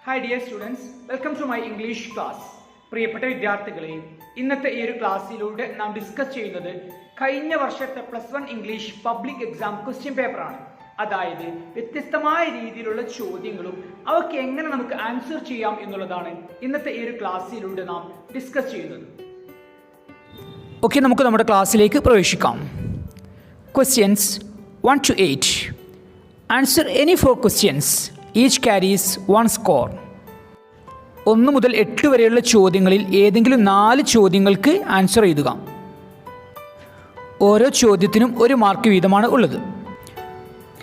Hi dear students, welcome to my English class. പ്രിയപ്പെട്ട വിദ്യാർത്ഥികളെ, ഇന്നത്തെ ഈ ഒരു ക്ലാസ്സിലൂടെ നാം ഡിസ്കസ് ചെയ്യുന്നത് കഴിഞ്ഞ വർഷത്തെ +1 ഇംഗ്ലീഷ് പബ്ലിക് എക്സാം ക്വസ്റ്റ്യൻ പേപ്പറാണ്. അതായത് വ്യത്യസ്തമായ രീതിയിലുള്ള ചോദ്യങ്ങളും അവയ്ക്ക് എങ്ങനെ നമുക്ക് ആൻസർ ചെയ്യാം എന്നുള്ളതാണ് ഇന്നത്തെ ഈ ഒരു ക്ലാസ്സിലൂടെ നാം ഡിസ്കസ് ചെയ്യുന്നത്. ഓക്കെ, നമുക്ക് നമ്മുടെ ക്ലാസ്സിലേക്ക് പ്രവേശിക്കാം. Questions 1 to 8. Answer any 4 questions. Each carries 1 score. 1 മുതൽ 8 വരെയുള്ള ചോദ്യങ്ങളിൽ ഏതെങ്കിലും 4 ചോദ്യങ്ങൾക്ക് ആൻസർ എഴുതുക. ഓരോ ചോദ്യത്തിനും 1 മാർക്ക് വീതമാണ് ഉള്ളത്.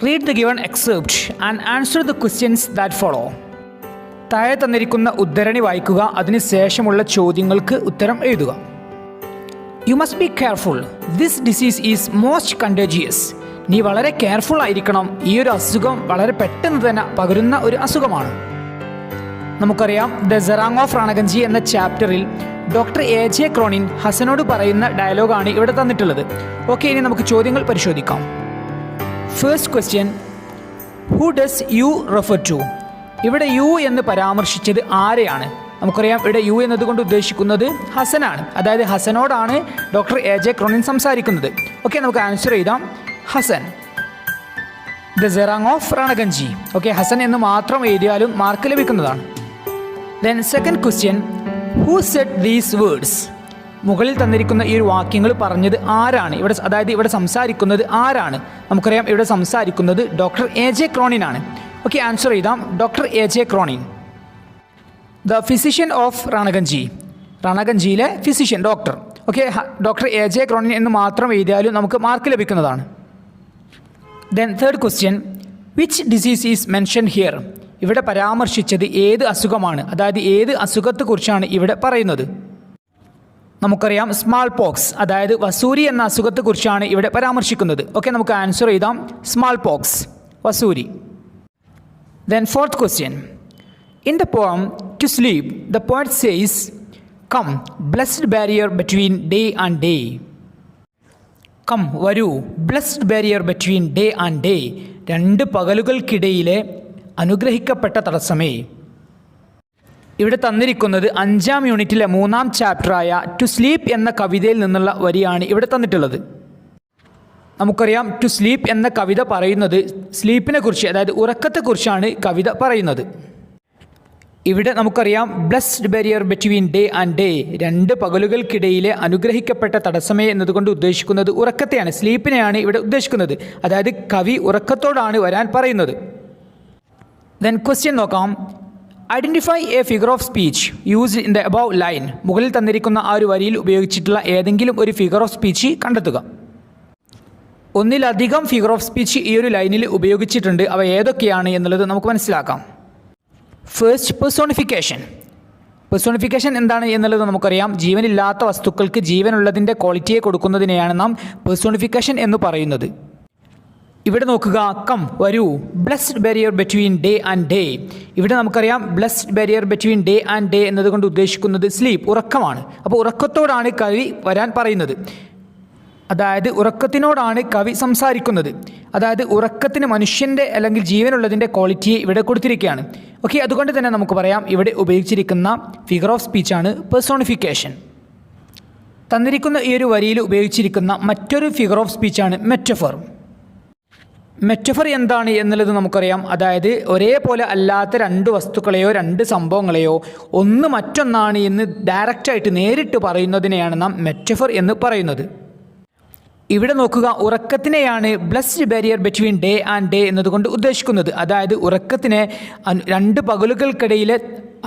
Read the given except and answer the questions that follow. താഴെ തന്നിരിക്കുന്ന ഉദ്ധരണി വായിക്കുക, അതിന് ശേഷമുള്ള ചോദ്യങ്ങൾക്ക് ഉത്തരം എഴുതുക. You must be careful, this disease is most contagious. നീ വളരെ കെയർഫുൾ ആയിരിക്കണം, ഈ ഒരു അസുഖം വളരെ പെട്ടെന്ന് തന്നെ പകരുന്ന ഒരു അസുഖമാണ്. നമുക്കറിയാം, ദ സെറാങ് ഓഫ് റാണഗഞ്ചി എന്ന ചാപ്റ്ററിൽ ഡോക്ടർ AJ ക്രോണിൻ ഹസനോട് പറയുന്ന ഡയലോഗാണ് ഇവിടെ തന്നിട്ടുള്ളത്. ഓക്കെ, ഇനി നമുക്ക് ചോദ്യങ്ങൾ പരിശോധിക്കാം. First question, who does you refer to? ഇവിടെ യു എന്ന് പരാമർശിച്ചത് ആരെയാണ്? നമുക്കറിയാം, ഇവിടെ യു എന്നതുകൊണ്ട് ഉദ്ദേശിക്കുന്നത് ഹസനാണ്. അതായത് ഹസനോടാണ് ഡോക്ടർ AJ ക്രോണിൻ സംസാരിക്കുന്നത്. ഓക്കെ, നമുക്ക് ആൻസർ എഴുതാം. Hasan, the serang of Ranaganji. Okay, Hasan എന്ന് മാത്രം എഴുതിയാലും മാർക്ക് ലഭിക്കുന്നതാണ്. Then second question, who said these words? മുകളിൽ തന്നിരിക്കുന്ന ഈ ഒരു വാക്യങ്ങൾ പറഞ്ഞത് ആരാണ്? ഇവിടെ സംസാരിക്കുന്നത് ആരാണ്? നമുക്കറിയാം, ഇവിടെ സംസാരിക്കുന്നത് ഡോക്ടർ AJ ക്രോണിൻ ആണ്. ഓക്കെ, ആൻസർ എഴുതാം. Doctor AJ Cronin, the physician of Ranaganji. റാണഗഞ്ചിയിലെ physician, doctor. Okay, doctor AJ Cronin എന്ന് മാത്രം എഴുതിയാലും നമുക്ക് മാർക്ക് ലഭിക്കുന്നതാണ്. Then third question, which disease is mention here? ഇവിടെ പരാമർശിച്ചത് ഏത് അസുഖമാണ്? അതായത് ഏത് അസുഖത്തെക്കുറിച്ചാണ് ഇവിടെ പറയുന്നത്? നമുക്കറിയാം, സ്മാൾ പോക്സ്, അതായത് വസൂരി എന്ന അസുഖത്തെക്കുറിച്ചാണ് ഇവിടെ പരാമർശിക്കുന്നത്. ഓക്കെ, നമുക്ക് ആൻസർ എഴുതാം. സ്മാൾ പോക്സ്, വസൂരി. Then fourth question, in the poem to sleep the poet says, come blessed barrier between day and day. Come, വരൂ, blessed barrier between day and day, 2 പകലുകൾക്കിടയിലെ അനുഗ്രഹിക്കപ്പെട്ട തടസ്സമേ. ഇവിടെ തന്നിരിക്കുന്നത് 5ാം യൂണിറ്റിലെ 3ാം ചാപ്റ്ററായ ടു സ്ലീപ്പ് എന്ന കവിതയിൽ നിന്നുള്ള വരിയാണ് ഇവിടെ തന്നിട്ടുള്ളത്. നമുക്കറിയാം, ടു സ്ലീപ്പ് എന്ന കവിത പറയുന്നത് സ്ലീപ്പിനെ കുറിച്ച്, അതായത് ഉറക്കത്തെക്കുറിച്ചാണ് കവിത പറയുന്നത്. ഇവിടെ നമുക്കറിയാം, blessed barrier between day and day, 2 പകലുകൾക്കിടയിലെ അനുഗ്രഹിക്കപ്പെട്ട തടസ്സമേ എന്നതുകൊണ്ട് ഉദ്ദേശിക്കുന്നത് ഉറക്കത്തെയാണ്, സ്ലീപ്പിനെയാണ് ഇവിടെ ഉദ്ദേശിക്കുന്നത്. അതായത് കവി ഉറക്കത്തോടാണ് വരാൻ പറയുന്നത്. ദെൻ ക്വസ്റ്റ്യൻ നോക്കാം. Identify A figure of speech used in the above line. മുകളിൽ തന്നിരിക്കുന്ന ആ ഒരു വരിയിൽ ഉപയോഗിച്ചിട്ടുള്ള ഏതെങ്കിലും ഒരു ഫിഗർ ഓഫ് സ്പീച്ച് കണ്ടെത്തുക. ഒന്നിലധികം ഫിഗർ ഓഫ് സ്പീച്ച് ഈ ഒരു ലൈനിൽ ഉപയോഗിച്ചിട്ടുണ്ട്. അവ ഏതൊക്കെയാണ് എന്നുള്ളത് നമുക്ക് മനസ്സിലാക്കാം. First, personification. പെർസോണിഫിക്കേഷൻ എന്താണ് എന്നുള്ളത് നമുക്കറിയാം. ജീവനില്ലാത്ത വസ്തുക്കൾക്ക് ജീവനുള്ളതിൻ്റെ ക്വാളിറ്റിയെ കൊടുക്കുന്നതിനെയാണ് നാം പെർസോണിഫിക്കേഷൻ എന്ന് പറയുന്നത്. ഇവിടെ നോക്കുക, കം, വരൂ, blessed barrier between day and day. ഇവിടെ നമുക്കറിയാം, blessed barrier between day and day എന്നതുകൊണ്ട് ഉദ്ദേശിക്കുന്നത് സ്ലീപ്പ്, ഉറക്കമാണ്. അപ്പോൾ ഉറക്കത്തോടാണ് കവി വരാൻ പറയുന്നത്. അതായത് ഉറക്കത്തിനോടാണ് കവി സംസാരിക്കുന്നത്. അതായത് ഉറക്കത്തിന് മനുഷ്യൻ്റെ അല്ലെങ്കിൽ ജീവനുള്ളതിൻ്റെ ക്വാളിറ്റിയെ ഇവിടെ കൊടുത്തിരിക്കുകയാണ്. ഓക്കെ, അതുകൊണ്ട് തന്നെ നമുക്ക് പറയാം, ഇവിടെ ഉപയോഗിച്ചിരിക്കുന്ന ഫിഗർ ഓഫ് സ്പീച്ചാണ് പെർസോണിഫിക്കേഷൻ. തന്നിരിക്കുന്ന ഈ ഒരു വരിയിൽ ഉപയോഗിച്ചിരിക്കുന്ന മറ്റൊരു ഫിഗർ ഓഫ് സ്പീച്ചാണ് മെറ്റഫർ. മെറ്റഫർ എന്താണ് എന്നുള്ളത് നമുക്കറിയാം. അതായത് ഒരേപോലെ അല്ലാത്ത 2 വസ്തുക്കളെയോ 2 സംഭവങ്ങളെയോ ഒന്ന് മറ്റൊന്നാണ് എന്ന് ഡയറക്റ്റായിട്ട് നേരിട്ട് പറയുന്നതിനെയാണ് നാം മെറ്റഫർ എന്ന് പറയുന്നത്. ഇവിടെ നോക്കുക, ഉറക്കത്തിനെയാണ് blessed barrier between day and day എന്നതുകൊണ്ട് ഉദ്ദേശിക്കുന്നത്. അതായത് ഉറക്കത്തിനെ 2 പകലുകൾക്കിടയിലെ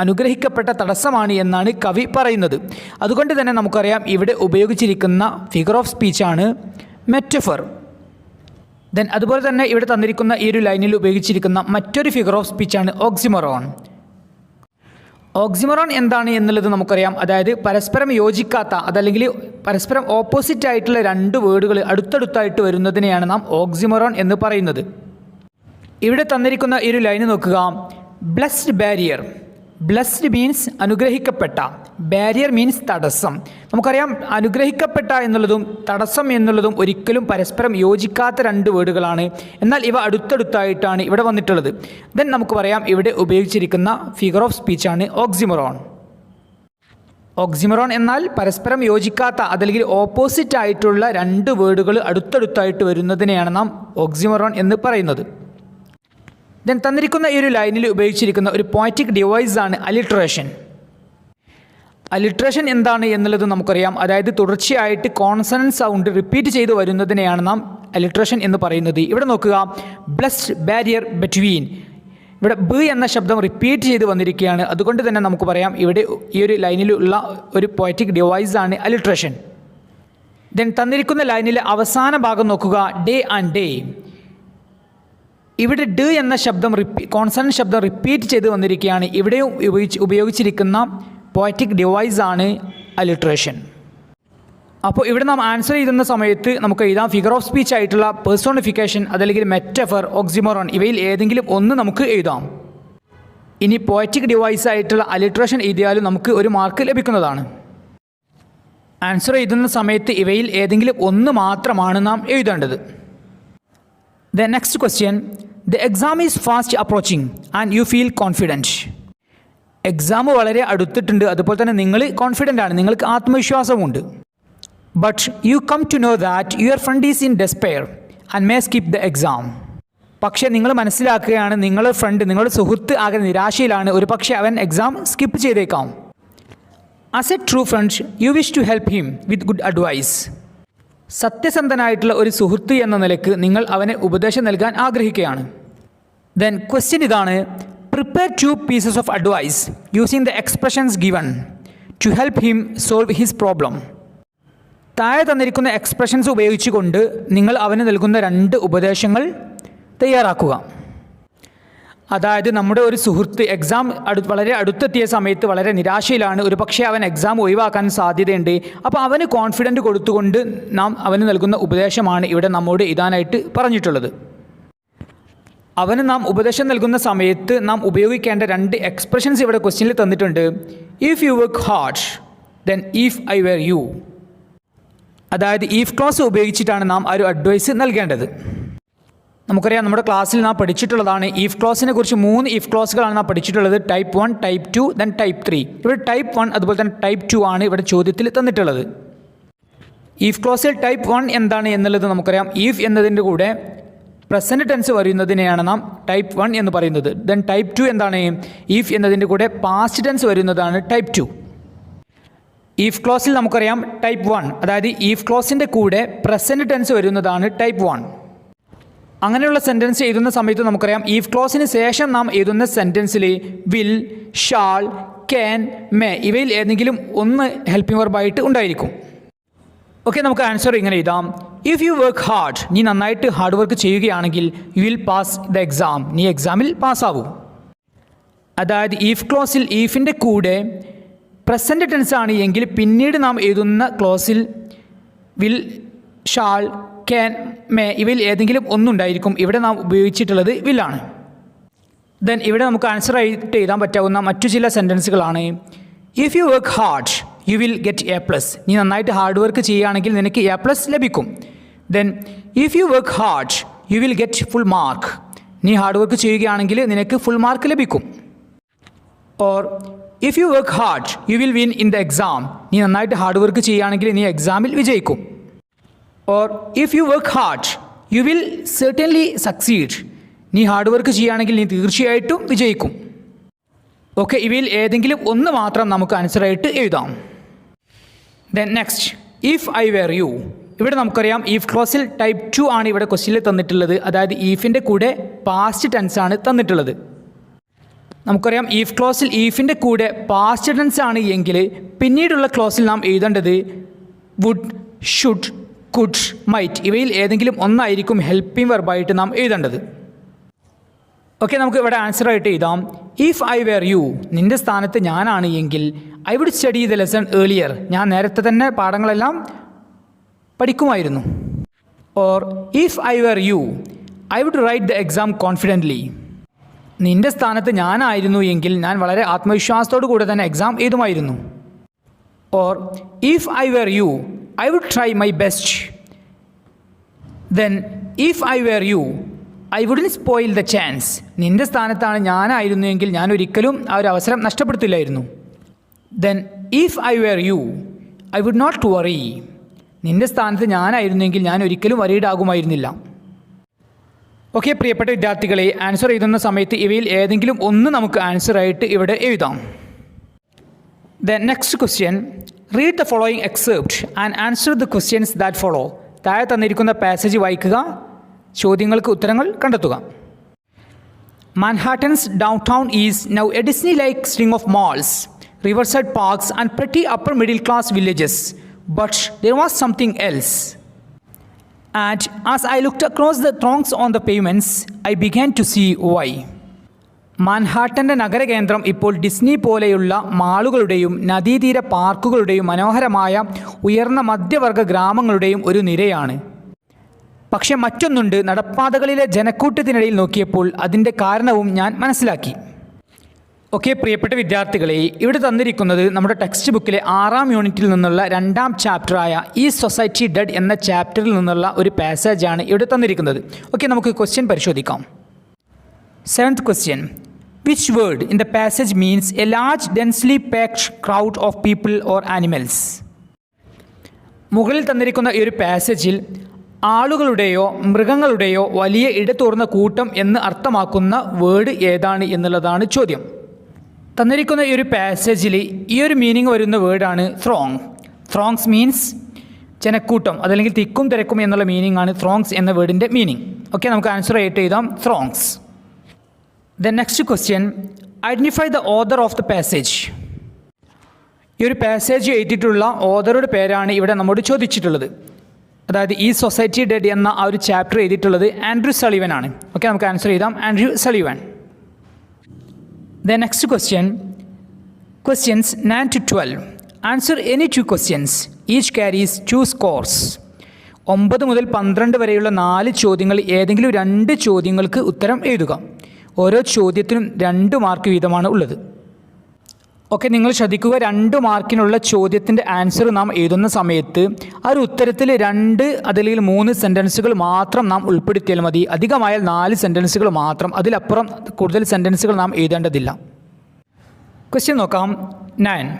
അനുഗ്രഹിക്കപ്പെട്ട തടസ്സമാണ് എന്നാണ് കവി പറയുന്നത്. അതുകൊണ്ട് തന്നെ നമുക്കറിയാം, ഇവിടെ ഉപയോഗിച്ചിരിക്കുന്ന ഫിഗർ ഓഫ് സ്പീച്ചാണ് മെറ്റഫർ. ദെൻ അതുപോലെ തന്നെ ഇവിടെ തന്നിരിക്കുന്ന ഈ ഒരു ലൈനിൽ ഉപയോഗിച്ചിരിക്കുന്ന മറ്റൊരു ഫിഗർ ഓഫ് സ്പീച്ചാണ് ഓക്സിമോറോൺ. ഓക്സിമോറോൺ എന്താണ് എന്നുള്ളത് നമുക്കറിയാം. അതായത് പരസ്പരം യോജിക്കാത്ത, അതല്ലെങ്കിൽ പരസ്പരം ഓപ്പോസിറ്റ് ആയിട്ടുള്ള 2 വേർഡുകൾ അടുത്തടുത്തായിട്ട് വരുന്നതിനെയാണ് നാം ഓക്സിമോറോൺ എന്ന് പറയുന്നത്. ഇവിടെ തന്നിരിക്കുന്ന ഈ ഒരു ലൈന് നോക്കുക, ബ്ലെസ്ഡ് ബാരിയർ ബ്ലെസ്ഡ് മീൻസ് അനുഗ്രഹിക്കപ്പെട്ട, ബാരിയർ മീൻസ് തടസ്സം. നമുക്കറിയാം അനുഗ്രഹിക്കപ്പെട്ട എന്നുള്ളതും തടസ്സം എന്നുള്ളതും ഒരിക്കലും പരസ്പരം യോജിക്കാത്ത രണ്ട് വേർഡുകളാണ്. എന്നാൽ ഇവ അടുത്തടുത്തായിട്ടാണ് ഇവിടെ വന്നിട്ടുള്ളത്. ദെൻ നമുക്ക് പറയാം ഇവിടെ ഉപയോഗിച്ചിരിക്കുന്ന ഫിഗർ ഓഫ് സ്പീച്ചാണ് ഓക്സിമറോൺ. ഓക്സിമറോൺ എന്നാൽ പരസ്പരം യോജിക്കാത്ത അതല്ലെങ്കിൽ ഓപ്പോസിറ്റ് ആയിട്ടുള്ള രണ്ട് വേർഡുകൾ അടുത്തടുത്തായിട്ട് വരുന്നതിനെയാണ് നാം ഓക്സിമറോൺ എന്ന് പറയുന്നത്. ദെൻ തന്നിരിക്കുന്ന ഈ ഒരു ലൈനിൽ ഉപയോഗിച്ചിരിക്കുന്ന ഒരു പോയറ്റിക് ഡിവൈസാണ് അലിട്രേഷൻ. അലിട്രേഷൻ എന്താണ് എന്നുള്ളത് നമുക്കറിയാം. അതായത് തുടർച്ചയായിട്ട് കോൺസണന്റ് സൗണ്ട് റിപ്പീറ്റ് ചെയ്ത് വരുന്നതിനെയാണ് നാം അലിട്രേഷൻ എന്ന് പറയുന്നത്. ഇവിടെ നോക്കുക, ബ്ലെസ്ഡ് ബാരിയർ ബിറ്റ്വീൻ. ഇവിടെ ബ് എന്ന ശബ്ദം റിപ്പീറ്റ് ചെയ്ത് വന്നിരിക്കുകയാണ്. അതുകൊണ്ട് തന്നെ നമുക്ക് പറയാം ഇവിടെ ഈ ഒരു ലൈനിലുള്ള ഒരു പോയറ്റിക് ഡിവൈസാണ് അലിട്രേഷൻ. ദെൻ തന്നിരിക്കുന്ന ലൈനിലെ അവസാന ഭാഗം നോക്കുക, ഡേ ആൻഡ് ഡേ. ഇവിടെ ഡ എന്ന ശബ്ദം കോൺസണന്റ് ശബ്ദം റിപ്പീറ്റ് ചെയ്ത് വന്നിരിക്കുകയാണ്. ഇവിടെയും ഉപയോഗിച്ചിരിക്കുന്ന പോയറ്റിക് ഡിവൈസാണ് അലിട്രേഷൻ. അപ്പോൾ ഇവിടെ നാം ആൻസർ ചെയ്യുന്ന സമയത്ത് നമുക്ക് എഴുതാം ഫിഗർ ഓഫ് സ്പീച്ച് ആയിട്ടുള്ള പേഴ്സോണിഫിക്കേഷൻ അതല്ലെങ്കിൽ മെറ്റഫർ, ഓക്സിമോറോൺ ഇവയിൽ ഏതെങ്കിലും ഒന്ന് നമുക്ക് എഴുതാം. ഇനി പോയറ്റിക് ഡിവൈസ് ആയിട്ടുള്ള അലിട്രേഷൻ എഴുതിയാലും നമുക്ക് ഒരു മാർക്ക് ലഭിക്കുന്നതാണ്. ആൻസർ എഴുതുന്ന സമയത്ത് ഇവയിൽ ഏതെങ്കിലും ഒന്ന് മാത്രമാണ് നാം എഴുതേണ്ടത്. The next question, the exam is fast approaching and you feel confident. Exam വളരെ അടുത്തിട്ടുണ്ട്, അതുപോലെ തന്നെ നിങ്ങൾ കോൺഫിഡൻ്റ് ആണ്, നിങ്ങൾക്ക് ആത്മവിശ്വാസമുണ്ട്. But you come to know that your friend is in despair and may skip the exam. പക്ഷേ നിങ്ങൾ മനസ്സിലാക്കുകയാണ് നിങ്ങളുടെ ഫ്രണ്ട്, നിങ്ങളുടെ സുഹൃത്ത് ആകെ നിരാശയിലാണ്, ഒരു പക്ഷേ അവൻ എക്സാം സ്കിപ്പ് ചെയ്തേക്കാം. As a true friend, you wish to help him with good advice. സത്യസന്ധനായിട്ടുള്ള ഒരു സുഹൃത്ത് എന്ന നിലയ്ക്ക് നിങ്ങൾ അവന് ഉപദേശം നൽകാൻ ആഗ്രഹിക്കുകയാണ്. ദെൻ ക്വസ്റ്റ്യൻ ഇതാണ്, prepare 2 pieces of advice using the expressions given to help him solve his problem. താഴെ തന്നിരിക്കുന്ന എക്സ്പ്രഷൻസ് ഉപയോഗിച്ചുകൊണ്ട് നിങ്ങൾ അവന് നൽകുന്ന 2 ഉപദേശങ്ങൾ തയ്യാറാക്കുക. അതായത് നമ്മുടെ ഒരു സുഹൃത്ത് എക്സാം വളരെ അടുത്തെത്തിയ സമയത്ത് വളരെ നിരാശയിലാണ്, ഒരു പക്ഷേ അവൻ എക്സാം ഒഴിവാക്കാൻ സാധ്യതയുണ്ട്. അപ്പോൾ അവന് കോൺഫിഡൻറ്റ് കൊടുത്തുകൊണ്ട് നാം അവന് നൽകുന്ന ഉപദേശമാണ് ഇവിടെ നമ്മോട് എഴുതാനായിട്ട് പറഞ്ഞിട്ടുള്ളത്. അവന് നാം ഉപദേശം നൽകുന്ന സമയത്ത് നാം ഉപയോഗിക്കേണ്ട 2 എക്സ്പ്രഷൻസ് ഇവിടെ ക്വസ്റ്റ്യനിൽ തന്നിട്ടുണ്ട്. If you work hard then if I were you. അതായത് ഇഫ് ക്ലോസ് ഉപയോഗിച്ചിട്ടാണ് നാം ആ ഒരു അഡ്വൈസ് നൽകേണ്ടത്. നമുക്കറിയാം നമ്മുടെ ക്ലാസ്സിൽ നാം പഠിച്ചിട്ടുള്ളതാണ് ഇഫ് ക്ലോസിനെ കുറിച്ച് 3 ഇഫ് ക്ലോസുകളാണ് നാം പഠിച്ചിട്ടുള്ളത്. Type 1, type 2, then type 3. ഇവിടെ ടൈപ്പ് 1 അതുപോലെ തന്നെ ടൈപ്പ് 2 ആണ് ഇവിടെ ചോദ്യത്തിൽ തന്നിട്ടുള്ളത്. ഇഫ് ക്ലോസിൽ ടൈപ്പ് 1 എന്താണ് എന്നുള്ളത് നമുക്കറിയാം. ഇഫ് എന്നതിൻ്റെ കൂടെ പ്രസൻറ്റ് ടെൻസ് വരുന്നതിനെയാണ് നാം ടൈപ്പ് 1 എന്ന് പറയുന്നത്. ദെൻ ടൈപ്പ് 2 എന്താണ്, ഇഫ് എന്നതിൻ്റെ കൂടെ പാസ്റ്റ് ടെൻസ് വരുന്നതാണ് ടൈപ്പ് 2. ഇഫ് ക്ലോസിൽ നമുക്കറിയാം ടൈപ്പ് 1 അതായത് ഇഫ് ക്ലോസിൻ്റെ കൂടെ പ്രസൻറ്റ് ടെൻസ് വരുന്നതാണ് ടൈപ്പ് 1. അങ്ങനെയുള്ള സെൻറ്റൻസ് എഴുതുന്ന സമയത്ത് നമുക്കറിയാം ഇഫ് ക്ലോസിന് ശേഷം നാം എഴുതുന്ന സെൻറ്റൻസിൽ വിൽ, ഷാൾ, ക്യാൻ, മേ ഇവയിൽ ഏതെങ്കിലും ഒന്ന് ഹെൽപ്പിംഗ് വെർബായിട്ട് ഉണ്ടായിരിക്കും. ഓക്കെ, നമുക്ക് ആൻസർ ഇങ്ങനെ എഴുതാം. ഇഫ് യു വർക്ക് ഹാർഡ്, നീ നന്നായിട്ട് ഹാർഡ് വർക്ക് ചെയ്യുകയാണെങ്കിൽ you will pass the exam, നീ എക്സാമിൽ പാസ്സാവും. അതായത് ഇഫ് ക്ലോസിൽ ഇഫിൻ്റെ കൂടെ പ്രസൻറ്റ് ടെൻസ് ആണ് എങ്കിൽ പിന്നീട് നാം എഴുതുന്ന ക്ലോസിൽ വിൽ, ഷാൾ, ക്യാൻ, മേ ഇവയിൽ ഏതെങ്കിലും ഒന്നുണ്ടായിരിക്കും. ഇവിടെ നാം ഉപയോഗിച്ചിട്ടുള്ളത് വില്ലാണ്. ദെൻ ഇവിടെ നമുക്ക് ആൻസർ ആയിട്ട് എഴുതാൻ പറ്റാവുന്ന മറ്റു ചില സെൻറ്റൻസുകളാണ്. If you work hard you will get A+. നീ നന്നായിട്ട് ഹാർഡ് വർക്ക് ചെയ്യുകയാണെങ്കിൽ നിനക്ക് A+ ലഭിക്കും. Then if you work hard you will get full mark. നീ ഹാർഡ് വർക്ക് ചെയ്യുകയാണെങ്കിൽ നിനക്ക് ഫുൾ മാർക്ക് ലഭിക്കും. Or if you work hard you will win in the exam. നീ നന്നായിട്ട് ഹാർഡ് വർക്ക് ചെയ്യുകയാണെങ്കിൽ നീ എക്സാമിൽ വിജയിക്കും. Or if you work hard you will certainly succeed. നീ ഹാർഡ് വർക്ക് ചെയ്യുകയാണെങ്കിൽ നീ തീർച്ചയായിട്ടും വിജയിക്കും. ഓക്കെ, ഇവയിൽ ഏതെങ്കിലും ഒന്ന് മാത്രം നമുക്ക് ആൻസറായിട്ട് എഴുതാം. Then next, if I were you. ഇവിടെ നമുക്കറിയാം ഇഫ് ക്ലോസിൽ ടൈപ്പ് 2 ആണ് ഇവിടെ ക്വസ്റ്റ്യനിൽ തന്നിട്ടുള്ളത്. അതായത് ഇഫിൻ്റെ കൂടെ പാസ്റ്റ് ടെൻസ് ആണ് തന്നിട്ടുള്ളത്. നമുക്കറിയാം ഇഫ് ക്ലോസിൽ ഇഫിൻ്റെ കൂടെ പാസ്റ്റ് ടെൻസ് ആണ് എങ്കിൽ പിന്നീടുള്ള ക്ലോസിൽ നാം എഴുതേണ്ടത് വുഡ്, ഷുഡ്, കുഡ്, മൈറ്റ് ഇവയിൽ ഏതെങ്കിലും ഒന്നായിരിക്കും ഹെൽപ്പിംഗ് വെർബായിട്ട് നാം എഴുതേണ്ടത്. ഓക്കെ, നമുക്ക് ഇവിടെ ആൻസറായിട്ട് എഴുതാം. ഇഫ് ഐ വെർ യു, നിൻ്റെ സ്ഥാനത്ത് ഞാനാണ് എങ്കിൽ I would study the lesson earlier. ഞാൻ നേരത്തെ തന്നെ പാഠങ്ങളെല്ലാം പഠിക്കുമായിരുന്നു. Or if I were you I would write the exam confidently. നിന്റെ സ്ഥാനത്ത് ഞാനായിരുന്നു എങ്കിൽ ഞാൻ വളരെ ആത്മവിശ്വാസത്തോടു കൂടെ തന്നെ എക്സാം എഴുതുമായിരുന്നു. Or if I were you I would try my best. Then if I were you I wouldn't spoil the chance. നിന്റെ സ്ഥാനത്താണ് ഞാനായിരുന്നുവെങ്കിൽ ഞാൻ ഒരിക്കലും ആ ഒരു അവസരം നഷ്ടപ്പെടുത്തില്ലായിരുന്നു. Then if I were you I would not worry. നിന്റെ സ്ഥാനത്ത് ഞാനായിരുന്നെങ്കിൽ ഞാൻ ഒരിക്കലും വറീഡ് ആകുമായിരുന്നില്ല. ഓക്കെ പ്രിയപ്പെട്ട വിദ്യാർത്ഥികളെ, ആൻസർ എഴുതുന്ന സമയത്ത് ഇവയിൽ ഏതെങ്കിലും ഒന്ന് നമുക്ക് ആൻസറായിട്ട് ഇവിടെ എഴുതാം. The next question, read the following except and answer the questions that follow. താഴെ തന്നിരിക്കുന്ന പാസേജ് വായിക്കുക, ചോദ്യങ്ങൾക്ക് ഉത്തരങ്ങൾ കണ്ടെത്തുക. Manhattan's downtown is now a Disney-like string of malls, riverside parks and pretty upper middle class villages. But there was something else. And as I looked across the throngs on the pavements, I began to see why. മാൻഹാട്ടൻ്റെ നഗരകേന്ദ്രം ഇപ്പോൾ Disney പോലെയുള്ള മാളുകളുടെയും നദീതീര പാർക്കുകളുടെയും മനോഹരമായ ഉയർന്ന മധ്യവർഗ ഗ്രാമങ്ങളുടെയും ഒരു നിരയാണ്. പക്ഷെ മറ്റൊന്നുണ്ട്, നടപ്പാതകളിലെ ജനക്കൂട്ടത്തിനിടയിൽ നോക്കിയപ്പോൾ അതിൻ്റെ കാരണവും ഞാൻ മനസ്സിലാക്കി. ഓക്കെ പ്രിയപ്പെട്ട വിദ്യാർത്ഥികളെ, ഇവിടെ തന്നിരിക്കുന്നത് നമ്മുടെ ടെക്സ്റ്റ് ബുക്കിലെ 6ാം യൂണിറ്റിൽ നിന്നുള്ള 2ാം ചാപ്റ്ററായ ഈ സൊസൈറ്റി ഡെഡ് എന്ന ചാപ്റ്ററിൽ നിന്നുള്ള ഒരു പാസേജാണ് ഇവിടെ തന്നിരിക്കുന്നത്. ഓക്കെ, നമുക്ക് ക്വസ്റ്റ്യൻ പരിശോധിക്കാം. 7th question. Which word in the passage means a large densely packed crowd of people or animals? മുകളിൽ തന്നിരിക്കുന്ന ഈ ഒരു പാസേജിൽ ആളുകളുടെയോ മൃഗങ്ങളുടെയോ വലിയ ഇടതൂർന്ന കൂട്ടം എന്ന് അർത്ഥമാക്കുന്ന വേർഡ് ഏതാണ് എന്നുള്ളതാണ് ചോദ്യം. തന്നിരിക്കുന്ന ഈ ഒരു പാസേജിൽ ഈ ഒരു മീനിങ് വരുന്ന വേർഡാണ് ത്രോങ്. ത്രോങ്സ് മീൻസ് ജനക്കൂട്ടം, അതല്ലെങ്കിൽ തിക്കും തിരക്കും എന്നുള്ള മീനിങ് ആണ് ത്രോങ്സ് എന്ന വേർഡിൻ്റെ മീനിങ്. ഓക്കെ, നമുക്ക് ആൻസർ ആയിട്ട് എഴുതാം throngs. The next question, identify the author of the passage. ഈ ഒരു പാസേജ് എഴുതിയിട്ടുള്ള ഓഥറുടെ പേരാണ് ഇവിടെ നമ്മോട് ചോദിച്ചിട്ടുള്ളത്. അതായത് ഈ സൊസൈറ്റി ഡെഡ് എന്ന ആ ഒരു ചാപ്റ്റർ എഴുതിയിട്ടുള്ളത് ആൻഡ്രൂ സളിവൻ ആണ്. ഓക്കെ, നമുക്ക് ആൻസർ ചെയ്താം Andrew Sullivan. The next question, questions 9 to 12. Answer any 2 questions. Each carries 2 scores. 9 മുതൽ 12 വരെയുള്ള 4 ചോദ്യങ്ങൾ, ഏതെങ്കിലും 2 ചോദ്യങ്ങൾക്ക് ഉത്തരം എഴുതുക. ഓരോ ചോദ്യത്തിനും 2 മാർക്ക് വീതമാണ് ഉള്ളത്. ഓക്കെ, നിങ്ങൾ ശ്രദ്ധിക്കുക, 2 മാർക്കിനുള്ള ചോദ്യത്തിൻ്റെ ആൻസർ നാം എഴുതുന്ന സമയത്ത് ആ ഒരു ഉത്തരത്തിൽ 2 അതല്ലെങ്കിൽ 3 സെൻറ്റൻസുകൾ മാത്രം നാം ഉൾപ്പെടുത്തിയാൽ മതി. അധികമായാൽ 4 സെൻറ്റൻസുകൾ മാത്രം, അതിലപ്പുറം കൂടുതൽ സെൻറ്റൻസുകൾ നാം എഴുതേണ്ടതില്ല. ക്വസ്റ്റ്യൻ നോക്കാം. 9.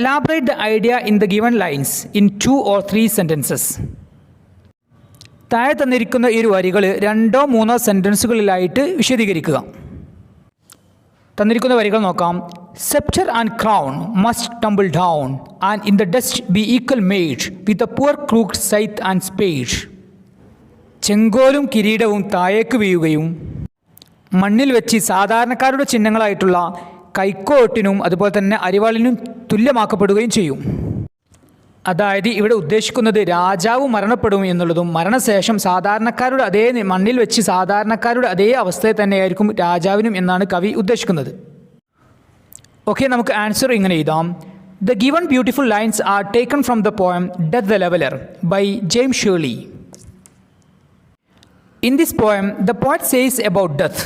Elaborate the idea in the given lines in 2 or 3 sentences. താഴെ തന്നിരിക്കുന്ന ഈ ഒരു വരികൾ 2 or 3 സെൻറ്റൻസുകളിലായിട്ട് വിശദീകരിക്കുക. തന്നിരിക്കുന്ന വരികൾ നോക്കാം. Scepter and crown must tumble down, and in the dust be equal made with the poor crooked scythe and spade. ചെങ്കോലും കിരീടവും താഴേക്ക് വീഴുകയും മണ്ണിൽ വെച്ച് സാധാരണക്കാരുടെ ചിഹ്നങ്ങളായിട്ടുള്ള കൈക്കോട്ടിനും അതുപോലെ തന്നെ അരിവാളിനും തുല്യമാക്കപ്പെടുകയും ചെയ്യും. അതായത് ഇവിടെ ഉദ്ദേശിക്കുന്നത് രാജാവ് മരണപ്പെടും എന്നുള്ളതും മരണശേഷം സാധാരണക്കാരുടെ അതേ മണ്ണിൽ വെച്ച് സാധാരണക്കാരുടെ അതേ അവസ്ഥയെ തന്നെയായിരിക്കും രാജാവിനും എന്നാണ് കവി ഉദ്ദേശിക്കുന്നത്. ഓക്കെ, നമുക്ക് ആൻസർ ഇങ്ങനെ എഴുതാം. The given beautiful lines are taken from the poem Death the Leveller by James Shirley. In this poem the poet says about death.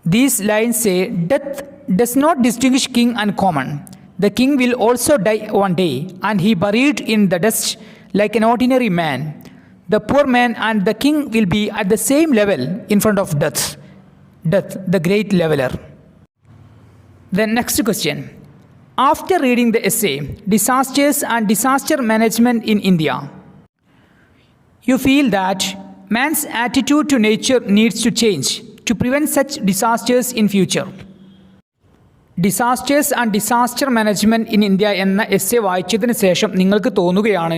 These lines say death does not distinguish king and common. The king will also die one day, and he buried in the dust like an ordinary man. The poor man and the king will be at the same level in front of death. Death, the great leveler. The next question. After reading the essay, Disasters and Disaster Management in India, you feel that man's attitude to nature needs to change to prevent such disasters in future. Disasters and disaster management in India എന്ന essay വായിച്ചതിന് ശേഷം നിങ്ങൾക്ക് തോന്നുകയാണ്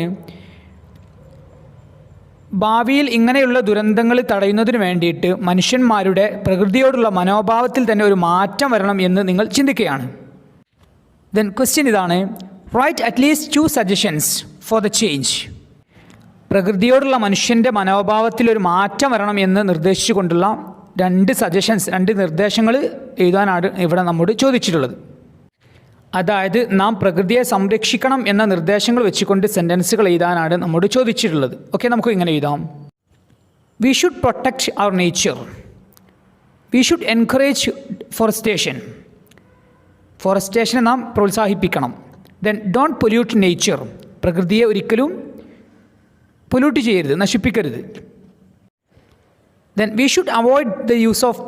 ഭാവിയിൽ ഇങ്ങനെയുള്ള ദുരന്തങ്ങൾ തടയുന്നതിന് വേണ്ടിയിട്ട് മനുഷ്യന്മാരുടെ പ്രകൃതിയോടുള്ള മനോഭാവത്തിൽ തന്നെ ഒരു മാറ്റം വരണം എന്ന് നിങ്ങൾ ചിന്തിക്കുകയാണ്. ദെൻ ക്വസ്റ്റ്യൻ ഇതാണ്. Write at least 2 suggestions for the change. പ്രകൃതിയോടുള്ള മനുഷ്യൻ്റെ മനോഭാവത്തിൽ ഒരു മാറ്റം വരണം എന്ന് നിർദ്ദേശിച്ചുകൊണ്ടുള്ള 2 സജഷൻസ്, 2 നിർദ്ദേശങ്ങൾ എഴുതാനാണ് ഇവിടെ നമ്മോട് ചോദിച്ചിട്ടുള്ളത്. അതായത് നാം പ്രകൃതിയെ സംരക്ഷിക്കണം എന്ന നിർദ്ദേശങ്ങൾ വെച്ചുകൊണ്ട് സെൻറ്റൻസുകൾ എഴുതാനാണ് നമ്മോട് ചോദിച്ചിട്ടുള്ളത്. ഓക്കെ, നമുക്ക് ഇങ്ങനെ എഴുതാം. We should protect our nature. We should encourage ഫോറസ്റ്റേഷനെ നാം പ്രോത്സാഹിപ്പിക്കണം. ദെൻ ഡോണ്ട് പൊല്യൂട്ട് നേച്ചർ, പ്രകൃതിയെ ഒരിക്കലും പൊല്യൂട്ട് ചെയ്യരുത്, നശിപ്പിക്കരുത്. Then we should avoid the use of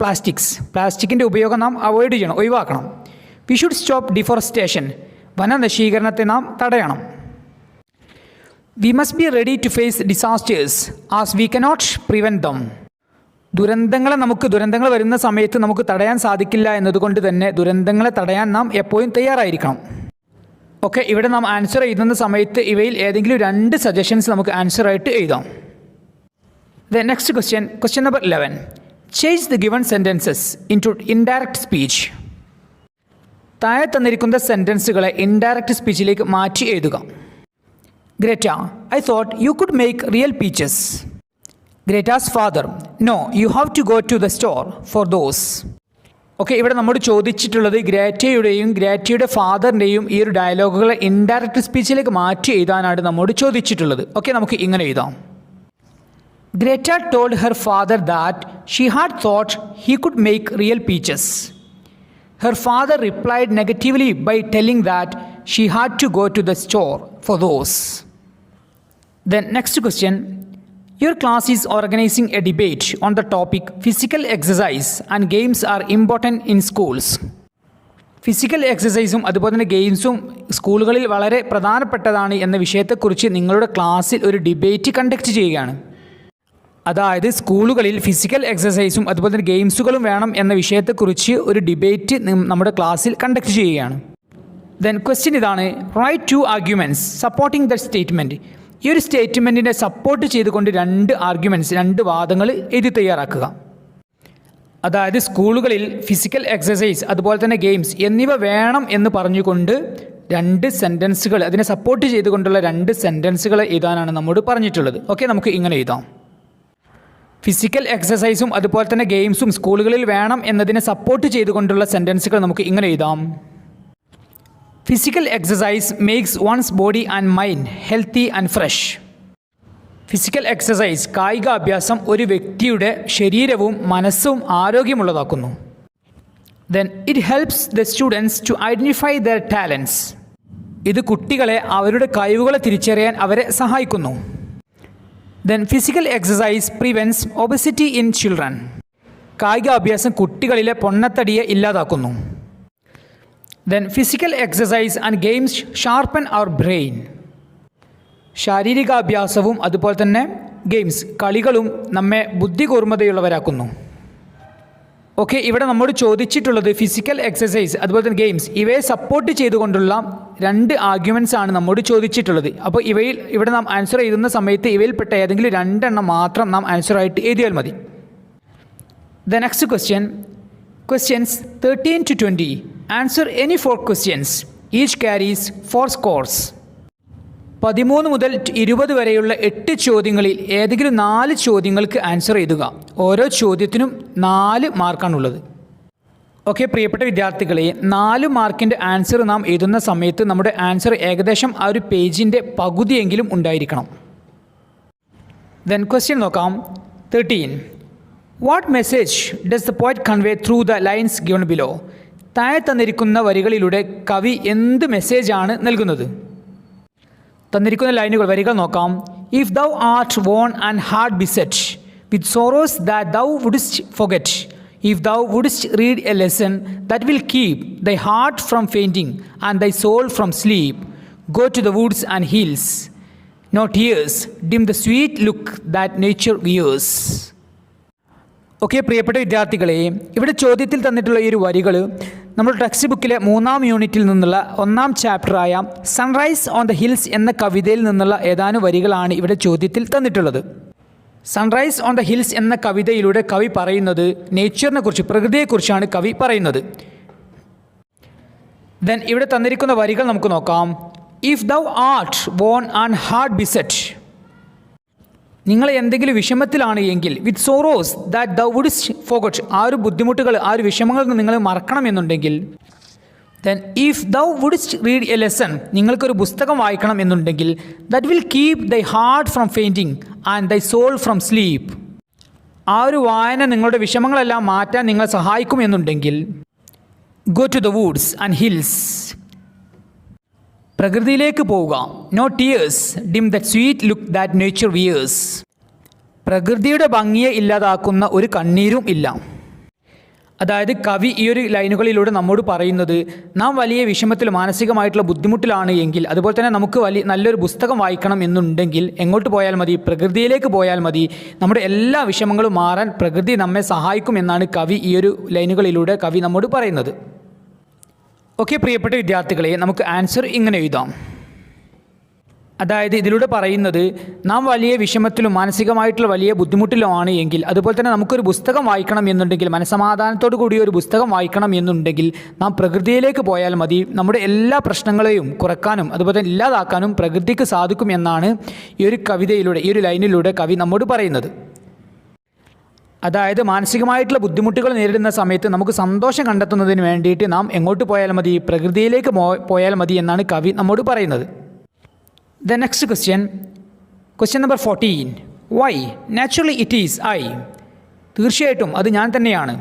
പ്ലാസ്റ്റിക്കിൻ്റെ ഉപയോഗം നാം അവോയ്ഡ് ചെയ്യണം, ഒഴിവാക്കണം. വി ഷുഡ് സ്റ്റോപ്പ് ഡിഫോറസ്റ്റേഷൻ, വനനശീകരണത്തെ നാം തടയണം. We must be ready to face disasters as we cannot prevent them. ദുരന്തങ്ങൾ വരുന്ന സമയത്ത് നമുക്ക് തടയാൻ സാധിക്കില്ല എന്നതുകൊണ്ട് തന്നെ ദുരന്തങ്ങളെ തടയാൻ നാം എപ്പോഴും തയ്യാറായിരിക്കണം. ഓക്കെ, ഇവിടെ നാം ആൻസർ എഴുതുന്ന സമയത്ത് ഇവയിൽ ഏതെങ്കിലും 2 സജഷൻസ് നമുക്ക് ആൻസറായിട്ട് എഴുതാം. The next question number 11. Change the given sentences into indirect speech. താഴെ തന്നിരിക്കുന്ന സെൻറ്റൻസുകളെ ഇൻഡയറക്റ്റ് സ്പീച്ചിലേക്ക് മാറ്റി എഴുതുക. Greta, I thought you could make real peaches. Greta's father, no you have to go to the store for those. Okay, ഇവിടെ നമ്മോട് ചോദിച്ചിട്ടുള്ളത് ഗ്രേറ്റയുടെ ഫാദറിൻ്റെയും ഈ ഒരു ഡയലോഗുകളെ ഇൻഡയറക്റ്റ് സ്പീച്ചിലേക്ക് മാറ്റി എഴുതാനാണ് നമ്മോട് ചോദിച്ചിട്ടുള്ളത്. ഓക്കെ, നമുക്ക് ഇങ്ങനെ എഴുതാം. Greta told her father that she had thought he could make real peaches. Her father replied negatively by telling that she had to go to the store for those. Then next question. Your class is organizing a debate on the topic physical exercise and games are important in schools. Physical എക്സസൈസും അതുപോലെ തന്നെ ഗെയിംസും സ്കൂളുകളിൽ വളരെ പ്രധാനപ്പെട്ടതാണ് എന്ന വിഷയത്തെക്കുറിച്ച് നിങ്ങളുടെ ക്ലാസ്സിൽ ഒരു ഡിബേറ്റ് കണ്ടക്ട് ചെയ്യുകയാണ്. അതായത് സ്കൂളുകളിൽ ഫിസിക്കൽ എക്സസൈസും അതുപോലെ തന്നെ ഗെയിംസുകളും വേണം എന്ന വിഷയത്തെക്കുറിച്ച് ഒരു ഡിബേറ്റ് നമ്മുടെ ക്ലാസ്സിൽ കണ്ടക്ട് ചെയ്യുകയാണ്. ദെൻ ക്വസ്റ്റ്യൻ ഇതാണ്. Write 2 arguments supporting the statement. ഈ ഒരു സ്റ്റേറ്റ്മെൻറ്റിനെ സപ്പോർട്ട് ചെയ്തുകൊണ്ട് 2 വാദങ്ങൾ എഴുതി തയ്യാറാക്കുക. അതായത് സ്കൂളുകളിൽ ഫിസിക്കൽ എക്സസൈസ് അതുപോലെ തന്നെ ഗെയിംസ് എന്നിവ വേണം എന്ന് പറഞ്ഞുകൊണ്ട് 2 സെൻറ്റൻസുകൾ, അതിനെ സപ്പോർട്ട് ചെയ്തുകൊണ്ടുള്ള 2 സെൻറ്റൻസുകൾ എഴുതാനാണ് നമ്മോട് പറഞ്ഞിട്ടുള്ളത്. ഓക്കെ, നമുക്ക് ഇങ്ങനെ എഴുതാം. ഫിസിക്കൽ എക്സസൈസും അതുപോലെ തന്നെ ഗെയിംസും സ്കൂളുകളിൽ വേണം എന്നതിനെ സപ്പോർട്ട് ചെയ്തുകൊണ്ടുള്ള സെൻറ്റൻസുകൾ നമുക്ക് ഇങ്ങനെ എഴുതാം. Physical exercise makes one's body and mind healthy and fresh. Physical exercise, കായികാഭ്യാസം ഒരു വ്യക്തിയുടെ ശരീരവും മനസ്സും ആരോഗ്യമുള്ളതാക്കുന്നു. Then it helps the students to identify their talents. ഇത് കുട്ടികളെ അവരുടെ കഴിവുകളെ തിരിച്ചറിയാൻ അവരെ സഹായിക്കുന്നു. Then physical exercise prevents obesity in children. കായികാഭ്യാസം കുട്ടികളിലെ പൊണ്ണത്തടിയെ ഇല്ലാതാക്കുന്നു. Then physical exercise and games sharpen our brain. ശാരീരികാഭ്യാസവും അതുപോലെ തന്നെ ഗെയിംസ്, കളികളും നമ്മെ ബുദ്ധി കൂർമ്മതയുള്ളവരാക്കുന്നു. ഓക്കെ, ഇവിടെ നമ്മോട് ചോദിച്ചിട്ടുള്ളത് ഫിസിക്കൽ എക്സസൈസ് അതുപോലെ തന്നെ ഗെയിംസ് ഇവയെ സപ്പോർട്ട് ചെയ്തുകൊണ്ടുള്ള 2 ആർഗ്യുമെൻറ്റ്സ് ആണ് നമ്മോട് ചോദിച്ചിട്ടുള്ളത്. അപ്പോൾ ഇവിടെ നാം ആൻസർ എഴുതുന്ന സമയത്ത് ഇവയിൽപ്പെട്ട ഏതെങ്കിലും 2 മാത്രം നാം ആൻസറായിട്ട് എഴുതിയാൽ മതി. The next questions 13 to 20. Answer any 4 questions. Each carries 4 scores. 13 മുതൽ 20 വരെയുള്ള 8 ചോദ്യങ്ങളിൽ ഏതെങ്കിലും 4 ചോദ്യങ്ങൾക്ക് ആൻസർ എഴുതുക. ഓരോ ചോദ്യത്തിനും 4 മാർക്കാണുള്ളത്. ഓക്കെ, പ്രിയപ്പെട്ട വിദ്യാർത്ഥികളെ, 4 മാർക്കിൻ്റെ ആൻസർ നാം എഴുതുന്ന സമയത്ത് നമ്മുടെ ആൻസർ ഏകദേശം ആ ഒരു പേജിൻ്റെ പകുതിയെങ്കിലും ഉണ്ടായിരിക്കണം. ദെൻ ക്വസ്റ്റ്യൻ നോക്കാം. 13. What message does the poet convey through the lines given below. താഴെ തന്നിരിക്കുന്ന വരികളിലൂടെ കവി എന്ത് മെസ്സേജാണ് നൽകുന്നത്? തന്നിരിക്കുന്ന വരികൾ നോക്കാം. If thou art worn and heart beset with sorrows that thou wouldst forget, if thou wouldst read a lesson that will keep thy heart from fainting and thy soul from sleep, go to the woods and hills, no tears dim the sweet look that nature wears. Okay, പ്രിയപ്പെട്ട വിദ്യാർത്ഥികളെ, ഇവിടെ ചോദ്യത്തിൽ തന്നിട്ടുള്ള ഈ ഒരു വരികൾ നമ്മുടെ text ബുക്കിലെ 3ാം യൂണിറ്റിൽ നിന്നുള്ള 1ാം ചാപ്റ്ററായ സൺറൈസ് ഓൺ ദ ഹിൽസ് എന്ന കവിതയിൽ നിന്നുള്ള ഏതാനും വരികളാണ് ഇവിടെ ചോദ്യത്തിൽ തന്നിട്ടുള്ളത്. സൺറൈസ് ഓൺ ദ ഹിൽസ് എന്ന കവിതയിലൂടെ കവി പറയുന്നത് നേച്ചറിനെ കുറിച്ച്, പ്രകൃതിയെക്കുറിച്ചാണ് കവി പറയുന്നത്. ദെൻ ഇവിടെ തന്നിരിക്കുന്ന വരികൾ നമുക്ക് നോക്കാം. If thou art worn and heart beset, നിങ്ങൾ എന്തെങ്കിലും വിഷമത്തിലാണ് എങ്കിൽ, with sorrows that thou wouldst forget, ആ ഒരു ബുദ്ധിമുട്ടുകൾ, ആ ഒരു വിഷമങ്ങൾ നിങ്ങൾ മറക്കണമെന്നുണ്ടെങ്കിൽ, then if thou wouldst read a lesson, നിങ്ങൾക്കൊരു പുസ്തകം വായിക്കണം എന്നുണ്ടെങ്കിൽ, that will keep thy heart from fainting and thy soul from sleep, ആ ഒരു വായന നിങ്ങളുടെ വിഷമങ്ങളെല്ലാം മാറ്റാൻ നിങ്ങളെ സഹായിക്കും എന്നുണ്ടെങ്കിൽ go to the woods and hills. പ്രകൃതിയിലേക്ക് പോവുക. No tears dim that sweet look that nature wears. പ്രകൃതിയുടെ ഭംഗിയെ ഇല്ലാതാക്കുന്ന ഒരു കണ്ണീരും ഇല്ല. അതായത് കവി ഈ ഒരു ലൈനുകളിലൂടെ നമ്മോട് പറയുന്നത്, നാം വലിയ വിഷമത്തിൽ മാനസികമായിട്ടുള്ള ബുദ്ധിമുട്ടിലാണ് എങ്കിൽ, അതുപോലെ തന്നെ നമുക്ക് നല്ലൊരു പുസ്തകം വായിക്കണം എന്നുണ്ടെങ്കിൽ എങ്ങോട്ട് പോയാൽ മതി? പ്രകൃതിയിലേക്ക് പോയാൽ മതി. നമ്മുടെ എല്ലാ വിഷമങ്ങളും മാറാൻ പ്രകൃതി നമ്മെ സഹായിക്കും എന്നാണ് കവി ഈ ഒരു ലൈനുകളിലൂടെ കവി നമ്മോട് പറയുന്നത്. ഓക്കെ പ്രിയപ്പെട്ട വിദ്യാർത്ഥികളെ, നമുക്ക് ആൻസർ ഇങ്ങനെ എഴുതാം. അതായത് ഇതിലൂടെ പറയുന്നത്, നാം വലിയ വിഷമത്തിലും മാനസികമായിട്ടുള്ള വലിയ ബുദ്ധിമുട്ടിലുമാണ് എങ്കിൽ, അതുപോലെ തന്നെ നമുക്കൊരു പുസ്തകം വായിക്കണം എന്നുണ്ടെങ്കിൽ, മനസ്സമാധാനത്തോടു കൂടി ഒരു പുസ്തകം വായിക്കണം എന്നുണ്ടെങ്കിൽ നാം പ്രകൃതിയിലേക്ക് പോയാൽ മതി. നമ്മുടെ എല്ലാ പ്രശ്നങ്ങളെയും കുറക്കാനും അതുപോലെ തന്നെ ഇല്ലാതാക്കാനും പ്രകൃതിക്ക് സാധിക്കും എന്നാണ് ഈ ഒരു കവിതയിലൂടെ, ഈ ഒരു ലൈനിലൂടെ കവി നമ്മോട് പറയുന്നത്. അതായത് മാനസികമായിട്ടുള്ള ബുദ്ധിമുട്ടുകൾ നേരിടുന്ന സമയത്ത് നമുക്ക് സന്തോഷം കണ്ടെത്തുന്നതിന് വേണ്ടിയിട്ട് നാം എങ്ങോട്ട് പോയാൽ മതി? പ്രകൃതിയിലേക്ക് പോയാൽ മതി എന്നാണ് കവി നമ്മോട് പറയുന്നത്. The next question number 14. Why? Naturally it is I. തീർച്ചയായിട്ടും അത് ഞാൻ തന്നെയാണ്.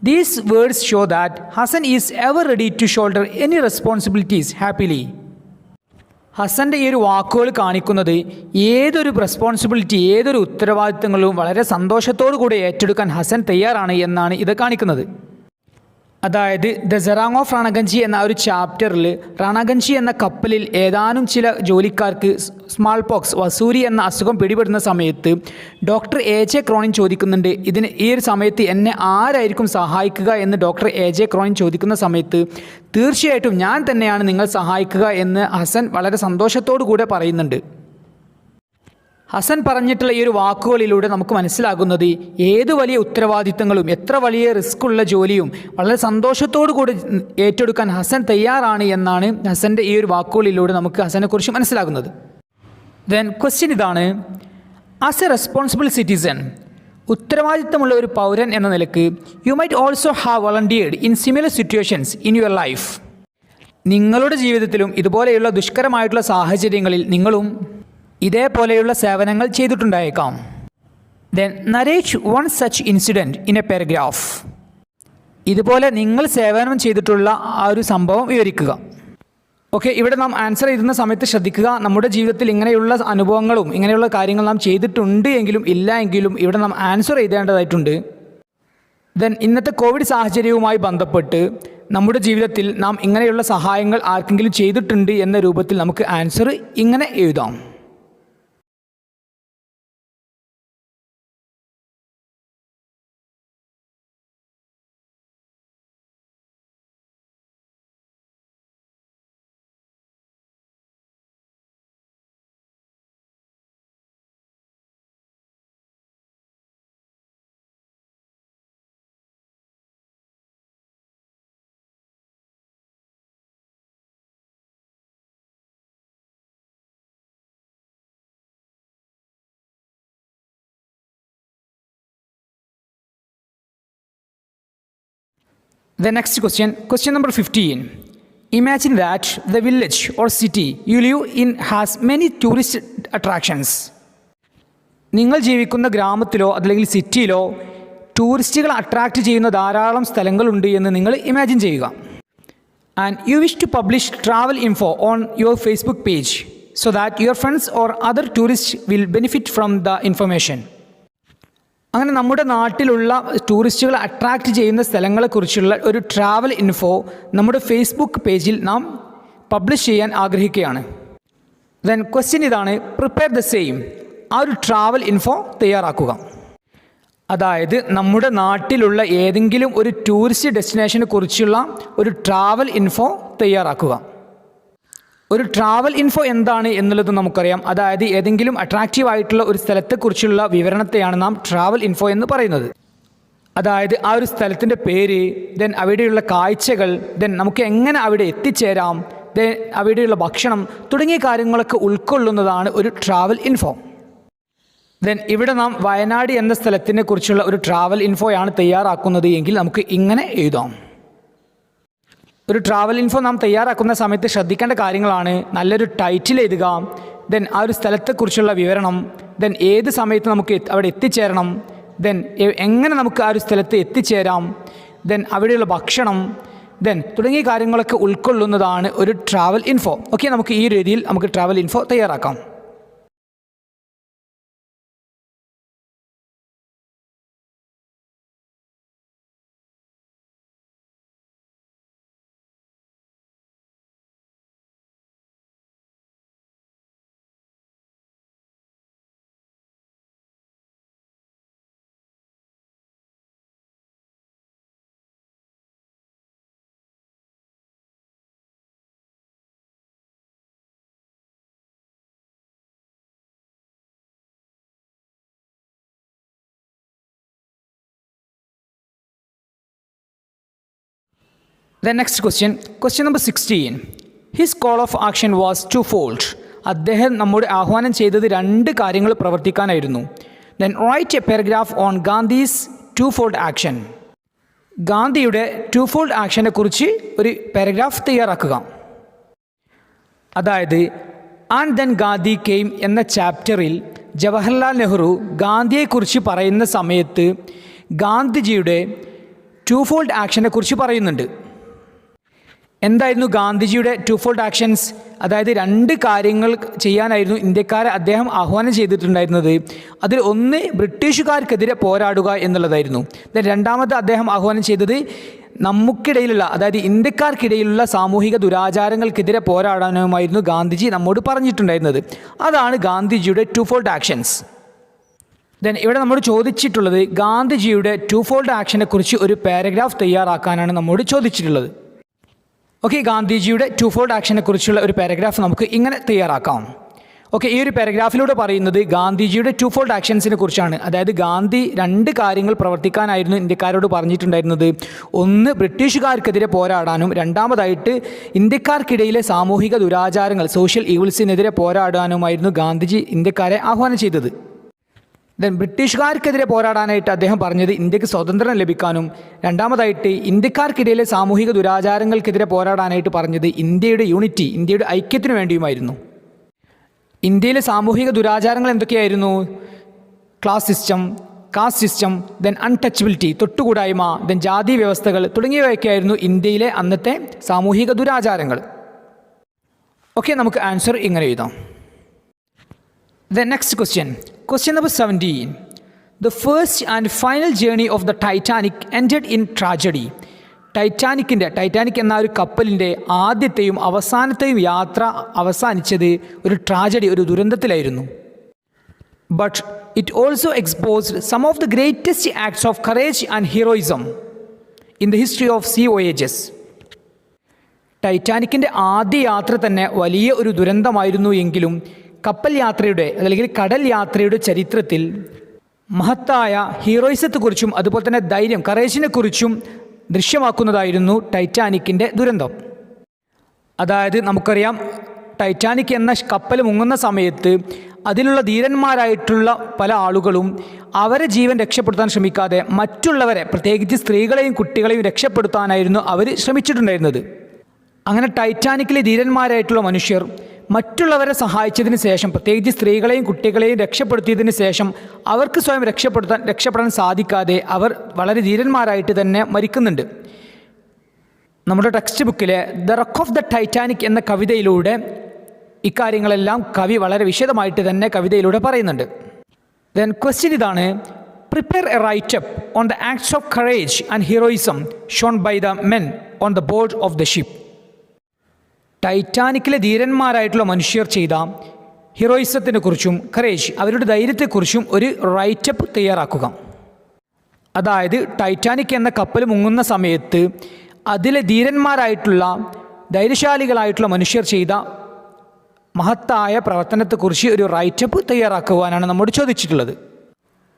These words show that Hassan is ever ready to shoulder any responsibilities happily. ഹസൻ്റെ ഈ ഒരു വാക്കുകൾ കാണിക്കുന്നത് ഏതൊരു റെസ്പോൺസിബിലിറ്റി, ഏതൊരു ഉത്തരവാദിത്തങ്ങളും വളരെ സന്തോഷത്തോടു കൂടി ഏറ്റെടുക്കാൻ ഹസൻ തയ്യാറാണ് എന്നാണ് ഇത് കാണിക്കുന്നത്. അതായത് ദ സെറാങ് ഓഫ് റാണഗഞ്ചി എന്ന ഒരു ചാപ്റ്ററിൽ റാണഗഞ്ചി എന്ന കപ്പലിൽ ഏതാനും ചില ജോലിക്കാർക്ക് സ്മാൾ പോക്സ്, വസൂരി എന്ന അസുഖം പിടിപെടുന്ന സമയത്ത് ഡോക്ടർ എ.ജെ. ക്രോണിൻ ചോദിക്കുന്നുണ്ട്, ഈ ഒരു സമയത്ത് എന്നെ ആരായിരിക്കും സഹായിക്കുക എന്ന് ഡോക്ടർ എ.ജെ. ക്രോണിൻ ചോദിക്കുന്ന സമയത്ത് തീർച്ചയായിട്ടും ഞാൻ തന്നെയാണ് നിങ്ങൾ സഹായിക്കുക എന്ന് ഹസൻ വളരെ സന്തോഷത്തോടു കൂടെ പറയുന്നുണ്ട്. ഹസൻ പറഞ്ഞിട്ടുള്ള ഈ ഒരു വാക്കുകളിലൂടെ നമുക്ക് മനസ്സിലാകുന്നത്, ഏത് വലിയ ഉത്തരവാദിത്തങ്ങളും എത്ര വലിയ റിസ്ക് ഉള്ള ജോലിയും വളരെ സന്തോഷത്തോടു കൂടി ഏറ്റെടുക്കാൻ ഹസൻ തയ്യാറാണ് എന്നാണ് ഹസൻ്റെ ഈ ഒരു വാക്കുകളിലൂടെ നമുക്ക് ഹസനെക്കുറിച്ച് മനസ്സിലാകുന്നത്. ദെൻ ക്വസ്റ്റ്യൻ ഇതാണ്, ആസ് എ റെസ്പോൺസിബിൾ സിറ്റിസൺ, ഉത്തരവാദിത്തമുള്ള ഒരു പൗരൻ എന്ന നിലക്ക് you might also have volunteered in similar situations in your life. നിങ്ങളുടെ ജീവിതത്തിലും ഇതുപോലെയുള്ള ദുഷ്കരമായിട്ടുള്ള സാഹചര്യങ്ങളിൽ നിങ്ങളും ഇതേപോലെയുള്ള സേവനങ്ങൾ ചെയ്തിട്ടുണ്ടായേക്കാം. Then narrate one such incident in a paragraph. ഇതുപോലെ നിങ്ങൾ സേവനം ചെയ്തിട്ടുള്ള ആ ഒരു സംഭവം വിവരിക്കുക. ഓക്കെ, ഇവിടെ നാം ആൻസർ എഴുതുന്ന സമയത്ത് ശ്രദ്ധിക്കുക, നമ്മുടെ ജീവിതത്തിൽ ഇങ്ങനെയുള്ള അനുഭവങ്ങളും ഇങ്ങനെയുള്ള കാര്യങ്ങൾ നാം ചെയ്തിട്ടുണ്ട് എങ്കിലും ഇല്ല എങ്കിലും ഇവിടെ നാം ആൻസർ എഴുതേണ്ടതായിട്ടുണ്ട്. ദെൻ ഇന്നത്തെ കോവിഡ് സാഹചര്യവുമായി ബന്ധപ്പെട്ട് നമ്മുടെ ജീവിതത്തിൽ നാം ഇങ്ങനെയുള്ള സഹായങ്ങൾ ആർക്കെങ്കിലും ചെയ്തിട്ടുണ്ട് എന്ന രൂപത്തിൽ നമുക്ക് ആൻസർ ഇങ്ങനെ എഴുതാം. The next question number 15. Imagine that the village or city you live in has many tourist attractions. നിങ്ങൾ ജീവിക്കുന്ന ഗ്രാമത്തിലോ അല്ലെങ്കിൽ സിറ്റിയിലോ ടൂറിസ്റ്റുകൾ അട്രാക്റ്റ് ചെയ്യുന്ന ധാരാളം സ്ഥലങ്ങളുണ്ട് എന്ന് നിങ്ങൾ ഇമാജിൻ ചെയ്യുക. And you wish to publish travel info on your Facebook page so that your friends or other tourist will benefit from the information. അങ്ങനെ നമ്മുടെ നാട്ടിലുള്ള ടൂറിസ്റ്റുകൾ അട്രാക്റ്റ് ചെയ്യുന്ന സ്ഥലങ്ങളെക്കുറിച്ചുള്ള ഒരു ട്രാവൽ ഇൻഫോ നമ്മുടെ ഫേസ്ബുക്ക് പേജിൽ നാം പബ്ലിഷ് ചെയ്യാൻ ആഗ്രഹിക്കുകയാണ്. ദെൻ ക്വസ്റ്റ്യൻ ഇതാണ്, പ്രിപ്പയർ ദ സെയിം. ആ ഒരു ട്രാവൽ ഇൻഫോ തയ്യാറാക്കുക. അതായത് നമ്മുടെ നാട്ടിലുള്ള ഏതെങ്കിലും ഒരു ടൂറിസ്റ്റ് ഡെസ്റ്റിനേഷനെ കുറിച്ചുള്ള ഒരു ട്രാവൽ ഇൻഫോ തയ്യാറാക്കുക. ഒരു ട്രാവൽ ഇൻഫോ എന്താണ് എന്നുള്ളത് നമുക്കറിയാം. അതായത് ഏതെങ്കിലും അട്രാക്റ്റീവ് ആയിട്ടുള്ള ഒരു സ്ഥലത്തെക്കുറിച്ചുള്ള വിവരണത്തെയാണ് നാം ട്രാവൽ ഇൻഫോ എന്ന് പറയുന്നത്. അതായത് ആ ഒരു സ്ഥലത്തിൻ്റെ പേര്, ദെൻ അവിടെയുള്ള കാഴ്ചകൾ, ദെൻ നമുക്ക് എങ്ങനെ അവിടെ എത്തിച്ചേരാം, ദെൻ അവിടെയുള്ള ഭക്ഷണം തുടങ്ങിയ കാര്യങ്ങളൊക്കെ ഉൾക്കൊള്ളുന്നതാണ് ഒരു ട്രാവൽ ഇൻഫോ. ദെൻ ഇവിടെ നാം വയനാട് എന്ന സ്ഥലത്തിനെ കുറിച്ചുള്ള ഒരു ട്രാവൽ ഇൻഫോയാണ് തയ്യാറാക്കുന്നത് എങ്കിൽ നമുക്ക് ഇങ്ങനെ എഴുതാം. ഒരു ട്രാവൽ ഇൻഫോ നാം തയ്യാറാക്കുന്ന സമയത്ത് ശ്രദ്ധിക്കേണ്ട കാര്യങ്ങളാണ്: നല്ലൊരു ടൈറ്റിൽ എഴുതുക, ദെൻ ആ ഒരു സ്ഥലത്തെക്കുറിച്ചുള്ള വിവരണം, ദെൻ ഏത് സമയത്ത് നമുക്ക് അവിടെ എത്തിച്ചേരണം, ദെൻ എങ്ങനെ നമുക്ക് ആ ഒരു സ്ഥലത്ത് എത്തിച്ചേരാം, ദെൻ അവിടെയുള്ള ഭക്ഷണം, ദെൻ തുടങ്ങിയ കാര്യങ്ങളൊക്കെ ഉൾക്കൊള്ളുന്നതാണ് ഒരു ട്രാവൽ ഇൻഫോ. ഓക്കെ, നമുക്ക് ഈ രീതിയിൽ നമുക്ക് ട്രാവൽ ഇൻഫോ തയ്യാറാക്കാം. The next question number 16. His call of action was twofold. അദ്ദേഹം നമ്മോട് ആഹ്വാനം ചെയ്തത് 2 കാര്യങ്ങൾ പ്രവർത്തിക്കാനായിരുന്നു. Then write a paragraph on Gandhi's twofold action. ഗാന്ധിയുടെ twofold actionനെ കുറിച്ച് ഒരു പാരഗ്രാഫ് തയ്യാറാക്കുക. അതായത് ആൻഡ് ദെൻ ഗാന്ധി കെയിം എന്ന ചാപ്റ്ററിൽ ജവഹർലാൽ നെഹ്റു ഗാന്ധിയെക്കുറിച്ച് പറയുന്ന സമയത്ത് ഗാന്ധിജിയുടെ twofold ആക്ഷനെ കുറിച്ച് പറയുന്നുണ്ട്. എന്തായിരുന്നു ഗാന്ധിജിയുടെ twofold ആക്ഷൻസ്? അതായത് 2 കാര്യങ്ങൾ ചെയ്യാനായിരുന്നു ഇന്ത്യക്കാരെ അദ്ദേഹം ആഹ്വാനം ചെയ്തിട്ടുണ്ടായിരുന്നത്. അതിൽ ഒന്ന് ബ്രിട്ടീഷുകാർക്കെതിരെ പോരാടുക എന്നുള്ളതായിരുന്നു. രണ്ടാമത് അദ്ദേഹം ആഹ്വാനം ചെയ്തത് നമുക്കിടയിലുള്ള, അതായത് ഇന്ത്യക്കാർക്കിടയിലുള്ള സാമൂഹിക ദുരാചാരങ്ങൾക്കെതിരെ പോരാടാനുമായിരുന്നു ഗാന്ധിജി നമ്മോട് പറഞ്ഞിട്ടുണ്ടായിരുന്നത്. അതാണ് ഗാന്ധിജിയുടെ twofold ആക്ഷൻസ്. ദെൻ ഇവിടെ നമ്മോട് ചോദിച്ചിട്ടുള്ളത് ഗാന്ധിജിയുടെ twofold ആക്ഷനെ കുറിച്ച് ഒരു പാരഗ്രാഫ് തയ്യാറാക്കാനാണ് നമ്മോട് ചോദിച്ചിട്ടുള്ളത്. ഓക്കെ, ഗാന്ധിജിയുടെ twofold ആക്ഷനെ കുറിച്ചുള്ള ഒരു പാരഗ്രാഫ് നമുക്ക് ഇങ്ങനെ തയ്യാറാക്കാം. ഓക്കെ, ഈ ഒരു പാരഗ്രാഫിലൂടെ പറയുന്നത് ഗാന്ധിജിയുടെ twofold ആക്ഷൻസിനെ കുറിച്ചാണ്. അതായത് ഗാന്ധി 2 കാര്യങ്ങൾ പ്രവർത്തിക്കാനായിരുന്നു ഇന്ത്യക്കാരോട് പറഞ്ഞിട്ടുണ്ടായിരുന്നത്. ഒന്ന് ബ്രിട്ടീഷുകാർക്കെതിരെ പോരാടാനും രണ്ടാമതായിട്ട് ഇന്ത്യക്കാർക്കിടയിലെ സാമൂഹിക ദുരാചാരങ്ങൾ, സോഷ്യൽ ഈവിൾസിനെതിരെ പോരാടാനുമായിരുന്നു ഗാന്ധിജി ഇന്ത്യക്കാരെ ആഹ്വാനം ചെയ്തത്. ദെൻ ബ്രിട്ടീഷുകാർക്കെതിരെ പോരാടാനായിട്ട് അദ്ദേഹം പറഞ്ഞത് ഇന്ത്യക്ക് സ്വാതന്ത്ര്യം ലഭിക്കാനും, രണ്ടാമതായിട്ട് ഇന്ത്യക്കാർക്കിടയിലെ സാമൂഹിക ദുരാചാരങ്ങൾക്കെതിരെ പോരാടാനായിട്ട് പറഞ്ഞത് ഇന്ത്യയുടെ യൂണിറ്റി, ഇന്ത്യയുടെ ഐക്യത്തിനു വേണ്ടിയുമായിരുന്നു. ഇന്ത്യയിലെ സാമൂഹിക ദുരാചാരങ്ങൾ എന്തൊക്കെയായിരുന്നു? Class system, caste system, then untouchability, തൊട്ടുകൂടായ്മ, ദെൻ ജാതി വ്യവസ്ഥകൾ തുടങ്ങിയവയൊക്കെയായിരുന്നു ഇന്ത്യയിലെ അന്നത്തെ സാമൂഹിക ദുരാചാരങ്ങൾ. ഓക്കെ, നമുക്ക് ആൻസർ ഇങ്ങനെ എഴുതാം. The next question number 17. The first and final journey of the Titanic ended in tragedy. Titanic എന്ന ഒരു കപ്പലിൻ്റെ ആദ്യത്തെയും അവസാനത്തെയും യാത്ര അവസാനിച്ചത് ഒരു ട്രാജഡി, ഒരു ദുരന്തത്തിലായിരുന്നു. But it also exposed some of the greatest acts of courage and heroism in the history of sea voyages. ടൈറ്റാനിക്കിൻ്റെ ആദ്യ യാത്ര തന്നെ വലിയ ഒരു ദുരന്തമായിരുന്നു എങ്കിലും കപ്പൽ യാത്രയുടെ അല്ലെങ്കിൽ കടൽ യാത്രയുടെ ചരിത്രത്തിൽ മഹത്തായ ഹീറോയിസത്തെക്കുറിച്ചും അതുപോലെ തന്നെ ധൈര്യം, കറേജിനെ കുറിച്ചും ദൃശ്യമാക്കുന്നതായിരുന്നു ടൈറ്റാനിക്കിൻ്റെ ദുരന്തം. അതായത് നമുക്കറിയാം, ടൈറ്റാനിക് എന്ന കപ്പൽ മുങ്ങുന്ന സമയത്ത് അതിലുള്ള ധീരന്മാരായിട്ടുള്ള പല ആളുകളും അവരെ ജീവൻ രക്ഷപ്പെടുത്താൻ ശ്രമിക്കാതെ മറ്റുള്ളവരെ, പ്രത്യേകിച്ച് സ്ത്രീകളെയും കുട്ടികളെയും രക്ഷപ്പെടുത്താനായിരുന്നു അവർ ശ്രമിച്ചിട്ടുണ്ടായിരുന്നത്. അങ്ങനെ ടൈറ്റാനിക്കിലെ ധീരന്മാരായിട്ടുള്ള മനുഷ്യർ മറ്റുള്ളവരെ സഹായിച്ചതിന് ശേഷം, പ്രത്യേകിച്ച് സ്ത്രീകളെയും കുട്ടികളെയും രക്ഷപ്പെടുത്തിയതിന് ശേഷം അവർക്ക് സ്വയം രക്ഷപ്പെടാൻ സാധിക്കാതെ അവർ വളരെ ധീരന്മാരായിട്ട് തന്നെ മരിക്കുന്നുണ്ട്. നമ്മുടെ ടെക്സ്റ്റ് ബുക്കിലെ the wreck of the Titanic എന്ന കവിതയിലൂടെ ഇക്കാര്യങ്ങളെല്ലാം കവി വളരെ വിശദമായിട്ട് തന്നെ കവിതയിലൂടെ പറയുന്നുണ്ട്. ദെൻ ക്വസ്റ്റ്യൻ ഇതാണ്: prepare a write up on the acts of courage and heroism shown by the men on the board of the ship. ടൈറ്റാനിക്കിലെ ധീരന്മാരായിട്ടുള്ള മനുഷ്യർ ചെയ്ത ഹീറോയിസത്തിനെ കുറിച്ചും കറേജ്, അവരുടെ ധൈര്യത്തെക്കുറിച്ചും ഒരു റൈറ്റപ്പ് തയ്യാറാക്കുക. അതായത് ടൈറ്റാനിക് എന്ന കപ്പൽ മുങ്ങുന്ന സമയത്ത് അതിലെ ധീരന്മാരായിട്ടുള്ള ധൈര്യശാലികളായിട്ടുള്ള മനുഷ്യർ ചെയ്ത മഹത്തായ പ്രവർത്തനത്തെക്കുറിച്ച് ഒരു റൈറ്റപ്പ് തയ്യാറാക്കുവാനാണ് നമ്മോട് ചോദിച്ചിട്ടുള്ളത്.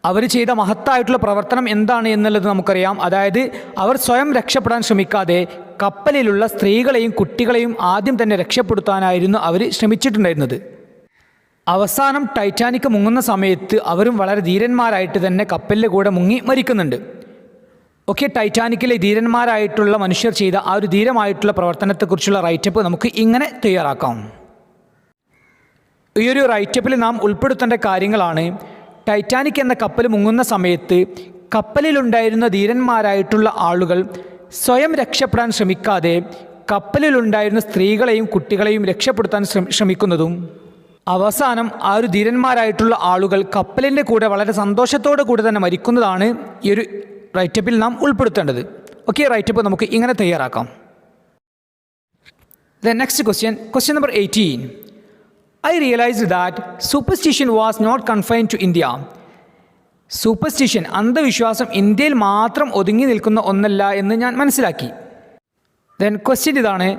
അവർ ചെയ്ത മഹത്തായിട്ടുള്ള പ്രവർത്തനം എന്താണ് എന്നുള്ളത് നമുക്കറിയാം. അതായത് അവർ സ്വയം രക്ഷപ്പെടാൻ ശ്രമിക്കാതെ കപ്പലിലുള്ള സ്ത്രീകളെയും കുട്ടികളെയും ആദ്യം തന്നെ രക്ഷപ്പെടുത്താനായിരുന്നു അവർ ശ്രമിച്ചിട്ടുണ്ടായിരുന്നത്. അവസാനം ടൈറ്റാനിക് മുങ്ങുന്ന സമയത്ത് അവരും വളരെ ധീരന്മാരായിട്ട് തന്നെ കപ്പലിൻ്റെ കൂടെ മുങ്ങി മരിക്കുന്നുണ്ട്. ഓക്കെ, ടൈറ്റാനിക്കിലെ ധീരന്മാരായിട്ടുള്ള മനുഷ്യർ ചെയ്ത ആ ഒരു ധീരമായിട്ടുള്ള പ്രവർത്തനത്തെക്കുറിച്ചുള്ള റൈറ്റപ്പ് നമുക്ക് ഇങ്ങനെ തയ്യാറാക്കാം. ഈ ഒരു റൈറ്റപ്പിൽ നാം ഉൾപ്പെടുത്തേണ്ട കാര്യങ്ങളാണ്: ടൈറ്റാനിക് എന്ന കപ്പൽ മുങ്ങുന്ന സമയത്ത് കപ്പലിലുണ്ടായിരുന്ന ധീരന്മാരായിട്ടുള്ള ആളുകൾ സ്വയം രക്ഷപ്പെടാൻ ശ്രമിക്കാതെ കപ്പലിലുണ്ടായിരുന്ന സ്ത്രീകളെയും കുട്ടികളെയും രക്ഷപ്പെടുത്താൻ ശ്രമിക്കുന്നതും അവസാനം ആ ഒരു ധീരന്മാരായിട്ടുള്ള ആളുകൾ കപ്പലിൻ്റെ കൂടെ വളരെ സന്തോഷത്തോടു കൂടെ തന്നെ മരിക്കുന്നതാണ് ഈ ഒരു റൈറ്റപ്പിൽ നാം ഉൾപ്പെടുത്തേണ്ടത്. ഓക്കെ, റൈറ്റപ്പ് നമുക്ക് ഇങ്ങനെ തയ്യാറാക്കാം. The next question number 18. I realized that superstition was not confined to India. Superstition, അന്ധവിശ്വാസം ഇന്ത്യയിൽ മാത്രം ഒതുങ്ങി നിൽക്കുന്ന ഒന്നല്ല എന്ന് ഞാൻ മനസ്സിലാക്കി. ദെൻ ക്വസ്റ്റ്യൻ ഇതാണ്: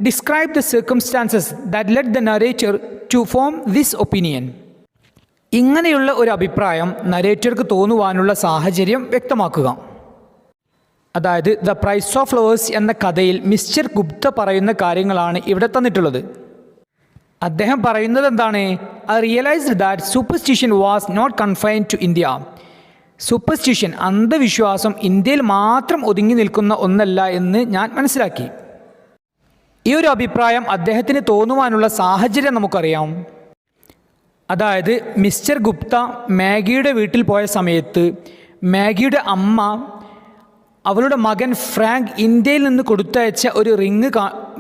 describe the circumstances that led the narrator to form this opinion. ഇങ്ങനെയുള്ള ഒരു അഭിപ്രായം നരേറ്റർക്ക് തോന്നുവാനുള്ള സാഹചര്യം വ്യക്തമാക്കുക. അതായത് ദ പ്രൈസ് ഓഫ് ഫ്ലവേഴ്സ് എന്ന കഥയിൽ മിസ്റ്റർ ഗുപ്ത പറയുന്ന കാര്യങ്ങളാണ് ഇവിടെ തന്നിട്ടുള്ളത്. അദ്ദേഹം പറയുന്നത് എന്താണ്? I realised that superstition was not confined to India. Superstition, അന്ധവിശ്വാസം ഇന്ത്യയിൽ മാത്രം ഒതുങ്ങി നിൽക്കുന്ന ഒന്നല്ല എന്ന് ഞാൻ മനസ്സിലാക്കി. ഈ ഒരു അഭിപ്രായം അദ്ദേഹത്തിന് തോന്നുവാനുള്ള സാഹചര്യം നമുക്കറിയാം. അതായത് മിസ്റ്റർ ഗുപ്ത മാഗിയുടെ വീട്ടിൽ പോയ സമയത്ത് മാഗിയുടെ അമ്മ അവളുടെ മകൻ ഫ്രാങ്ക് ഇന്ത്യയിൽ നിന്ന് കൊടുത്തയച്ച ഒരു റിങ്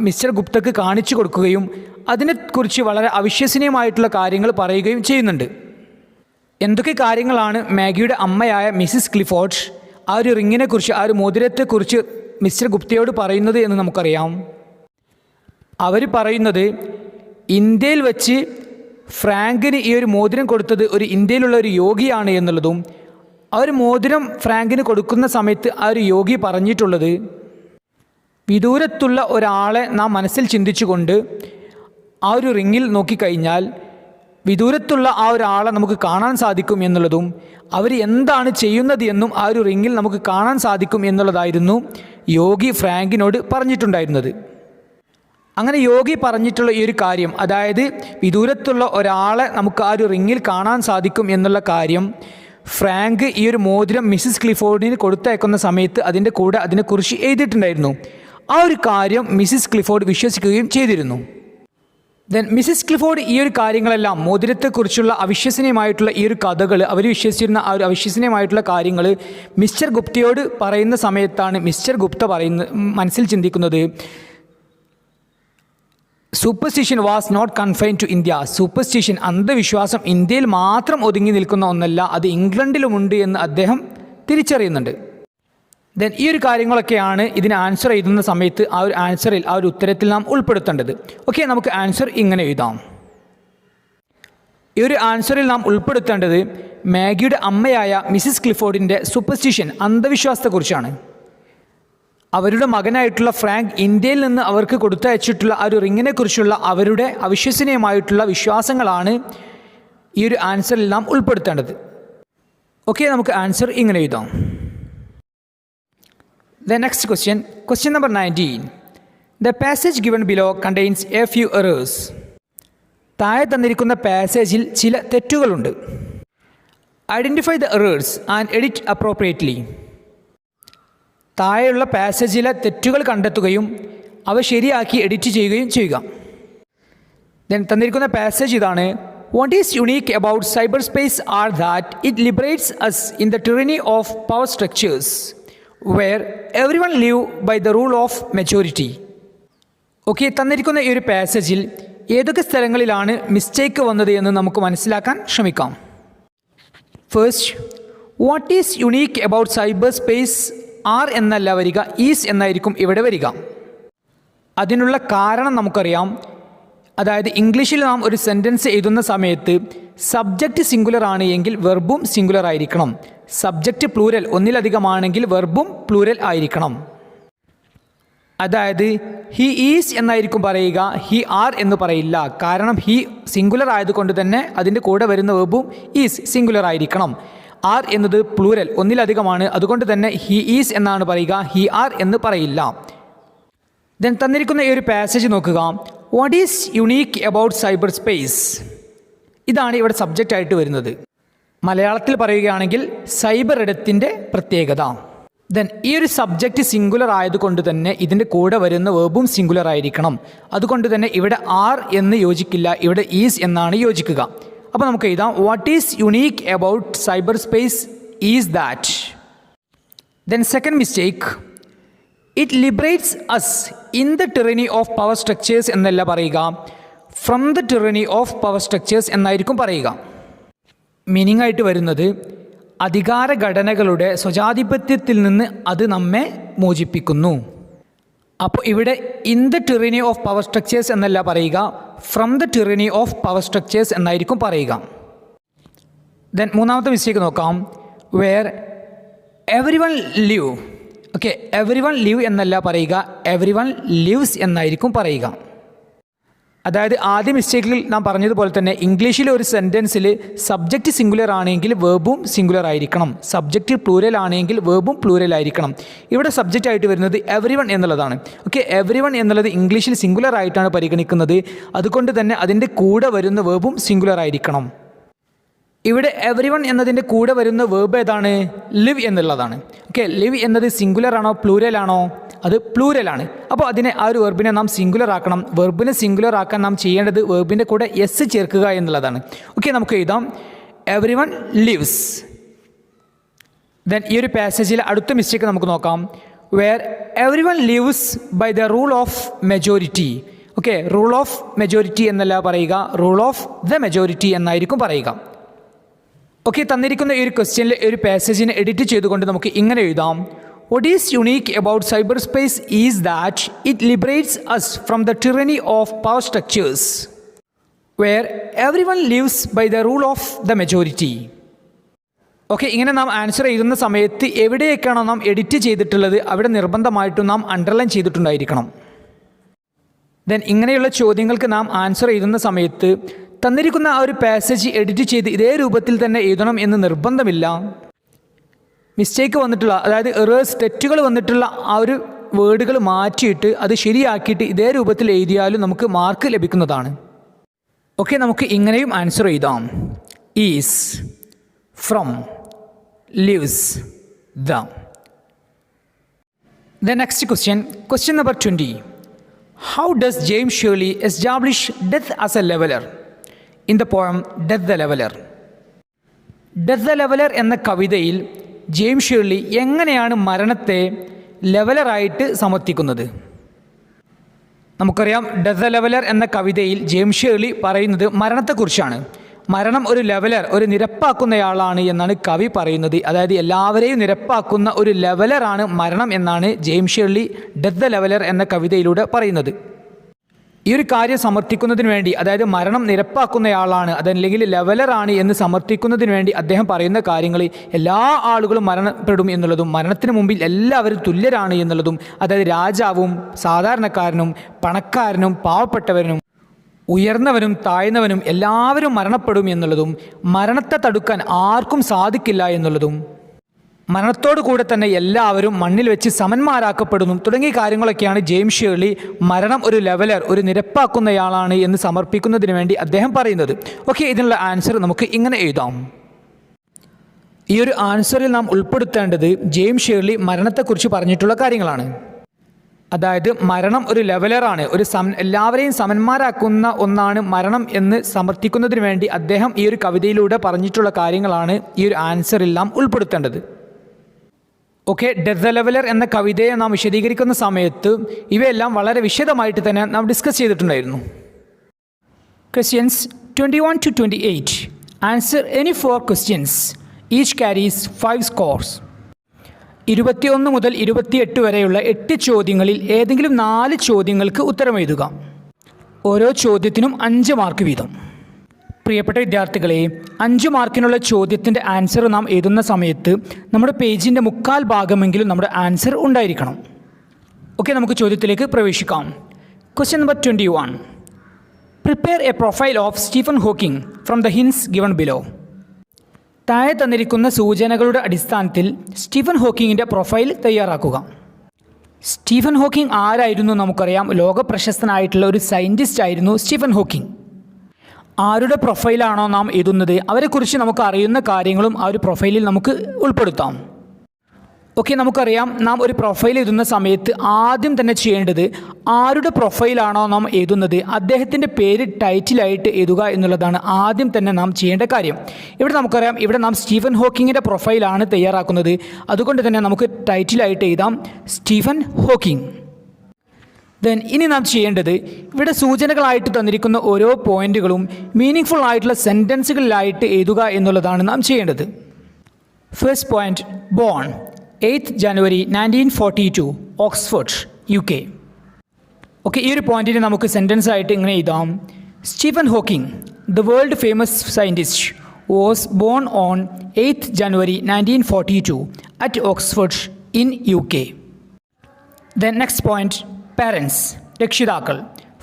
മിസ്റ്റർ ഗുപ്തക്ക് കാണിച്ചു കൊടുക്കുകയും അതിനെക്കുറിച്ച് വളരെ അവിശ്വസനീയമായിട്ടുള്ള കാര്യങ്ങൾ പറയുകയും ചെയ്യുന്നുണ്ട്. എന്തൊക്കെ കാര്യങ്ങളാണ് മാഗിയുടെ അമ്മയായ മിസ്സിസ് ക്ലിഫോർഡ് ആ ഒരു റിങ്ങിനെക്കുറിച്ച്, ആ ഒരു മോതിരത്തെക്കുറിച്ച് മിസ്റ്റർ ഗുപ്തയോട് പറയുന്നത് എന്ന് നമുക്കറിയാം. അവർ പറയുന്നത് ഇന്ത്യയിൽ വെച്ച് ഫ്രാങ്കിന് ഈ ഒരു മോതിരം കൊടുത്തത് ഒരു ഇന്ത്യയിലുള്ള ഒരു യോഗിയാണ് എന്നുള്ളതും, ആ ഒരു മോതിരം ഫ്രാങ്കിന് കൊടുക്കുന്ന സമയത്ത് ആ ഒരു യോഗി പറഞ്ഞിട്ടുള്ളത് വിദൂരത്തുള്ള ഒരാളെ നാം മനസ്സിൽ ചിന്തിച്ചുകൊണ്ട് ആ ഒരു റിങ്ങിൽ നോക്കിക്കഴിഞ്ഞാൽ വിദൂരത്തുള്ള ആ ഒരാളെ നമുക്ക് കാണാൻ സാധിക്കും എന്നുള്ളതും, അവർ എന്താണ് ചെയ്യുന്നത് എന്നും ആ ഒരു റിങ്ങിൽ നമുക്ക് കാണാൻ സാധിക്കും എന്നുള്ളതായിരുന്നു യോഗി ഫ്രാങ്കിനോട് പറഞ്ഞിട്ടുണ്ടായിരുന്നത്. അങ്ങനെ യോഗി പറഞ്ഞിട്ടുള്ള ഈ ഒരു കാര്യം, അതായത് വിദൂരത്തുള്ള ഒരാളെ നമുക്ക് ആ ഒരു റിങ്ങിൽ കാണാൻ സാധിക്കും എന്നുള്ള കാര്യം ഫ്രാങ്ക് ഈ ഒരു മോതിരം മിസ്സിസ് ക്ലിഫോർഡിന് കൊടുത്തയക്കുന്ന സമയത്ത് അതിൻ്റെ കൂടെ അതിനെക്കുറിച്ച് എഴുതിയിട്ടുണ്ടായിരുന്നു. ആ ഒരു കാര്യം മിസ്സിസ് ക്ലിഫോർഡ് വിശ്വസിക്കുകയും ചെയ്തിരുന്നു. ദെൻ മിസ്സിസ് ക്ലിഫോർഡ് ഈ ഒരു കാര്യങ്ങളെല്ലാം, മോതിരത്തെക്കുറിച്ചുള്ള അവിശ്വസനീയമായിട്ടുള്ള ഈ ഒരു കഥകൾ, അവർ വിശ്വസിച്ചിരുന്ന ആ ഒരു അവിശ്വസനീയമായിട്ടുള്ള കാര്യങ്ങൾ മിസ്റ്റർ ഗുപ്തയോട് പറയുന്ന സമയത്താണ് മിസ്റ്റർ ഗുപ്ത മനസ്സിൽ ചിന്തിക്കുന്നത് superstition was not confined to India. Superstition, അന്ധവിശ്വാസം ഇന്ത്യയിൽ മാത്രം ഒതുങ്ങി നിൽക്കുന്ന ഒന്നല്ല, അത് ഇംഗ്ലണ്ടിലുമുണ്ട് എന്ന് അദ്ദേഹം തിരിച്ചറിയുന്നുണ്ട്. ദെൻ ഈ ഒരു കാര്യങ്ങളൊക്കെയാണ് ഇതിന് ആൻസർ എഴുതുന്ന സമയത്ത് ആ ഒരു ആൻസറിൽ, ആ ഒരു ഉത്തരത്തിൽ നാം ഉൾപ്പെടുത്തേണ്ടത്. ഓക്കെ, നമുക്ക് ആൻസർ ഇങ്ങനെ എഴുതാം. ഈ ഒരു ആൻസറിൽ നാം ഉൾപ്പെടുത്തേണ്ടത് മാഗിയുടെ അമ്മയായ മിസ്സിസ് ക്ലിഫോർഡിൻ്റെ സൂപ്പർസ്റ്റിഷൻ, അന്ധവിശ്വാസത്തെക്കുറിച്ചാണ്. അവരുടെ മകനായിട്ടുള്ള ഫ്രാങ്ക് ഇന്ത്യയിൽ നിന്ന് അവർക്ക് കൊടുത്തയച്ചിട്ടുള്ള ആ ഒരു റിങ്ങിനെക്കുറിച്ചുള്ള അവരുടെ അവിശ്വസനീയമായിട്ടുള്ള വിശ്വാസങ്ങളാണ് ഈ ഒരു ആൻസറിൽ നാം ഉൾപ്പെടുത്തേണ്ടത്. ഓക്കെ, നമുക്ക് ആൻസർ ഇങ്ങനെ എഴുതാം. The next question number 19. The passage given below contains a few errors. താഴെ തന്നിരിക്കുന്ന പാസേജിൽ ചില തെറ്റുകളുണ്ട്. Identify the errors and edit appropriately. താഴെയുള്ള പാസേജിലെ തെറ്റുകൾ കണ്ടെത്തുകയും അവ ശരിയാക്കി എഡിറ്റ് ചെയ്യുകയും ചെയ്യുക. ദെൻ തന്നിരിക്കുന്ന പാസേജ് ഇതാണ്: What is unique about cyberspace are that it liberates us in the tyranny of power structures where everyone live by the rule of majority. Okay, തന്നിരിക്കുന്ന ഈ ഒരു പാസേജിൽ ഏതൊക്കെ സ്ഥലങ്ങളിലാണ് മിസ്റ്റേക്ക് വന്നത് എന്ന് നമുക്ക് മനസ്സിലാക്കാൻ ശ്രമിക്കാം. First, what is unique about cyber space? Are എന്നല്ല വരിക, ഈസ് എന്നായിരിക്കും ഇവിടെ വരിക. അതിനുള്ള കാരണം നമുക്കറിയാം. അതായത് ഇംഗ്ലീഷിൽ നാം ഒരു സെൻറ്റൻസ് എഴുതുന്ന സമയത്ത് സബ്ജക്റ്റ് സിംഗുലർ ആണ് എങ്കിൽ വെർബും സിംഗുലർ ആയിരിക്കണം. സബ്ജക്റ്റ് പ്ലൂരൽ, ഒന്നിലധികമാണെങ്കിൽ വെർബും പ്ലൂരൽ ആയിരിക്കണം. അതായത് ഹി ഈസ് എന്നായിരിക്കും പറയുക, ഹി ആർ എന്ന് പറയില്ല. കാരണം ഹി സിംഗുലർ ആയതുകൊണ്ട് തന്നെ അതിൻ്റെ കൂടെ വരുന്ന വെർബും ഈസ് സിംഗുലർ ആയിരിക്കണം. ആർ എന്നത് പ്ലൂരൽ, ഒന്നിലധികമാണ്, അതുകൊണ്ട് തന്നെ ഹി ഈസ് എന്നാണ് പറയുക, ഹി ആർ എന്ന് പറയില്ല. ദെൻ തന്നിരിക്കുന്ന ഈ ഒരു പാസേജ് നോക്കുക. What is unique about cyber space? ഇതാണ് ഇവിടെ സബ്ജക്റ്റ് ആയിട്ട് വരുന്നത്. മലയാളത്തിൽ പറയുകയാണെങ്കിൽ സൈബർ ഇടത്തിൻ്റെ പ്രത്യേകത. ദെൻ ഈ ഒരു സബ്ജക്റ്റ് സിംഗുലർ ആയതുകൊണ്ട് തന്നെ ഇതിൻ്റെ കൂടെ വരുന്ന വേർബും സിംഗുലർ ആയിരിക്കണം. അതുകൊണ്ട് തന്നെ ഇവിടെ ആർ എന്ന് യോജിക്കില്ല, ഇവിടെ ഈസ് എന്നാണ് യോജിക്കുക. അപ്പോൾ നമുക്ക് എഴുതാം what is unique about cyber space is that. Then second mistake, it liberates us in the tyranny of power structures എന്നല്ല പറയുക, from the tyranny of power structures എന്നായിരിക്കും പറയുക. മീനിങ് ആയിട്ട് വരുന്നത് അധികാര ഘടനകളുടെ സ്വജാധിപത്യത്തിൽ നിന്ന് അത് നമ്മെ മോചിപ്പിക്കുന്നു. അപ്പോൾ ഇവിടെ in the tyranny of power structures എന്നല്ല പറയുക, from the tyranny of power structures എന്നായിരിക്കും പറയുക. ദെൻ മൂന്നാമത്തെ മിസ്റ്റേക്ക് നോക്കാം, where every one live. Okay, every one live എന്നല്ല പറയുക, എവരി വൺ ലിവ്സ് എന്നായിരിക്കും പറയുക. അതായത് ആദ്യ മിസ്റ്റേക്കിൽ നാം പറഞ്ഞതുപോലെ തന്നെ ഇംഗ്ലീഷിലെ ഒരു സെൻറ്റൻസിൽ സബ്ജക്റ്റ് സിംഗുലർ ആണെങ്കിൽ വേർബും സിംഗുലർ ആയിരിക്കണം, സബ്ജക്റ്റ് പ്ലൂരൽ ആണെങ്കിൽ വേർബും പ്ലൂരൽ ആയിരിക്കണം. ഇവിടെ സബ്ജക്റ്റ് ആയിട്ട് വരുന്നത് എവരി വൺ എന്നുള്ളതാണ്. ഓക്കെ, എവരി വൺ എന്നുള്ളത് ഇംഗ്ലീഷിൽ സിംഗുലർ ആയിട്ടാണ് പരിഗണിക്കുന്നത്, അതുകൊണ്ട് തന്നെ അതിൻ്റെ കൂടെ വരുന്ന വേർബും സിംഗുലർ ആയിരിക്കണം. ഇവിടെ എവരി വൺ എന്നതിൻ്റെ കൂടെ വരുന്ന വേർബ് ഏതാണ്? ലിവ് എന്നുള്ളതാണ്. ഓക്കെ, ലിവ് എന്നത് സിംഗുലർ ആണോ പ്ലൂരൽ ആണോ? അത് പ്ലൂരലാണ്. അപ്പോൾ അതിനെ ആ ഒരു വെർബിനെ നാം സിംഗുലർ ആക്കണം. വെർബിനെ സിംഗുലർ ആക്കാൻ നാം ചെയ്യേണ്ടത് വെർബിൻ്റെ കൂടെ എസ് ചേർക്കുക എന്നുള്ളതാണ്. ഓക്കെ, നമുക്ക് എഴുതാം എവരി വൺ ലിവ്സ്. ദെൻ ഈ ഒരു പാസേജിൽ അടുത്ത മിസ്റ്റേക്ക് നമുക്ക് നോക്കാം, where every one lives by the rule of majority. Okay, rule of majority എന്നല്ല പറയുക, റൂൾ ഓഫ് ദ മെജോറിറ്റി എന്നായിരിക്കും പറയുക. ഓക്കെ, തന്നിരിക്കുന്ന ഈ ഒരു ക്വസ്റ്റ്യനിൽ ഒരു പാസേജിനെ എഡിറ്റ് ചെയ്തുകൊണ്ട് നമുക്ക് ഇങ്ങനെ എഴുതാം, what is unique about cyber space is that it liberates us from the tyranny of power structures where every one lives by the rule of the majority. Okay, ഇങ്ങനെ നാം ആൻസർ എഴുതുന്ന സമയത്ത് എവിടെയൊക്കെയാണോ നാം എഡിറ്റ് ചെയ്തിട്ടുള്ളത് അവിടെ നിർബന്ധമായിട്ടും നാം അണ്ടർലൈൻ ചെയ്തിട്ടുണ്ടായിരിക്കണം. ദെൻ ഇങ്ങനെയുള്ള ചോദ്യങ്ങൾക്ക് നാം ആൻസർ എഴുതുന്ന സമയത്ത് തന്നിരിക്കുന്ന ആ ഒരു പാസേജ് എഡിറ്റ് ചെയ്ത് ഇതേ രൂപത്തിൽ തന്നെ എഴുതണം എന്ന് നിർബന്ധമില്ല. മിസ്റ്റേക്ക് വന്നിട്ടുള്ള, അതായത് എറേഴ്സ്, തെറ്റുകൾ വന്നിട്ടുള്ള ആ ഒരു വേർഡുകൾ മാറ്റിയിട്ട് അത് ശരിയാക്കിയിട്ട് ഇതേ രൂപത്തിൽ എഴുതിയാലും നമുക്ക് മാർക്ക് ലഭിക്കുന്നതാണ്. ഓക്കെ, നമുക്ക് ഇങ്ങനെയും ആൻസർ എഴുതാം, is, from, lives, the. The next question number 20. How does James Shirley establish death as A leveller in the poem Death the leveller? Death the leveller എന്ന കവിതയിൽ ജെയിംസ് ഷേർലി എങ്ങനെയാണ് മരണത്തെ ലെവലറായിട്ട് സമർത്ഥിക്കുന്നത്? നമുക്കറിയാം, ഡെത്ത് ദ ലെവലർ എന്ന കവിതയിൽ ജെയിംസ് ഷേർലി പറയുന്നത് മരണത്തെക്കുറിച്ചാണ്. മരണം ഒരു ലെവലർ, ഒരു നിരപ്പാക്കുന്നയാളാണ് എന്നാണ് കവി പറയുന്നത്. അതായത് എല്ലാവരെയും നിരപ്പാക്കുന്ന ഒരു ലെവലറാണ് മരണം എന്നാണ് James Shirley death the leveller എന്ന കവിതയിലൂടെ പറയുന്നത്. ഈ ഒരു കാര്യം സമർത്ഥിക്കുന്നതിന് വേണ്ടി, അതായത് മരണം നിരപ്പാക്കുന്നയാളാണ്, അതല്ലെങ്കിൽ ലെവലറാണ് എന്ന് സമർത്ഥിക്കുന്നതിന് വേണ്ടി അദ്ദേഹം പറയുന്ന കാര്യങ്ങൾ എല്ലാ ആളുകളും മരണപ്പെടും എന്നുള്ളതും മരണത്തിന് മുമ്പിൽ എല്ലാവരും തുല്യരാണ് എന്നുള്ളതും, അതായത് രാജാവും സാധാരണക്കാരനും പണക്കാരനും പാവപ്പെട്ടവനും ഉയർന്നവനും താഴ്ന്നവനും എല്ലാവരും മരണപ്പെടും എന്നുള്ളതും മരണത്തെ തടുക്കാൻ ആർക്കും സാധിക്കില്ല എന്നുള്ളതും മരണത്തോടു കൂടെ തന്നെ എല്ലാവരും മണ്ണിൽ വെച്ച് സമന്മാരാക്കപ്പെടുന്നു തുടങ്ങിയ കാര്യങ്ങളൊക്കെയാണ് ജെയിംസ് ഷേർലി മരണം ഒരു ലെവലർ, ഒരു നിരപ്പാക്കുന്നയാളാണ് എന്ന് സമർപ്പിക്കുന്നതിന് വേണ്ടി അദ്ദേഹം പറയുന്നത്. ഓക്കെ, ഇതിനുള്ള ആൻസർ നമുക്ക് ഇങ്ങനെ എഴുതാം. ഈ ഒരു ആൻസറിൽ നാം ഉൾപ്പെടുത്തേണ്ടത് ജെയിംസ് ഷേർലി മരണത്തെക്കുറിച്ച് പറഞ്ഞിട്ടുള്ള കാര്യങ്ങളാണ്. അതായത് മരണം ഒരു ലെവലറാണ്, എല്ലാവരെയും സമന്മാരാക്കുന്ന ഒന്നാണ് മരണം എന്ന് സമർത്ഥിക്കുന്നതിന് വേണ്ടി അദ്ദേഹം ഈ ഒരു കവിതയിലൂടെ പറഞ്ഞിട്ടുള്ള കാര്യങ്ങളാണ് ഈ ഒരു ആൻസറിൽ നാം ഉൾപ്പെടുത്തേണ്ടത്. ഓക്കെ, ഡെത്ത് ദ ലെവലർ എന്ന കവിതയെ നാം വിശദീകരിക്കുന്ന സമയത്ത് ഇവയെല്ലാം വളരെ വിശദമായിട്ട് തന്നെ നാം ഡിസ്കസ് ചെയ്തിട്ടുണ്ടായിരുന്നു. Questions 21 to 28. Answer any 4 questions. Each carries 5 scores. 21 മുതൽ 28 വരെയുള്ള 8 ചോദ്യങ്ങളിൽ ഏതെങ്കിലും 4 ചോദ്യങ്ങൾക്ക് ഉത്തരം എഴുതുക. ഓരോ ചോദ്യത്തിനും 5 മാർക്ക് വീതം. പ്രിയപ്പെട്ട വിദ്യാർത്ഥികളെ, 5 മാർക്കിനുള്ള ചോദ്യത്തിൻ്റെ ആൻസർ നാം എഴുതുന്ന സമയത്ത് നമ്മുടെ പേജിൻ്റെ 3/4 ഭാഗമെങ്കിലും നമ്മുടെ ആൻസർ ഉണ്ടായിരിക്കണം. ഓക്കെ, നമുക്ക് ചോദ്യത്തിലേക്ക് പ്രവേശിക്കാം. Question number 21. Prepare A profile of Stephen Hawking from the hints given below. താഴെ തന്നിരിക്കുന്ന സൂചനകളുടെ അടിസ്ഥാനത്തിൽ സ്റ്റീഫൻ ഹോക്കിങ്ങിൻ്റെ പ്രൊഫൈൽ തയ്യാറാക്കുക. സ്റ്റീഫൻ ഹോക്കിംഗ് ആരായിരുന്നു? നമുക്കറിയാം, ലോകപ്രശസ്തനായിട്ടുള്ള ഒരു സയൻറ്റിസ്റ്റ് ആയിരുന്നു സ്റ്റീഫൻ ഹോക്കിംഗ്. ആരുടെ പ്രൊഫൈലാണോ നാം എഴുതുന്നത് അവരെക്കുറിച്ച് നമുക്ക് അറിയുന്ന കാര്യങ്ങളും ആ ഒരു പ്രൊഫൈലിൽ നമുക്ക് ഉൾപ്പെടുത്താം. ഓക്കെ, നമുക്കറിയാം നാം ഒരു പ്രൊഫൈൽ എഴുതുന്ന സമയത്ത് ആദ്യം തന്നെ ചെയ്യേണ്ടത് ആരുടെ പ്രൊഫൈലാണോ നാം എഴുതുന്നത് അദ്ദേഹത്തിൻ്റെ പേര് ടൈറ്റിലായിട്ട് എഴുതുക എന്നുള്ളതാണ് ആദ്യം തന്നെ നാം ചെയ്യേണ്ട കാര്യം. ഇവിടെ നമുക്കറിയാം, ഇവിടെ നാം സ്റ്റീഫൻ ഹോക്കിങ്ങിൻ്റെ പ്രൊഫൈലാണ് തയ്യാറാക്കുന്നത്. അതുകൊണ്ട് തന്നെ നമുക്ക് ടൈറ്റിലായിട്ട് എഴുതാം സ്റ്റീഫൻ ഹോക്കിംഗ്. ദെൻ ഇനി നാം ചെയ്യേണ്ടത് ഇവിടെ സൂചനകളായിട്ട് തന്നിരിക്കുന്ന ഓരോ പോയിന്റുകളും മീനിങ് ഫുൾ ആയിട്ടുള്ള സെൻറ്റൻസുകളിലായിട്ട് എഴുതുക എന്നുള്ളതാണ് നാം ചെയ്യേണ്ടത്. First point, born 8th January 1942, Oxford, UK. Okay, ഈ ഒരു പോയിന്റിന് നമുക്ക് സെൻറ്റൻസ് ആയിട്ട് ഇങ്ങനെ എഴുതാം. Stephen Hawking, the world famous scientist, was born on 8th January 1942 at Oxford in UK. Then next point, parents, രക്ഷിതാക്കൾ,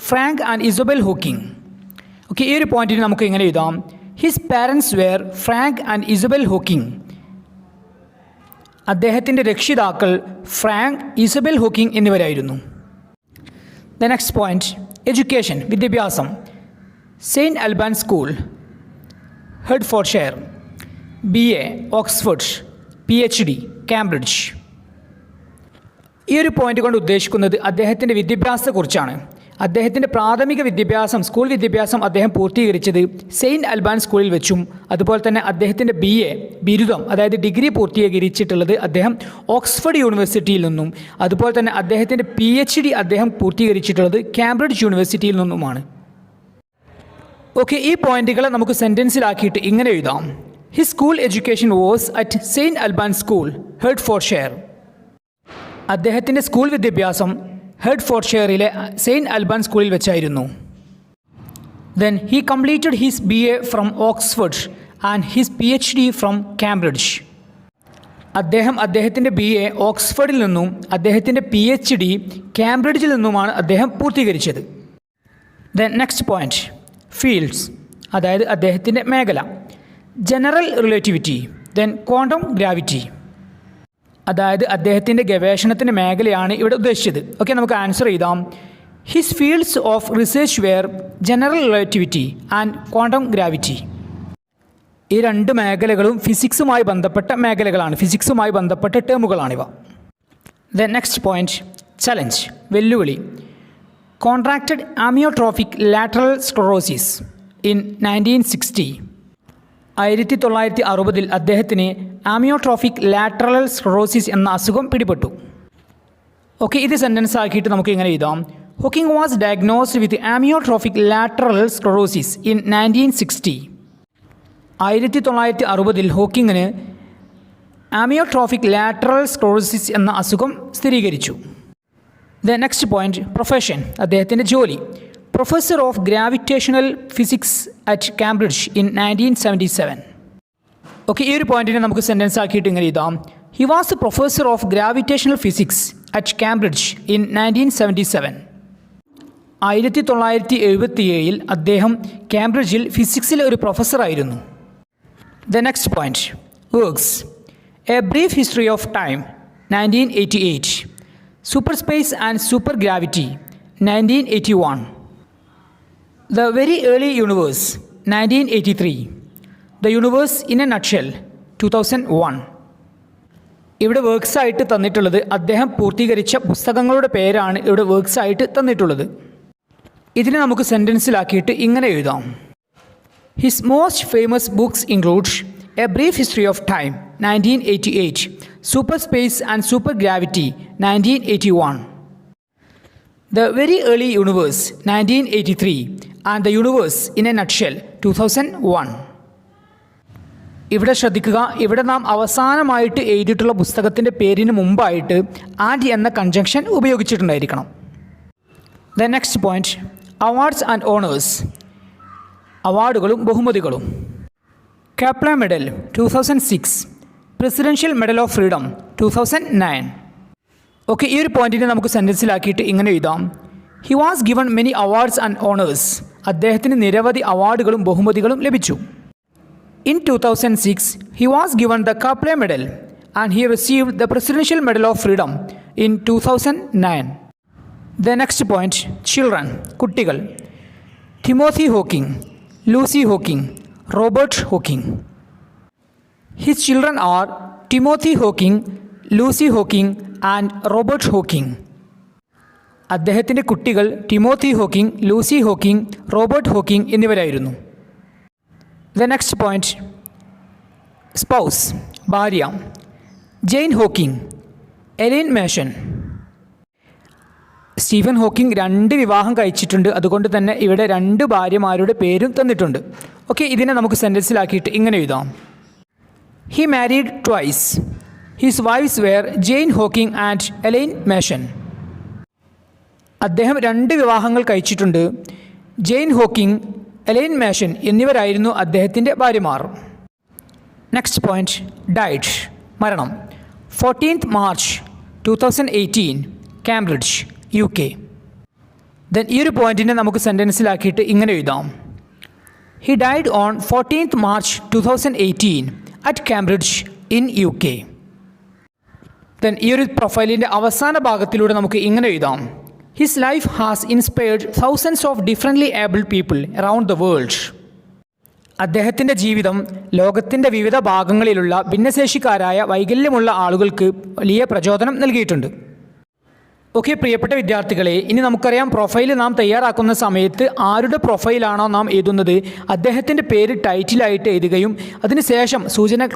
Frank and Isabel Hawking. Okay, ഈ ഒരു പോയിന്റിന് നമുക്ക് ഇങ്ങനെ എഴുതാം. His parents were Frank and Isabel Hawking. അദ്ദേഹത്തിൻ്റെ രക്ഷിതാക്കൾ Frank, Isabel Hawking എന്നിവരായിരുന്നു. ദ നെക്സ്റ്റ് പോയിന്റ്, എഡ്യൂക്കേഷൻ, വിദ്യാഭ്യാസം, saint Alban school, Hertfordshire, BA Oxford, PhD Cambridge. ഈ ഒരു പോയിന്റ് കൊണ്ട് ഉദ്ദേശിക്കുന്നത് അദ്ദേഹത്തിൻ്റെ വിദ്യാഭ്യാസത്തെക്കുറിച്ചാണ്. അദ്ദേഹത്തിൻ്റെ പ്രാഥമിക വിദ്യാഭ്യാസം, സ്കൂൾ വിദ്യാഭ്യാസം അദ്ദേഹം പൂർത്തീകരിച്ചത് സെയിൻറ്റ് അൽബാൻ സ്കൂളിൽ വെച്ചും അതുപോലെ തന്നെ അദ്ദേഹത്തിൻ്റെ BA ബിരുദം, അതായത് ഡിഗ്രി പൂർത്തീകരിച്ചിട്ടുള്ളത് അദ്ദേഹം ഓക്സ്ഫോർഡ് യൂണിവേഴ്സിറ്റിയിൽ നിന്നും, അതുപോലെ തന്നെ അദ്ദേഹത്തിൻ്റെ PhD അദ്ദേഹം പൂർത്തീകരിച്ചിട്ടുള്ളത് കാംബ്രിഡ്ജ് യൂണിവേഴ്സിറ്റിയിൽ നിന്നുമാണ്. ഓക്കെ, ഈ പോയിന്റുകളെ നമുക്ക് സെൻറ്റൻസിലാക്കിയിട്ട് ഇങ്ങനെ എഴുതാം. His school education was at saint Alban school, Hertfordshire. അദ്ദേഹത്തിൻ്റെ സ്കൂൾ വിദ്യാഭ്യാസം ഹെർട്ട്ഫോർഡ്ഷയറിലെ സെയിൻറ്റ് അൽബാൻ സ്കൂളിൽ വെച്ചായിരുന്നു. Then he completed his BA from Oxford and his PhD from Cambridge. അദ്ദേഹത്തിൻ്റെ BA ഓക്സ്ഫോർഡിൽ നിന്നും അദ്ദേഹത്തിൻ്റെ PhD കാംബ്രിഡ്ജിൽ നിന്നുമാണ് അദ്ദേഹം പൂർത്തീകരിച്ചത്. ദെൻ നെക്സ്റ്റ് പോയിന്റ്, ഫീൽഡ്സ്, അതായത് അദ്ദേഹത്തിൻ്റെ മേഖല, general relativity, then quantum gravity. അതായത് അദ്ദേഹത്തിൻ്റെ ഗവേഷണത്തിൻ്റെ മേഖലയാണ് ഇവിടെ ഉദ്ദേശിച്ചത്. ഓക്കെ, നമുക്ക് ആൻസർ ചെയ്താം. His fields of research wear general relativity and quantum gravity. ഈ രണ്ട് മേഖലകളും ഫിസിക്സുമായി ബന്ധപ്പെട്ട മേഖലകളാണ്, ഫിസിക്സുമായി ബന്ധപ്പെട്ട ടേമുകളാണിവ. ദെൻ നെക്സ്റ്റ് പോയിന്റ്, ചലഞ്ച്, വെല്ലുവിളി, കോൺട്രാക്റ്റഡ് ആമിയോട്രോഫിക് ലാറ്ററൽ സ്ക്ലറോസിസ് ഇൻ 1960. 1960 അദ്ദേഹത്തിന് ആമിയോട്രോഫിക് ലാറ്ററൽ സ്ക്ലറോസിസ് എന്ന അസുഖം പിടിപെട്ടു. ഓക്കെ, ഇത് സെൻറ്റൻസ് ആക്കിയിട്ട് നമുക്ക് ഇങ്ങനെ എഴുതാം. Hawking was diagnosed with amyotrophic lateral sclerosis in 1960. 1960 ഹോക്കിങ്ങിന് ആമിയോട്രോഫിക് ലാറ്ററൽ സ്ക്ലറോസിസ് എന്ന അസുഖം സ്ഥിരീകരിച്ചു. ദ നെക്സ്റ്റ് പോയിന്റ്, പ്രൊഫഷൻ, അദ്ദേഹത്തിൻ്റെ ജോലി, professor of gravitational physics at Cambridge in 1977. Okay, ഈ ഒരു പോയിന്റിനെ നമുക്ക് സെൻറ്റൻസ് ആക്കിയിട്ട് ഇങ്ങനെ എഴുതാം. He was a professor of gravitational physics at Cambridge in 1977. 1977 അദ്ദേഹം കാംബ്രിഡ്ജിൽ ഫിസിക്സിലെ ഒരു പ്രൊഫസറായിരുന്നു. The next point, works, a brief history of time 1988, super space and super gravity 1981, The Very Early Universe 1983, The Universe in a Nutshell 2001. ഇവിടെ works ആയിട്ട് തന്നിട്ടുള്ളത് അദ്ദേഹം പൂർത്തീകരിച്ച പുസ്തകങ്ങളുടെ പേരാണ് ഇവിടെ വർക്ക്സ് ആയിട്ട് തന്നിട്ടുള്ളത്. ഇതിനെ നമുക്ക് സെൻറ്റൻസിലാക്കിയിട്ട് ഇങ്ങനെ എഴുതാം. His most famous books includes A brief history of time 1988, super space and super gravity 1981, The Very Early Universe 1983 and The Universe in a Nutshell 2001. ഇവിടെ ശ്രദ്ധിക്കുക, ഇവിടെ നാം അവസാനമായിട്ട് എഴുതിയിട്ടുള്ള പുസ്തകത്തിൻ്റെ പേരിന് മുമ്പായിട്ട് ആൻഡ് എന്ന കൺജങ്ഷൻ ഉപയോഗിച്ചിട്ടുണ്ടായിരിക്കണം. The next point, awards and honours, അവാർഡുകളും ബഹുമതികളും. Kaplan medal 2006, presidential medal of freedom 2009. Okay, ഈ ഒരു പോയിന്റിനെ നമുക്ക് സെൻറ്റൻസിലാക്കിയിട്ട് ഇങ്ങനെ എഴുതാം. He was given many awards and honours. അദ്ദേഹത്തിന് നിരവധി അവാർഡുകളും ബഹുമതികളും ലഭിച്ചു. In 2006 he was given the Kaplan medal and he received the presidential medal of freedom in 2009. The next point, children, കുട്ടികൾ. Timothy Hawking, Lucy Hawking, Robert Hawking. His children are Timothy Hawking, Lucy Hawking and Robert Hawking. അദ്ദേഹത്തിൻ്റെ കുട്ടികൾ Timothy Hawking, Lucy Hawking, Robert Hawking എന്നിവരായിരുന്നു. The next point, spouse, ഭാര്യ. Jane Hawking, Elaine Mason. Stephen Hawking 2 വിവാഹം കഴിച്ചിട്ടുണ്ട്. അതുകൊണ്ട് തന്നെ ഇവിടെ 2 ഭാര്യമാരുടെ പേരും തന്നിട്ടുണ്ട്. ഓക്കെ, ഇതിനെ നമുക്ക് സെൻറ്റൻസിലാക്കിയിട്ട് ഇങ്ങനെ എഴുതാം. He married twice. His wifes were Jane Hawking and Elaine Mason. അദ്ദേഹം 2 വിവാഹങ്ങൾ കഴിച്ചിട്ടുണ്ട്. ജെയിൻ ഹോക്കിംഗ്, എലൈൻ മേഷൻ എന്നിവരായിരുന്നു അദ്ദേഹത്തിൻ്റെ ഭാര്യമാർ. നെക്സ്റ്റ് പോയിന്റ്, ഡൈഡ്, മരണം. 14th March 2018, Cambridge, UK. Then ഈ ഒരു പോയിന്റിനെ നമുക്ക് സെൻറ്റൻസിലാക്കിയിട്ട് ഇങ്ങനെ എഴുതാം. He died on 14th March 2018 at Cambridge in UK. Then ഈ ഒരു പ്രൊഫൈലിൻ്റെ അവസാന ഭാഗത്തിലൂടെ നമുക്ക് ഇങ്ങനെ എഴുതാം. His life has inspired thousands of differently abled people around the world. അദ്ദേഹത്തിൻ്റെ ജീവിതം ലോകത്തിൻ്റെ വിവിധ ഭാഗങ്ങളിലുള്ള ഭിന്നശേഷിക്കാരായ വൈകല്യമുള്ള ആളുകൾക്ക് വലിയ പ്രചോദനം നൽകിയിട്ടുണ്ട്. ഓക്കെ, പ്രിയപ്പെട്ട വിദ്യാർത്ഥികളെ, ഇനി നമുക്കറിയാം പ്രൊഫൈൽ നാം തയ്യാറാക്കുന്ന സമയത്ത് ആരുടെ പ്രൊഫൈലാണോ നാം എഴുതുന്നത് അദ്ദേഹത്തിൻ്റെ പേര് ടൈറ്റിലായിട്ട് എഴുതുകയും അതിനുശേഷം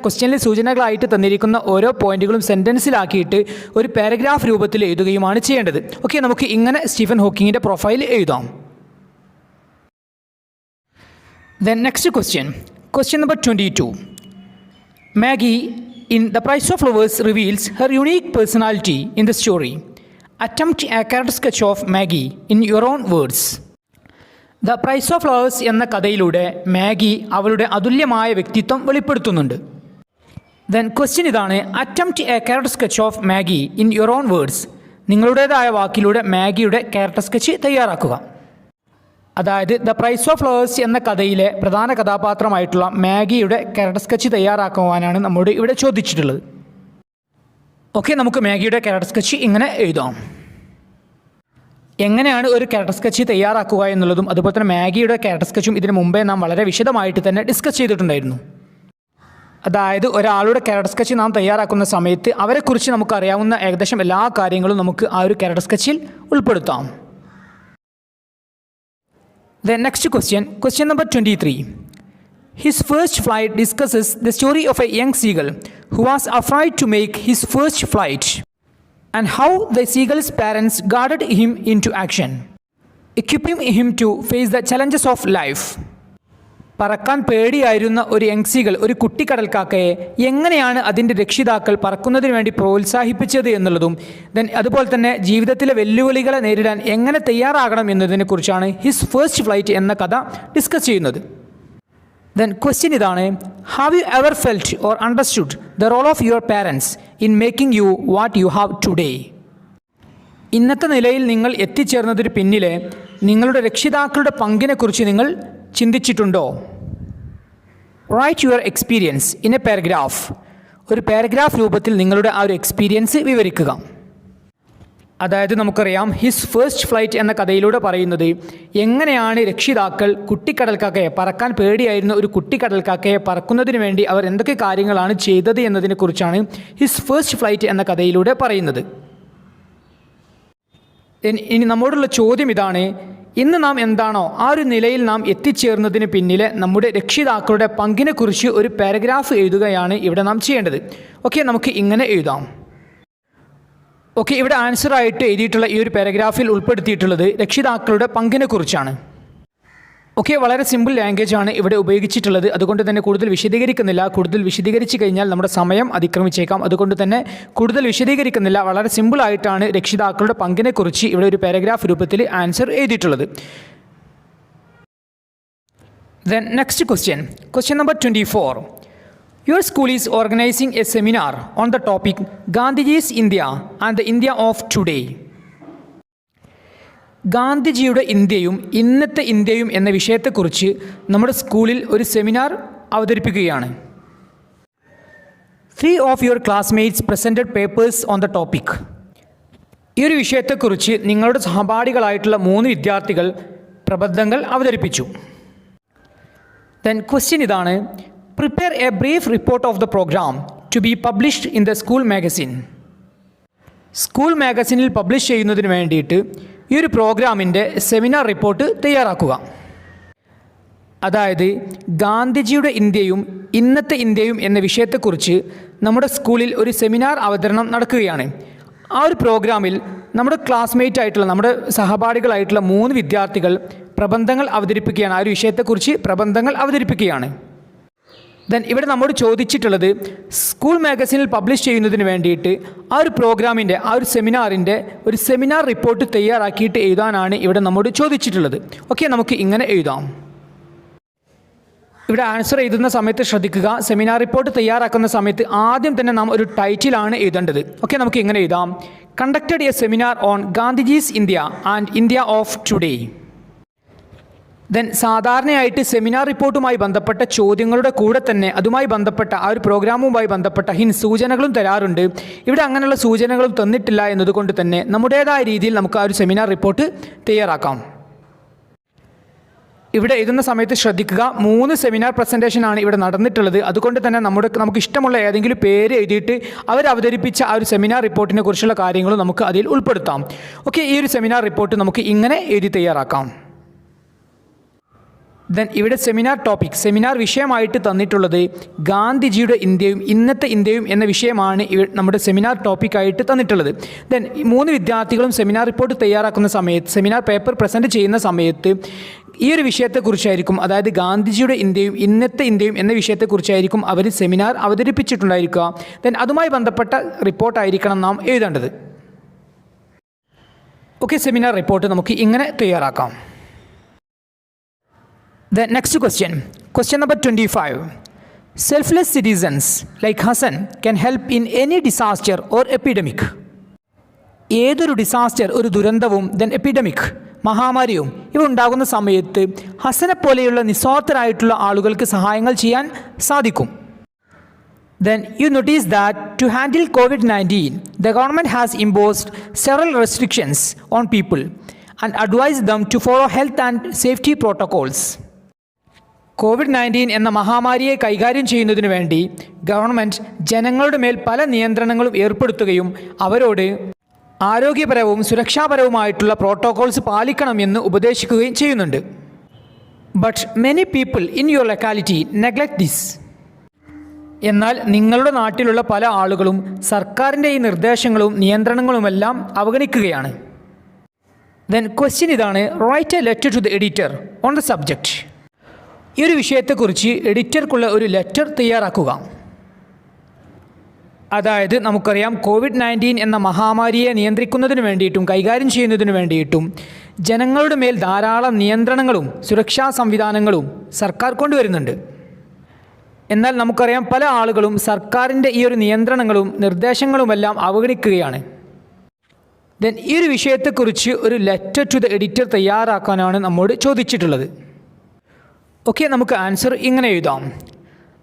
ക്വസ്റ്റ്യനിൽ സൂചനകളായിട്ട് തന്നിരിക്കുന്ന ഓരോ പോയിന്റുകളും സെൻറ്റൻസിലാക്കിയിട്ട് ഒരു പാരഗ്രാഫ് രൂപത്തിൽ എഴുതുകയുമാണ് ചെയ്യേണ്ടത്. ഓക്കെ, നമുക്ക് ഇങ്ങനെ സ്റ്റീഫൻ ഹോക്കിങ്ങിൻ്റെ പ്രൊഫൈൽ എഴുതാം. Then next question number 22. Maggie in The Price of Flowers reveals her unique personality in the story. Attempt a character sketch of Maggie in your own words. The Price of Flowers എന്ന കഥയിലൂടെ Maggi അവളുടെ അതുല്യമായ വ്യക്തിത്വം വെളിപ്പെടുത്തുന്നുണ്ട്. Then question ഇതാണ്, attempt a character sketch of Maggie in your own words. നിങ്ങളുടേതായ വാക്കിലൂടെ മാഗിയുടെ character sketch തയ്യാറാക്കുക. അതായത് the price of flowers എന്ന കഥയിലെ പ്രധാന കഥാപാത്രമായിട്ടുള്ള മാഗിയുടെ ക്യാരക്ടർ സ്കെച്ച് തയ്യാറാക്കുവാനാണ് നമ്മോട് ഇവിടെ ചോദിച്ചിട്ടുള്ളത്. ഓക്കെ, നമുക്ക് മാഗിയുടെ ക്യാരക്ടർ സ്കെച്ച് ഇങ്ങനെ എഴുതാം. എങ്ങനെയാണ് ഒരു ക്യാരക്ടർ സ്കെച്ച് തയ്യാറാക്കുക എന്നുള്ളതും അതുപോലെ തന്നെ മാഗിയുടെ ക്യാരക്ടർ സ്കെച്ചും ഇതിനു മുമ്പേ നാം വളരെ വിശദമായിട്ട് തന്നെ ഡിസ്കസ് ചെയ്തിട്ടുണ്ടായിരുന്നു. അതായത് ഒരാളുടെ ക്യാരക്ടർ സ്കെച്ച് നാം തയ്യാറാക്കുന്ന സമയത്ത് അവരെക്കുറിച്ച് നമുക്കറിയാവുന്ന ഏകദേശം എല്ലാ കാര്യങ്ങളും നമുക്ക് ആ ഒരു ക്യാരക്ടർ സ്കെച്ചിൽ ഉൾപ്പെടുത്താം. The next question number 23. His first flight discusses the story of a young seagull who was afraid to make his first flight and how the seagull's parents guided him into action, equipping him to face the challenges of life. പറക്കാൻ പേടിയായിരുന്ന ഒരു young seagull, ഒരു കുട്ടിക്കടൽക്കാക്കയെ എങ്ങനെയാണ് അതിൻ്റെ രക്ഷിതാക്കൾ പറക്കുന്നതിന് വേണ്ടി പ്രോത്സാഹിപ്പിച്ചത് എന്നുള്ളതും അതുപോലെ തന്നെ ജീവിതത്തിലെ വെല്ലുവിളികളെ നേരിടാൻ എങ്ങനെ തയ്യാറാകണം എന്നതിനെക്കുറിച്ചാണ് ഹിസ് ഫസ്റ്റ് ഫ്ലൈറ്റ് എന്ന കഥ ഡിസ്കസ് ചെയ്യുന്നത്. ദെൻ ക്വസ്റ്റ്യൻ ഇതാണ്, have you ever felt or understood the role of your parents in making you what you have today. ഇന്നത്തെ നിലയിൽ നിങ്ങൾ എത്തിച്ചേർന്നതിന് പിന്നിലെ നിങ്ങളുടെ രക്ഷിതാക്കളുടെ പങ്കിനെക്കുറിച്ച് നിങ്ങൾ ചിന്തിച്ചിട്ടുണ്ടോ? Write your experience in a paragraph. ഒരു പാരഗ്രാഫ് രൂപത്തിൽ നിങ്ങളുടെ ആ ഒരു എക്സ്പീരിയൻസ് വിവരിക്കുക. അതായത് നമുക്കറിയാം ഹിസ് ഫസ്റ്റ് ഫ്ലൈറ്റ് എന്ന കഥയിലൂടെ പറയുന്നത് എങ്ങനെയാണ് രക്ഷിതാക്കൾ കുട്ടിക്കടൽക്കാക്കയെ, പറക്കാൻ പേടിയായിരുന്ന ഒരു കുട്ടിക്കടൽക്കാക്കയെ പറക്കുന്നതിന് വേണ്ടി അവർ എന്തൊക്കെ കാര്യങ്ങളാണ് ചെയ്തത് എന്നതിനെക്കുറിച്ചാണ് ഹിസ് ഫസ്റ്റ് ഫ്ലൈറ്റ് എന്ന കഥയിലൂടെ പറയുന്നത്. ഇനി നമ്മോടുള്ള ചോദ്യം ഇതാണ്, ഇന്ന് നാം എന്താണോ ആ ഒരു നിലയിൽ നാം എത്തിച്ചേർന്നതിന് പിന്നിലെ നമ്മുടെ രക്ഷിതാക്കളുടെ പങ്കിനെക്കുറിച്ച് ഒരു പാരഗ്രാഫ് എഴുതുകയാണ് ഇവിടെ നാം ചെയ്യേണ്ടത്. ഓക്കെ, നമുക്ക് ഇങ്ങനെ എഴുതാം. ഓക്കെ, ഇവിടെ ആൻസറായിട്ട് എഴുതിയിട്ടുള്ള ഈ ഒരു പാരഗ്രാഫിൽ ഉൾപ്പെടുത്തിയിട്ടുള്ളത് രക്ഷിതാക്കളുടെ പങ്കിനെക്കുറിച്ചാണ്. ഓക്കെ, വളരെ സിമ്പിൾ ലാംഗ്വേജ് ആണ് ഇവിടെ ഉപയോഗിച്ചിട്ടുള്ളത്. അതുകൊണ്ട് തന്നെ കൂടുതൽ വിശദീകരിക്കുന്നില്ല. കൂടുതൽ വിശദീകരിച്ച് കഴിഞ്ഞാൽ നമ്മുടെ സമയം അതിക്രമിച്ചേക്കാം. അതുകൊണ്ട് തന്നെ കൂടുതൽ വിശദീകരിക്കുന്നില്ല. വളരെ സിമ്പിളായിട്ടാണ് രക്ഷിതാക്കളുടെ പങ്കിനെക്കുറിച്ച് ഇവിടെ ഒരു പാരഗ്രാഫ് രൂപത്തിൽ ആൻസർ എഴുതിയിട്ടുള്ളത്. Then next question number 24. Your school is organizing a seminar on the topic Gandhiji's India and the India of today. ഗാന്ധിജിയുടെ ഇന്ത്യയും ഇന്നത്തെ ഇന്ത്യയും എന്ന വിഷയത്തെക്കുറിച്ച് നമ്മുടെ സ്കൂളിൽ ഒരു സെമിനാർ അവതരിപ്പിക്കുകയാണ്. 3 of your classmates presented papers on the topic. ഈ ഒരു വിഷയത്തെക്കുറിച്ച് നിങ്ങളുടെ സഹപാഠികളായിട്ടുള്ള 3 വിദ്യാർത്ഥികൾ പ്രബന്ധങ്ങൾ അവതരിപ്പിച്ചു. Then question ഇതാണ്, prepare a brief report of the program to be published in the school magazine. School മാഗസിനിൽ പബ്ലിഷ് ചെയ്യുന്നതിന് വേണ്ടിയിട്ട് ഈ ഒരു പ്രോഗ്രാമിൻ്റെ സെമിനാർ റിപ്പോർട്ട് തയ്യാറാക്കുക. അതായത് ഗാന്ധിജിയുടെ ഇന്ത്യയും ഇന്നത്തെ ഇന്ത്യയും എന്ന വിഷയത്തെക്കുറിച്ച് നമ്മുടെ സ്കൂളിൽ ഒരു സെമിനാർ അവതരണം നടക്കുകയാണ്. ആ ഒരു പ്രോഗ്രാമിൽ നമ്മുടെ ക്ലാസ്മേറ്റ് ആയിട്ടുള്ള നമ്മുടെ സഹപാഠികളായിട്ടുള്ള 3 വിദ്യാർത്ഥികൾ പ്രബന്ധങ്ങൾ അവതരിപ്പിക്കുകയാണ്. ആ ഒരു വിഷയത്തെക്കുറിച്ച് പ്രബന്ധങ്ങൾ അവതരിപ്പിക്കുകയാണ്. ദെൻ ഇവിടെ നമ്മോട് ചോദിച്ചിട്ടുള്ളത് സ്കൂൾ മാഗസിനിൽ പബ്ലിഷ് ചെയ്യുന്നതിന് വേണ്ടിയിട്ട് ആ ഒരു പ്രോഗ്രാമിൻ്റെ ആ ഒരു സെമിനാറിൻ്റെ ഒരു സെമിനാർ റിപ്പോർട്ട് തയ്യാറാക്കിയിട്ട് എഴുതാനാണ് ഇവിടെ നമ്മോട് ചോദിച്ചിട്ടുള്ളത്. ഓക്കെ, നമുക്ക് ഇങ്ങനെ എഴുതാം. ഇവിടെ ആൻസർ എഴുതുന്ന സമയത്ത് ശ്രദ്ധിക്കുക, സെമിനാർ റിപ്പോർട്ട് തയ്യാറാക്കുന്ന സമയത്ത് ആദ്യം തന്നെ നാം ഒരു ടൈറ്റിലാണ് എഴുതേണ്ടത്. ഓക്കെ, നമുക്ക് ഇങ്ങനെ എഴുതാം. Conducted A seminar on Gandhiji's India and India of today. Then സാധാരണയായിട്ട് സെമിനാർ റിപ്പോർട്ടുമായി ബന്ധപ്പെട്ട ചോദ്യങ്ങളുടെ കൂടെ തന്നെ അതുമായി ബന്ധപ്പെട്ട ആ ഒരു പ്രോഗ്രാമുമായി ബന്ധപ്പെട്ട സൂചനകളും തരാറുണ്ട്. ഇവിടെ അങ്ങനെയുള്ള സൂചനകളും തന്നിട്ടില്ല എന്നതുകൊണ്ട് തന്നെ നമ്മുടേതായ രീതിയിൽ നമുക്ക് ആ ഒരു സെമിനാർ റിപ്പോർട്ട് തയ്യാറാക്കാം. ഇവിടെ എഴുതുന്ന സമയത്ത് ശ്രദ്ധിക്കുക, 3 സെമിനാർ പ്രസൻറ്റേഷനാണ് ഇവിടെ നടന്നിട്ടുള്ളത്. അതുകൊണ്ട് തന്നെ നമുക്ക് ഇഷ്ടമുള്ള ഏതെങ്കിലും പേര് എഴുതിയിട്ട് അവർ അവതരിപ്പിച്ച ആ ഒരു സെമിനാർ റിപ്പോർട്ടിനെ കുറിച്ചുള്ള കാര്യങ്ങളും നമുക്ക് അതിൽ ഉൾപ്പെടുത്താം. ഓക്കെ, ഈ ഒരു സെമിനാർ റിപ്പോർട്ട് നമുക്ക് ഇങ്ങനെ എഴുതി തയ്യാറാക്കാം. ദെൻ ഇവിടെ സെമിനാർ വിഷയമായിട്ട് തന്നിട്ടുള്ളത് ഗാന്ധിജിയുടെ ഇന്ത്യയും ഇന്നത്തെ ഇന്ത്യയും എന്ന വിഷയമാണ് നമ്മുടെ സെമിനാർ ടോപ്പിക്കായിട്ട് തന്നിട്ടുള്ളത്. ദെൻ 3 വിദ്യാർത്ഥികളും സെമിനാർ റിപ്പോർട്ട് തയ്യാറാക്കുന്ന സമയത്ത് സെമിനാർ പേപ്പർ പ്രസൻറ്റ് ചെയ്യുന്ന സമയത്ത് ഈ ഒരു വിഷയത്തെക്കുറിച്ചായിരിക്കും, അതായത് ഗാന്ധിജിയുടെ ഇന്ത്യയും ഇന്നത്തെ ഇന്ത്യയും എന്ന വിഷയത്തെക്കുറിച്ചായിരിക്കും അവർ സെമിനാർ അവതരിപ്പിച്ചിട്ടുണ്ടായിരിക്കുക. ദെൻ അതുമായി ബന്ധപ്പെട്ട റിപ്പോർട്ടായിരിക്കണം നാം എഴുതേണ്ടത്. ഓക്കെ, സെമിനാർ റിപ്പോർട്ട് നമുക്ക് ഇങ്ങനെ തയ്യാറാക്കാം. The next question number 25. Selfless citizens like Hassan can help in any disaster or epidemic. ഏതൊരു ഡിസാസ്റ്റർ, ഒരു ദുരന്തവും ദെൻ എപ്പിഡമിക്, മഹാമാരിയും ഇവ ഉണ്ടാകുന്ന സമയത്ത് ഹസനെ പോലെയുള്ള നിസ്വാർത്ഥരായിട്ടുള്ള ആളുകൾക്ക് സഹായങ്ങൾ ചെയ്യാൻ സാധിക്കും. Then you notice that to handle COVID-19, the government has imposed several restrictions on people and advised them to follow health and safety protocols. COVID-19 എന്ന മഹാമാരിയെ കൈകാര്യം ചെയ്യുന്നതിന് വേണ്ടി ഗവൺമെൻറ് ജനങ്ങളുടെ മേൽ പല നിയന്ത്രണങ്ങളും ഏർപ്പെടുത്തുകയും അവരോട് ആരോഗ്യപരവും സുരക്ഷാപരവുമായിട്ടുള്ള പ്രോട്ടോകോൾസ് പാലിക്കണമെന്ന് ഉപദേശിക്കുകയും ചെയ്യുന്നുണ്ട്. But many people in your locality neglect this. എന്നാൽ നിങ്ങളുടെ നാട്ടിലുള്ള പല ആളുകളും സർക്കാരിൻ്റെ ഈ നിർദ്ദേശങ്ങളും നിയന്ത്രണങ്ങളുമെല്ലാം അവഗണിക്കുകയാണ്. ദെൻ ക്വസ്റ്റ്യൻ ഇതാണ്, write a letter to the editor on the subject. ഈ ഒരു വിഷയത്തെക്കുറിച്ച് എഡിറ്റർക്കുള്ള ഒരു ലെറ്റർ തയ്യാറാക്കുക. അതായത് നമുക്കറിയാം COVID-19 എന്ന മഹാമാരിയെ നിയന്ത്രിക്കുന്നതിന് വേണ്ടിയിട്ടും കൈകാര്യം ചെയ്യുന്നതിന് വേണ്ടിയിട്ടും ജനങ്ങളുടെ മേൽ ധാരാളം നിയന്ത്രണങ്ങളും സുരക്ഷാ സംവിധാനങ്ങളും സർക്കാർ കൊണ്ടുവരുന്നുണ്ട്. എന്നാൽ നമുക്കറിയാം പല ആളുകളും സർക്കാരിൻ്റെ ഈ ഒരു നിയന്ത്രണങ്ങളും നിർദ്ദേശങ്ങളുമെല്ലാം അവഗണിക്കുകയാണ്. ദെൻ ഈ ഒരു വിഷയത്തെക്കുറിച്ച് ഒരു ലെറ്റർ ടു ദ എഡിറ്റർ തയ്യാറാക്കാനാണ് നമ്മോട് ചോദിച്ചിട്ടുള്ളത്. ഓക്കെ, നമുക്ക് ആൻസർ ഇങ്ങനെ എഴുതാം.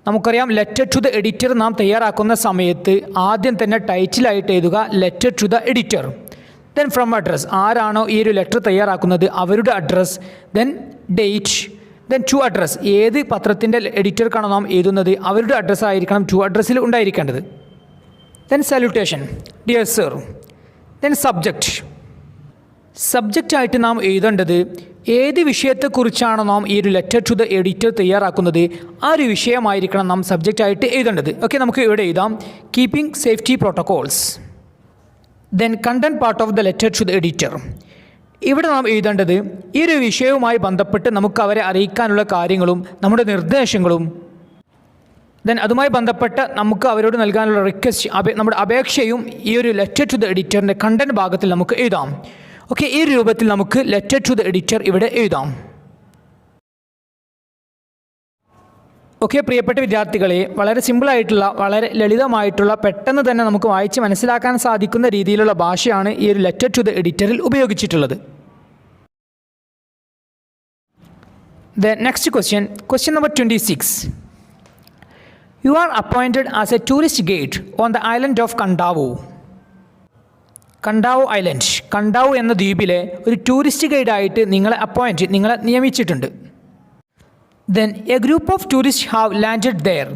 നമുക്കറിയാം ലെറ്റർ ടു ദ എഡിറ്റർ നാം തയ്യാറാക്കുന്ന സമയത്ത് ആദ്യം തന്നെ ടൈറ്റിലായിട്ട് എഴുതുക letter to the editor. Then from address, ആരാണോ ഈ ഒരു ലെറ്റർ തയ്യാറാക്കുന്നത് അവരുടെ address, then date, then to address, ഏത് പത്രത്തിൻ്റെ എഡിറ്റർക്കാണോ നാം എഴുതുന്നത് അവരുടെ അഡ്രസ്സ് ആയിരിക്കണം ടു അഡ്രസ്സിൽ ഉണ്ടായിരിക്കേണ്ടത്. Then salutation, dear sir. ദെൻ സബ്ജക്റ്റായിട്ട് നാം എഴുതേണ്ടത് ഏത് വിഷയത്തെക്കുറിച്ചാണോ നാം ഈ ഒരു ലെറ്റർ ടു ദ എഡിറ്റർ തയ്യാറാക്കുന്നത് ആ ഒരു വിഷയമായിരിക്കണം നാം സബ്ജക്റ്റായിട്ട് എഴുതേണ്ടത്. ഓക്കെ, നമുക്ക് ഇവിടെ എഴുതാം keeping safety protocols. Then content part of the letter to the editor. ഇവിടെ നാം എഴുതേണ്ടത് ഈ ഒരു വിഷയവുമായി ബന്ധപ്പെട്ട് നമുക്ക് അവരെ അറിയിക്കാനുള്ള കാര്യങ്ങളും നമ്മുടെ നിർദ്ദേശങ്ങളും, ദെൻ അതുമായി ബന്ധപ്പെട്ട് നമുക്ക് അവരോട് നൽകാനുള്ള റിക്വസ്റ്റ്, നമ്മുടെ അപേക്ഷയും ഈ ഒരു ലെറ്റർ ടു ദ എഡിറ്ററിൻ്റെ കണ്ടന്റ് ഭാഗത്തിൽ നമുക്ക് എഴുതാം. ഓക്കെ, ഈ രൂപത്തിൽ നമുക്ക് ലെറ്റർ ടു ദ എഡിറ്റർ ഇവിടെ എഴുതാം. ഓക്കെ, പ്രിയപ്പെട്ട വിദ്യാർത്ഥികളെ, വളരെ സിമ്പിളായിട്ടുള്ള വളരെ ലളിതമായിട്ടുള്ള പെട്ടെന്ന് തന്നെ നമുക്ക് വായിച്ച് മനസ്സിലാക്കാൻ സാധിക്കുന്ന രീതിയിലുള്ള ഭാഷയാണ് ഈ ഒരു ലെറ്റർ ടു ദ എഡിറ്ററിൽ ഉപയോഗിച്ചിട്ടുള്ളത്. The next question number 26. You are appointed as a tourist guide on the island of Kandavu. Kandavu island, Kandavu എന്ന ദ്വീപിലെ ഒരു ടൂറിസ്റ്റ് ഗൈഡായിട്ട് നിങ്ങളെ നിയമിച്ചിട്ടുണ്ട്. Then a group of tourist have landed there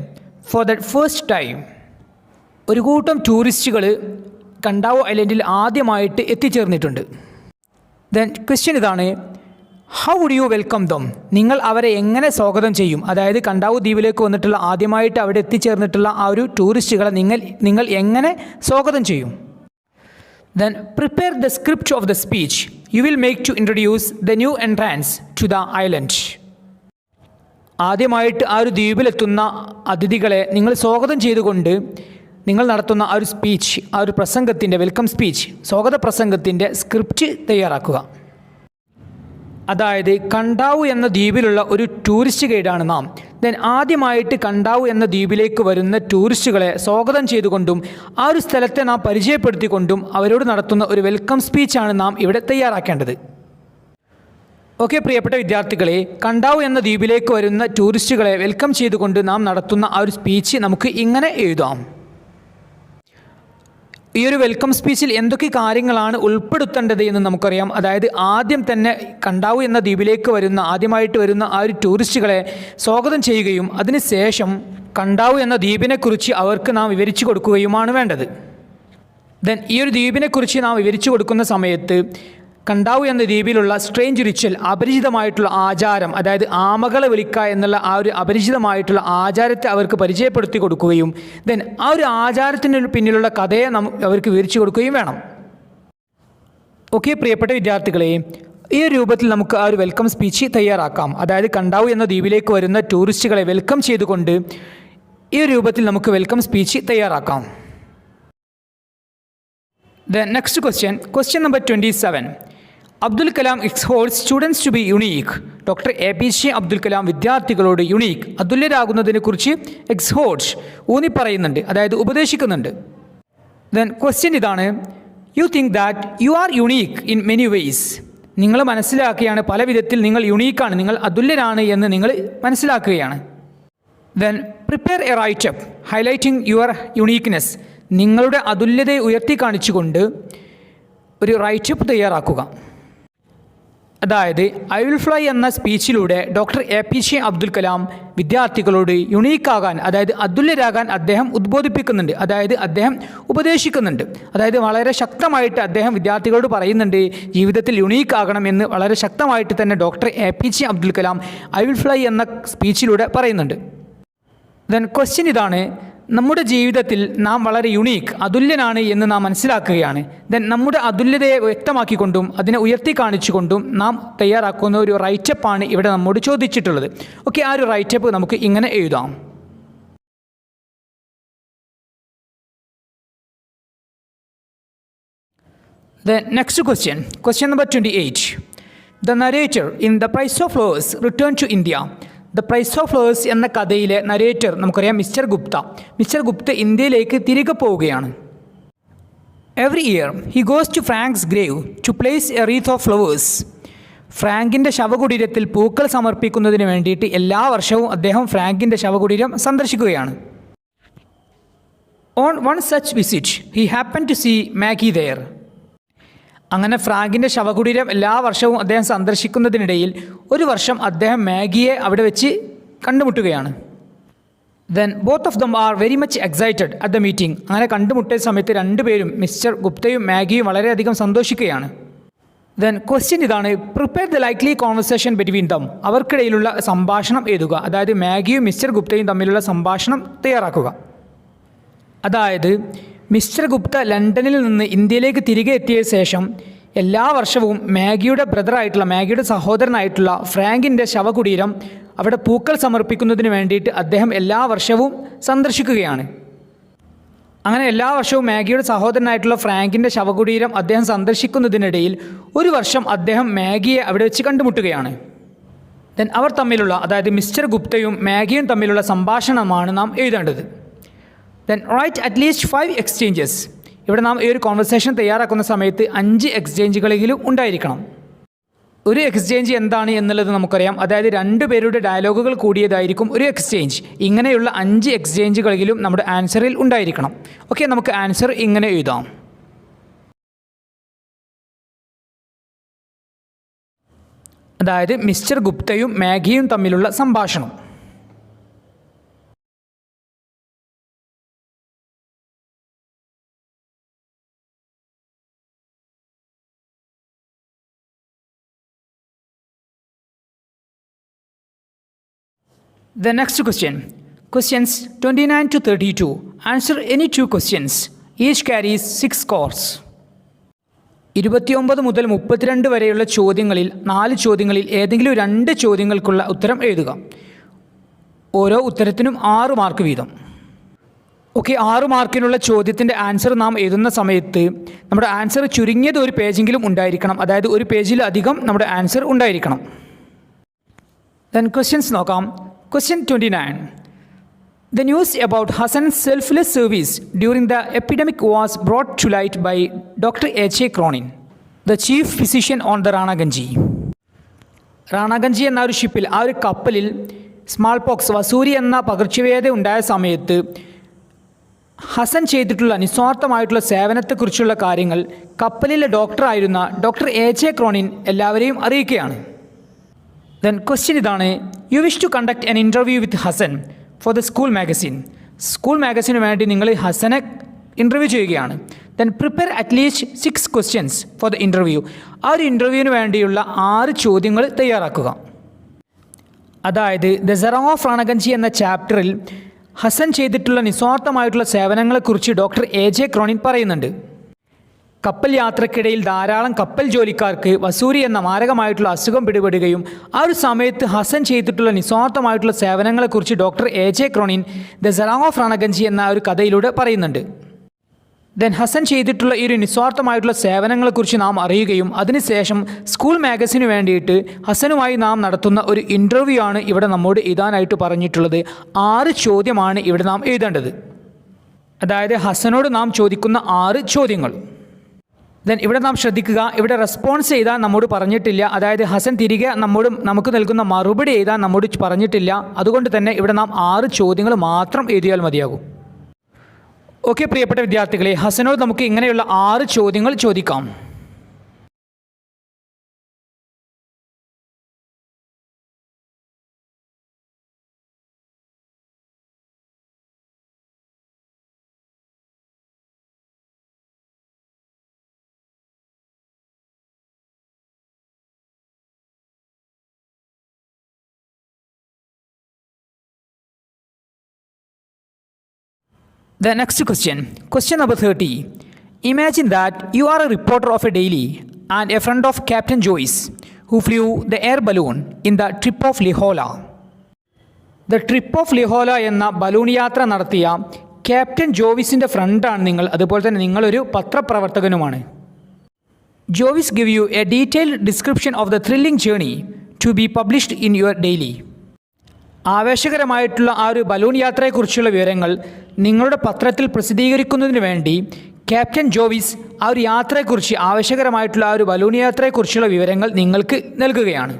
for the first time. ഒരു കൂട്ടം ടൂറിസ്റ്റുകൾ Kandavu ഐലൻഡിൽ ആദ്യമായിട്ട് എത്തിച്ചേർന്നിട്ടുണ്ട്. ദെൻ ക്വസ്റ്റ്യൻ ഇതാണ്, how would you welcome them? നിങ്ങൾ അവരെ എങ്ങനെ സ്വാഗതം ചെയ്യും? അതായത് കണ്ടാവു ദ്വീപിലേക്ക് വന്നിട്ടുള്ള ആദ്യമായിട്ട് അവിടെ എത്തിച്ചേർന്നിട്ടുള്ള ആ ഒരു ടൂറിസ്റ്റുകളെ നിങ്ങൾ എങ്ങനെ സ്വാഗതം ചെയ്യും? Then prepare the script of the speech you will make to introduce the new entrants to the island. ആദ്യമായിട്ട് ആ ഒരു ദ്വീപിലെത്തുന്ന അതിഥികളെ നിങ്ങൾ സ്വാഗതം ചെയ്തുകൊണ്ട് നിങ്ങൾ നടത്തുന്ന ആ ഒരു സ്പീച്ച്, ആ ഒരു പ്രസംഗത്തിൻ്റെ വെൽക്കം സ്പീച്ച്, സ്വാഗത പ്രസംഗത്തിൻ്റെ സ്ക്രിപ്റ്റ് തയ്യാറാക്കുക. അതായത് കണ്ടാവു എന്ന ദ്വീപിലുള്ള ഒരു ടൂറിസ്റ്റ് ഗൈഡാണ് നാം. ദെൻ ആദ്യമായിട്ട് കണ്ടാവു എന്ന ദ്വീപിലേക്ക് വരുന്ന ടൂറിസ്റ്റുകളെ സ്വാഗതം ചെയ്തുകൊണ്ടും ആ ഒരു സ്ഥലത്തെ നാം പരിചയപ്പെടുത്തിക്കൊണ്ടും അവരോട് നടത്തുന്ന ഒരു വെൽക്കം സ്പീച്ചാണ് നാം ഇവിടെ തയ്യാറാക്കേണ്ടത്. ഓക്കെ പ്രിയപ്പെട്ട വിദ്യാർത്ഥികളെ, കണ്ടാവു എന്ന ദ്വീപിലേക്ക് വരുന്ന ടൂറിസ്റ്റുകളെ വെൽക്കം ചെയ്തുകൊണ്ട് നാം നടത്തുന്ന ആ ഒരു സ്പീച്ച് നമുക്ക് ഇങ്ങനെ എഴുതാം. ഈ ഒരു വെൽക്കം സ്പീച്ചിൽ എന്തൊക്കെ കാര്യങ്ങളാണ് ഉൾപ്പെടുത്തേണ്ടത് എന്ന് നമുക്കറിയാം. അതായത് ആദ്യം തന്നെ കണ്ടാവു എന്ന ദ്വീപിലേക്ക് ആദ്യമായിട്ട് വരുന്ന ആ ഒരു ടൂറിസ്റ്റുകളെ സ്വാഗതം ചെയ്യുകയും അതിനുശേഷം കണ്ടാവു എന്ന ദ്വീപിനെക്കുറിച്ച് അവർക്ക് നാം വിവരിച്ചു കൊടുക്കുകയുമാണ് വേണ്ടത്. ദെൻ ഈ ഒരു ദ്വീപിനെക്കുറിച്ച് നാം വിവരിച്ചു കൊടുക്കുന്ന സമയത്ത് കണ്ടാവു എന്ന ദ്വീപിലുള്ള സ്ട്രേഞ്ച് റിച്വൽ, അപരിചിതമായിട്ടുള്ള ആചാരം, അതായത് ആമകളെ വിളിക്കുക എന്നുള്ള ആ ഒരു അപരിചിതമായിട്ടുള്ള ആചാരത്തെ അവർക്ക് പരിചയപ്പെടുത്തി കൊടുക്കുകയും ദെൻ ആ ഒരു ആചാരത്തിന് പിന്നിലുള്ള കഥയെ അവർക്ക് വിവരിച്ചു കൊടുക്കുകയും വേണം. ഓക്കെ പ്രിയപ്പെട്ട വിദ്യാർത്ഥികളെ, ഈ രൂപത്തിൽ നമുക്ക് ആ ഒരു വെൽക്കം സ്പീച്ച് തയ്യാറാക്കാം. അതായത് കണ്ടാവു എന്ന ദ്വീപിലേക്ക് വരുന്ന ടൂറിസ്റ്റുകളെ വെൽക്കം ചെയ്തുകൊണ്ട് ഈ രൂപത്തിൽ നമുക്ക് വെൽക്കം സ്പീച്ച് തയ്യാറാക്കാം. The next question number 27. Abdul Kalam exhorts students to be unique. Doctor APJ Abdul Kalam വിദ്യാർത്ഥികളോട് യുണീക്ക്, അതുല്യരാകുന്നതിനെക്കുറിച്ച് എക്സ്ഹോൾസ് ഊന്നി പറയുന്നുണ്ട്, അതായത് ഉപദേശിക്കുന്നുണ്ട്. ദെൻ ക്വസ്റ്റ്യൻ ഇതാണ്, you think that you are unique in many ways. നിങ്ങൾ മനസ്സിലാക്കുകയാണ് പല വിധത്തിൽ നിങ്ങൾ യുണീക്കാണ്, നിങ്ങൾ അതുല്യരാണ് എന്ന് നിങ്ങൾ മനസ്സിലാക്കുകയാണ്. Then prepare a writeup highlighting your uniqueness. നിങ്ങളുടെ അതുല്യതയെ ഉയർത്തി കാണിച്ചുകൊണ്ട് ഒരു റൈറ്റപ്പ് തയ്യാറാക്കുക. അതായത് ഐ വിൽ ഫ്ലൈ എന്ന സ്പീച്ചിലൂടെ ഡോക്ടർ APJ അബ്ദുൽ കലാം വിദ്യാർത്ഥികളോട് യുണീക്കാകാൻ, അതായത് അതുല്യരാകാൻ അദ്ദേഹം ഉദ്ബോധിപ്പിക്കുന്നുണ്ട്, അതായത് അദ്ദേഹം ഉപദേശിക്കുന്നുണ്ട്. അതായത് വളരെ ശക്തമായിട്ട് അദ്ദേഹം വിദ്യാർത്ഥികളോട് പറയുന്നുണ്ട് ജീവിതത്തിൽ യുണീക്കാകണം എന്ന് വളരെ ശക്തമായിട്ട് തന്നെ doctor APJ Abdul Kalam I will fly എന്ന സ്പീച്ചിലൂടെ പറയുന്നുണ്ട്. ദെൻ ക്വസ്റ്റ്യൻ ഇതാണ്, നമ്മുടെ ജീവിതത്തിൽ നാം വളരെ യുണീക്ക്, അതുല്യനാണ് എന്ന് നാം മനസ്സിലാക്കുകയാണ്. ദെൻ നമ്മുടെ അതുല്യതയെ വ്യക്തമാക്കിക്കൊണ്ടും അതിനെ ഉയർത്തി കാണിച്ചുകൊണ്ടും നാം തയ്യാറാക്കുന്ന ഒരു റൈറ്റപ്പാണ് ഇവിടെ നമ്മോട് ചോദിച്ചിട്ടുള്ളത്. ഓക്കെ, ആ ഒരു റൈറ്റപ്പ് നമുക്ക് ഇങ്ങനെ എഴുതാം. Then next question number 28. The narrator in The Price of Flowers returned to India. The price of flowers എന്ന കഥയിലെ നരേറ്റർ നമുക്കറിയാം മിസ്റ്റർ ഗുപ്ത ഇന്ത്യയിലേക്ക് തിരികെ പോവുകയാണ്. Every year he goes to Frank's grave to place a wreath of flowers. ഫ്രാങ്കിൻ്റെ ശവകുടീരത്തിൽ പൂക്കൾ സമർപ്പിക്കുന്നതിന് വേണ്ടിയിട്ട് എല്ലാ വർഷവും അദ്ദേഹം ഫ്രാങ്കിൻ്റെ ശവകുടീരം സന്ദർശിക്കുകയാണ്. On one such visit he happen to see Maggie there. അങ്ങനെ ഫ്രാങ്കിൻ്റെ ശവകുടീരം എല്ലാ വർഷവും അദ്ദേഹം സന്ദർശിക്കുന്നതിനിടയിൽ ഒരു വർഷം അദ്ദേഹം മാഗിയെ അവിടെ വെച്ച് കണ്ടുമുട്ടുകയാണ്. Then both of them are very much excited at the meeting. അങ്ങനെ കണ്ടുമുട്ടിയ സമയത്ത് രണ്ടുപേരും മിസ്റ്റർ ഗുപ്തയും മാഗിയും വളരെയധികം സന്തോഷിക്കുകയാണ്. ദെൻ ക്വസ്റ്റ്യൻ ഇതാണ്, prepare the likely conversation between them. അവർക്കിടയിലുള്ള സംഭാഷണം എഴുതുക. അതായത് മാഗിയും മിസ്റ്റർ ഗുപ്തയും തമ്മിലുള്ള സംഭാഷണം തയ്യാറാക്കുക. അതായത് മിസ്റ്റർ ഗുപ്ത ലണ്ടനിൽ നിന്ന് ഇന്ത്യയിലേക്ക് തിരികെ എത്തിയ ശേഷം എല്ലാ വർഷവും മാഗിയുടെ സഹോദരനായിട്ടുള്ള ഫ്രാങ്കിൻ്റെ ശവകുടീരം അവിടെ പൂക്കൾ സമർപ്പിക്കുന്നതിന് വേണ്ടിയിട്ട് അദ്ദേഹം എല്ലാ വർഷവും സന്ദർശിക്കുകയാണ്. അങ്ങനെ എല്ലാ വർഷവും മാഗിയുടെ സഹോദരനായിട്ടുള്ള ഫ്രാങ്കിൻ്റെ ശവകുടീരം അദ്ദേഹം സന്ദർശിക്കുന്നതിനിടയിൽ ഒരു വർഷം അദ്ദേഹം മാഗിയെ അവിടെ വെച്ച് കണ്ടുമുട്ടുകയാണ്. ദെൻ അവർ തമ്മിലുള്ള, അതായത് മിസ്റ്റർ ഗുപ്തയും മാഗിയും തമ്മിലുള്ള സംഭാഷണമാണ് നാം എഴുതേണ്ടത്. Then write at least 5 exchanges. ഇവിടെ നാം ഈ ഒരു കോൺവെർസേഷൻ തയ്യാറാക്കുന്ന സമയത്ത് 5 എക്സ്ചേഞ്ചുകളെങ്കിലും ഉണ്ടായിരിക്കണം. ഒരു എക്സ്ചേഞ്ച് എന്താണ് എന്നുള്ളത് നമുക്കറിയാം. അതായത് 2 പേരുടെ ഡയലോഗുകൾ കൂടിയതായിരിക്കും ഒരു എക്സ്ചേഞ്ച്. ഇങ്ങനെയുള്ള 5 എക്സ്ചേഞ്ചുകളെങ്കിലും നമ്മുടെ ആൻസറിൽ ഉണ്ടായിരിക്കണം. ഓക്കെ, നമുക്ക് ആൻസർ ഇങ്ങനെ എഴുതാം. അതായത് മിസ്റ്റർ ഗുപ്തയും മാഗിയും തമ്മിലുള്ള സംഭാഷണം. The next question. Questions 29 to 32. Answer any two questions. Each carries 6 scores. 29 മുതൽ 32 വരെയുള്ള ചോദ്യങ്ങളിൽ 4 ചോദ്യങ്ങളിൽ ഏതെങ്കിലും 2 ചോദ്യങ്ങൾക്കുള്ള ഉത്തരം എഴുതുക. ഓരോ ഉത്തരത്തിനും 6 മാർക്ക് വീതം. ഓക്കെ, 6 മാർക്കിനുള്ള ചോദ്യത്തിൻ്റെ ആൻസർ നാം എഴുതുന്ന സമയത്ത് നമ്മുടെ ആൻസർ ചുരുങ്ങിയത് ഒരു പേജെങ്കിലും ഉണ്ടായിരിക്കണം. അതായത് ഒരു പേജിലധികം നമ്മുടെ ആൻസർ ഉണ്ടായിരിക്കണം. ദെൻ ക്വസ്റ്റ്യൻസ് നോക്കാം. Question 29. The news about Hassan's selfless service during the epidemic was brought to light by Dr. H.A. Cronin, the chief physician on the Rana Ganji. Rana Ganji എന്ന ഒരു ഷിപ്പിൽ, ആ ഒരു കപ്പലിൽ സ്മാൾ പോക്സ് വസൂരി എന്ന പകർച്ചവ്യാധി ഉണ്ടായ സമയത്ത് ഹസൻ ചെയ്തിട്ടുള്ള നിസ്വാർത്ഥമായിട്ടുള്ള സേവനത്തെക്കുറിച്ചുള്ള കാര്യങ്ങൾ കപ്പലിലെ ഡോക്ടറായിരുന്ന ഡോക്ടർ H.A. ക്രോണിൻ എല്ലാവരെയും അറിയിക്കുകയാണ്. ദെൻ ക്വസ്റ്റ്യൻ ഇതാണ്. You wish to conduct an interview with Hasan for the school magazine. School മാഗസിന് വേണ്ടി നിങ്ങൾ ഹസനെ ഇൻ്റർവ്യൂ ചെയ്യുകയാണ്. Then prepare at least 6 questions for the interview. ആ ഒരു ഇൻ്റർവ്യൂവിന് വേണ്ടിയുള്ള 6 ചോദ്യങ്ങൾ തയ്യാറാക്കുക. അതായത് the serang of Rana Ganji എന്ന ചാപ്റ്ററിൽ ഹസൻ ചെയ്തിട്ടുള്ള നിസ്വാർത്ഥമായിട്ടുള്ള സേവനങ്ങളെക്കുറിച്ച് ഡോക്ടർ H.A. ക്രോണിൻ പറയുന്നുണ്ട്. കപ്പൽ യാത്രക്കിടയിൽ ധാരാളം കപ്പൽ ജോലിക്കാർക്ക് വസൂരി എന്ന മാരകമായിട്ടുള്ള അസുഖം പിടിപെടുകയും ആ ഒരു സമയത്ത് ഹസൻ ചെയ്തിട്ടുള്ള നിസ്വാർത്ഥമായിട്ടുള്ള സേവനങ്ങളെക്കുറിച്ച് doctor H.A. Cronin the serang of Rana Ganji എന്ന ഒരു കഥയിലൂടെ പറയുന്നുണ്ട്. ദെൻ ഹസൻ ചെയ്തിട്ടുള്ള ഈ ഒരു നിസ്വാർത്ഥമായിട്ടുള്ള സേവനങ്ങളെക്കുറിച്ച് നാം അറിയുകയും അതിനുശേഷം സ്കൂൾ മാഗസിന് വേണ്ടിയിട്ട് ഹസനുമായി നാം നടത്തുന്ന ഒരു ഇൻ്റർവ്യൂ ആണ് ഇവിടെ നമ്മോട് എഴുതാനായിട്ട് പറഞ്ഞിട്ടുള്ളത്. 6 ചോദ്യമാണ് ഇവിടെ നാം എഴുതേണ്ടത്. അതായത് ഹസനോട് നാം ചോദിക്കുന്ന 6 ചോദ്യങ്ങൾ. ദെൻ ഇവിടെ നാം ശ്രദ്ധിക്കുക, ഇവിടെ റെസ്പോൺസ് എഴുതാൻ നമ്മോട് പറഞ്ഞിട്ടില്ല. അതായത് ഹസൻ തിരികെ നമുക്ക് നൽകുന്ന മറുപടി എഴുതാൻ നമ്മോട് പറഞ്ഞിട്ടില്ല. അതുകൊണ്ട് തന്നെ ഇവിടെ നാം 6 ചോദ്യങ്ങൾ മാത്രം എഴുതിയാൽ മതിയാകും. ഓക്കെ പ്രിയപ്പെട്ട വിദ്യാർത്ഥികളെ, ഹസനോട് നമുക്ക് ഇങ്ങനെയുള്ള 6 ചോദ്യങ്ങൾ ചോദിക്കാം. The next question. Question number 30. Imagine that you are a reporter of a daily and a friend of Captain Joyce, who flew the air balloon in the trip of Lihola. The trip of Lihola എന്ന balloon യാത്ര നടത്തിയ captain ജോവിസിൻ്റെ ഫ്രണ്ടാണ് നിങ്ങൾ. അതുപോലെ തന്നെ നിങ്ങളൊരു പത്രപ്രവർത്തകനുമാണ്. Jovees give you a detailed description of the thrilling journey to be published in your daily. ആവേശകരമായിട്ടുള്ള ആ ഒരു ബലൂൺ യാത്രയെക്കുറിച്ചുള്ള വിവരങ്ങൾ നിങ്ങളുടെ പത്രത്തിൽ പ്രസിദ്ധീകരിക്കുന്നതിന് വേണ്ടി ക്യാപ്റ്റൻ ജോവിസ് ആ ഒരു യാത്രയെക്കുറിച്ച്, ആവേശകരമായിട്ടുള്ള ആ ഒരു ബലൂൺ യാത്രയെക്കുറിച്ചുള്ള വിവരങ്ങൾ നിങ്ങൾക്ക് നൽകുകയാണ്.